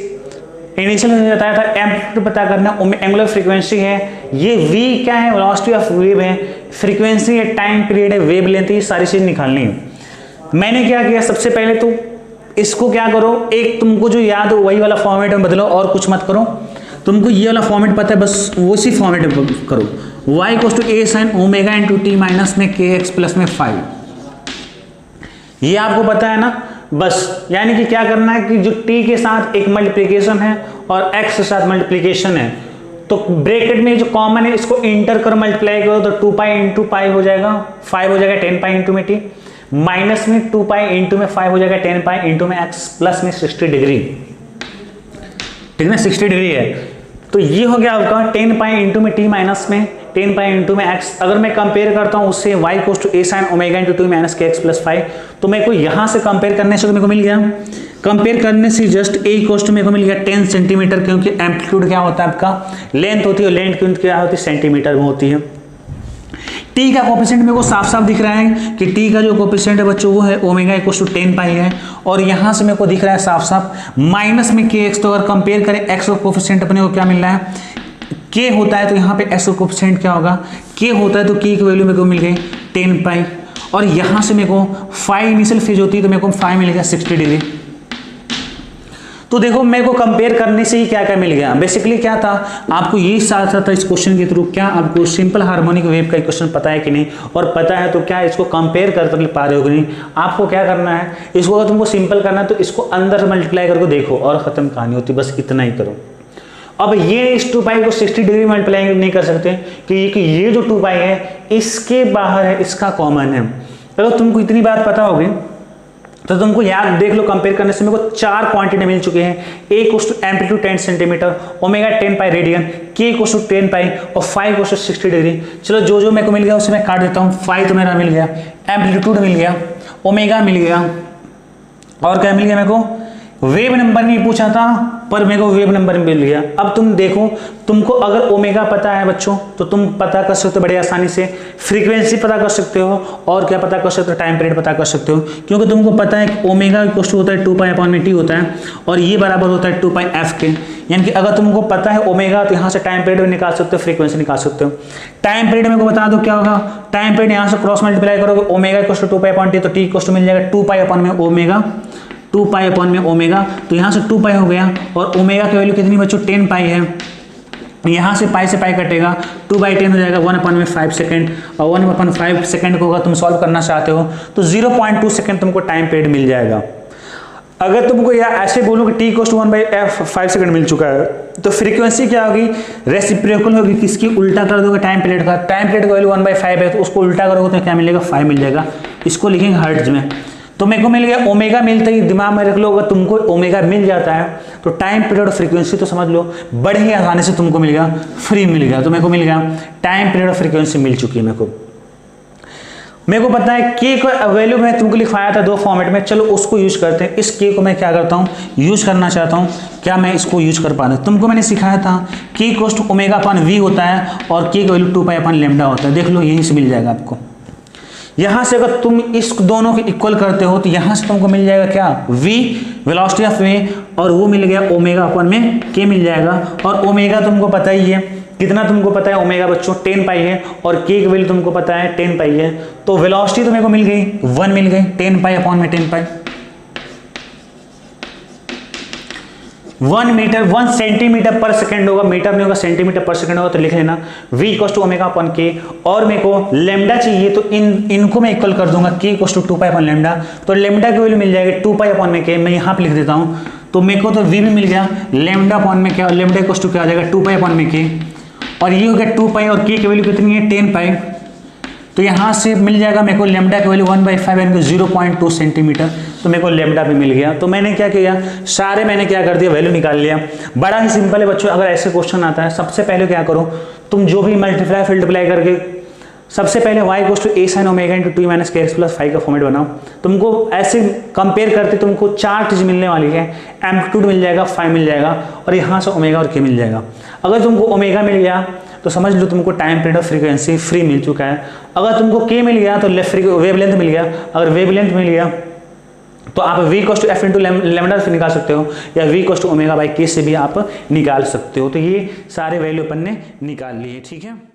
Speaker 1: इनिशियल में बताया था एम्पलीट्यूड पता करना, एंगुलर फ्रीक्वेंसी है, ये v क्या है वेलोसिटी ऑफ वेव है, फ्रीक्वेंसी है, टाइम पीरियड है, वेव लेंथ, ये सारी चीज निकालनी है। मैंने क्या किया, सबसे पहले तो इसको क्या करो, एक तुमको जो याद हो वही वाला फॉर्मेट में बदलो और कुछ मत करो, तुमको ये वाला फॉर्मेट पता है बस उसी फॉर्मेट में करो, y equals to a sin omega into t minus में के एक्स प्लस में 5, ये आपको पता है ना बस। यानी कि क्या करना है कि जो t के साथ एक मल्टीप्लिकेशन है और x के साथ मल्टीप्लिकेशन है, तो ब्रैकेट में जो कॉमन है इसको इंटर कर मल्टीप्लाई करो, तो 2 पाई इंटू पाई हो जाएगा, 5 हो जाएगा 10 पाई इंटू में t, माइनस में 2 पाई इंटू में 5 हो जाएगा 10 पाई इंटू में x प्लस में 60 डिग्री, ठीक है ना, 60 डिग्री है। तो ये हो गया आपका 10 पाई इंटू में t माइनस में 10 पाई इंटू में x। अगर मैं कंपेयर करता हूँ उससे y equals to a sin omega into 2 minus k x plus 5, तो मेरे को यहाँ से कंपेयर करने से तो मेरे को मिल गया, कंपेयर करने से जस्ट a इक्वल्स टू मेरे को मिल गया 10 सेंटीमीटर, क्योंकि एम्पलीट्यूड क्या होता है आपका लेंथ होती है, लेंथ की यूनिट क्या होती है सेंटीमीटर में होती है। टी का कोफिशिएंट मेरे को साफ साफ दिख रहा है कि टी का जो कोफिशिएंट है बच्चों वो है ओमेगा इक्वल टू 10 पाई है, और यहाँ से मेरे को दिख रहा है साफ साफ माइनस में के एक्स। तो अगर कंपेयर करें एक्स का कोफिशिएंट अपने को क्या मिल रहा है, के होता है, तो यहाँ पे एक्स का कोफिशिएंट क्या होगा, के होता है, तो के की वैल्यू मेरे को मिल गई 10 पाई, और यहाँ से मेरे को फाई इनिशियल फेज होती है तो मेरे को फाई मिल गया 60 डिग्री। तो देखो मेरे को कंपेयर करने से ही क्या क्या मिल गया, बेसिकली क्या था आपको ये साथ था इस क्वेश्चन के थ्रू, क्या आपको सिंपल हार्मोनिक वेव का क्वेश्चन पता है कि नहीं, और पता है तो क्या इसको कंपेयर कर पा रहे हो कि नहीं। आपको क्या करना है, इसको अगर तुमको सिंपल करना है तो इसको अंदर से मल्टीप्लाई करके देखो और खत्म कहानी होती, बस इतना ही करो। अब ये इस 2 पाई को 60 डिग्री मल्टीप्लाई नहीं कर सकते कि ये जो 2 पाई है इसके बाहर है, इसका कॉमन है। अगर तुमको इतनी बात पता होगी तो तुमको याद देख लो, कंपेयर करने से मेरे को 4 क्वांटिटी मिल चुके हैं। A equals to amplitude 10 centimetre, omega 10 pi radian, k equals to 10 pi और फाई इक्वल्स टू 60 डिग्री। चलो जो जो मेरे को मिल गया उसे मैं काट देता हूँ। फाई तो मेरा मिल गया, एम्पलीट्यूड मिल गया, ओमेगा मिल गया, और क्या मिल गया मेरे को, वेव नंबर नहीं पूछा था पर मेरे को वेव नंबर मिल गया। अब तुम देखो, तुमको अगर ओमेगा पता है बच्चों तो तुम पता कर सकते हो बड़े आसानी से, फ्रीक्वेंसी पता कर सकते हो, और क्या पता कर सकते हो, टाइम पीरियड पता कर सकते हो, क्योंकि तुमको पता है कि ओमेगा इक्वल टू होता है 2 पाई अपॉन में टी होता है, और ये बराबर होता है 2 पाई एफ के। यानी कि अगर तुमको पता है ओमेगा तो यहाँ से टाइम पीरियड निकाल सकते हो, फ्रीक्वेंसी निकाल सकते हो। टाइम पीरियड मेरे को बता दो क्या होगा, टाइम पीरियड यहाँ से क्रॉस मल्टीप्लाई करोगे, omega equal to 2 pi upon t, तो टी इक्वल टू मिल जाएगा 2 पाई अपॉन में ओमेगा, 2 पाई अपॉन में ओमेगा, तो यहाँ से 2 पाई हो गया, और ओमेगा की वैल्यू कितनी बच्चों 10 पाई है, यहाँ से पाई कटेगा, 2/10 हो जाएगा 1/5 सेकेंड, और 1/5 सेकेंड को अगर तुम सॉल्व करना चाहते हो तो 0.2 सेकेंड तुमको टाइम पीरियड मिल जाएगा। अगर तुमको या ऐसे बोलो कि टी इक्वल टू 1/5 सेकेंड मिल चुका है तो फ्रीक्वेंसी क्या होगी, रेसिप्रोकल होगी, किसकी उल्टा कर दोगे टाइम पीरियड का, टाइम पीरियड का वैल्यू 1/5 है तो उसको उल्टा करोगे तो क्या मिलेगा 5 मिल जाएगा। इसको लिखेंगे हर्ट्ज में। तो मेरे को मिल गया ओमेगा, मिलता ही दिमाग में रख लो, अगर तुमको ओमेगा मिल जाता है तो टाइम पीरियड और फ्रीक्वेंसी तो समझ लो बड़े ही आसानी से तुमको मिल गया, फ्री मिल गया। तो मेरे को मिल गया टाइम पीरियड और फ्रीक्वेंसी मिल चुकी है मेरे को पता है के का वैल्यू मैं तुमको लिखवाया था 2 फॉर्मेट में, चलो उसको यूज करते हैं। इस के को मैं क्या करता हूँ, यूज करना चाहता हूँ, क्या मैं इसको यूज कर पा रहा हूँ। तुमको मैंने सिखाया था k equals to omega upon v होता है और के का वैल्यू 2 पाई अपॉन लैम्डा होता है। देख लो यहीं से मिल जाएगा आपको। यहाँ से अगर तुम इस दोनों के इक्वल करते हो तो यहाँ से तुमको मिल जाएगा क्या, v वेलोसिटी ऑफ वे, और वो मिल गया ओमेगा अपॉन में k मिल जाएगा। और ओमेगा तुमको पता ही है कितना, तुमको पता है ओमेगा बच्चों 10 पाई है, और k की वैल्यू तुमको पता है 10 पाई है। तो वेलोसिटी तो मेरे को मिल गई 1 मिल गई, 10 पाई अपॉन में 10 पाई। 1 मीटर 1 सेंटीमीटर पर सेकंड होगा, मीटर नहीं होगा, सेंटीमीटर पर सेकंड होगा, तो लिख लेना v equal to omega upon k. और मेरे को लेमडा चाहिए तो इनको मैं इक्वल कर दूंगा, k equal to 2 pi upon lambda, तो लेमडा की वैल्यू मिल जाएगी 2 पाई अपॉन में k, मैं यहाँ पे लिख देता हूँ। तो मेरे को तो v भी मिल गया, लेमडा अपॉन में क्या, लेमडा इक्वल टू क्या आ जाएगा 2 पाई अपॉन में k, और ये हो गया 2 पाई, और k की वैल्यू कितनी है 10 पाई। तो यहाँ से मिल जाएगा मेरे को लेमडा की वैल्यू 1/5 यानी कि 0.2 सेंटीमीटर, तो मेरे को लेमडा भी मिल गया। तो मैंने क्या किया, सारे मैंने क्या कर दिया, वैल्यू निकाल लिया। बड़ा ही सिंपल है बच्चों। अगर ऐसे क्वेश्चन आता है सबसे पहले क्या करो, तुम जो भी मल्टीप्लाई फिल्टीप्लाई करके सबसे पहले y equals to a sin omega into 2 minus k x plus 5 का फॉर्मेट बनाओ। तुमको ऐसे कंपेयर करते तुमको 4 चीज़ मिलने वाली है, एम्पलीट्यूड मिल जाएगा, फाई मिल जाएगा, और यहाँ से ओमेगा और k मिल जाएगा। अगर तुमको ओमेगा मिल गया तो समझ लो तुमको टाइम पीरियड और फ्रीक्वेंसी फ्री मिल चुका है। अगर तुमको k मिल गया तो वेवलेंथ मिल गया, अगर वेवलेंथ मिल गया तो आप v equals to f into lambda से निकाल सकते हो, या v equals to omega by k से भी आप निकाल सकते हो। तो ये सारे वैल्यू अपन ने निकाल लिए, ठीक है।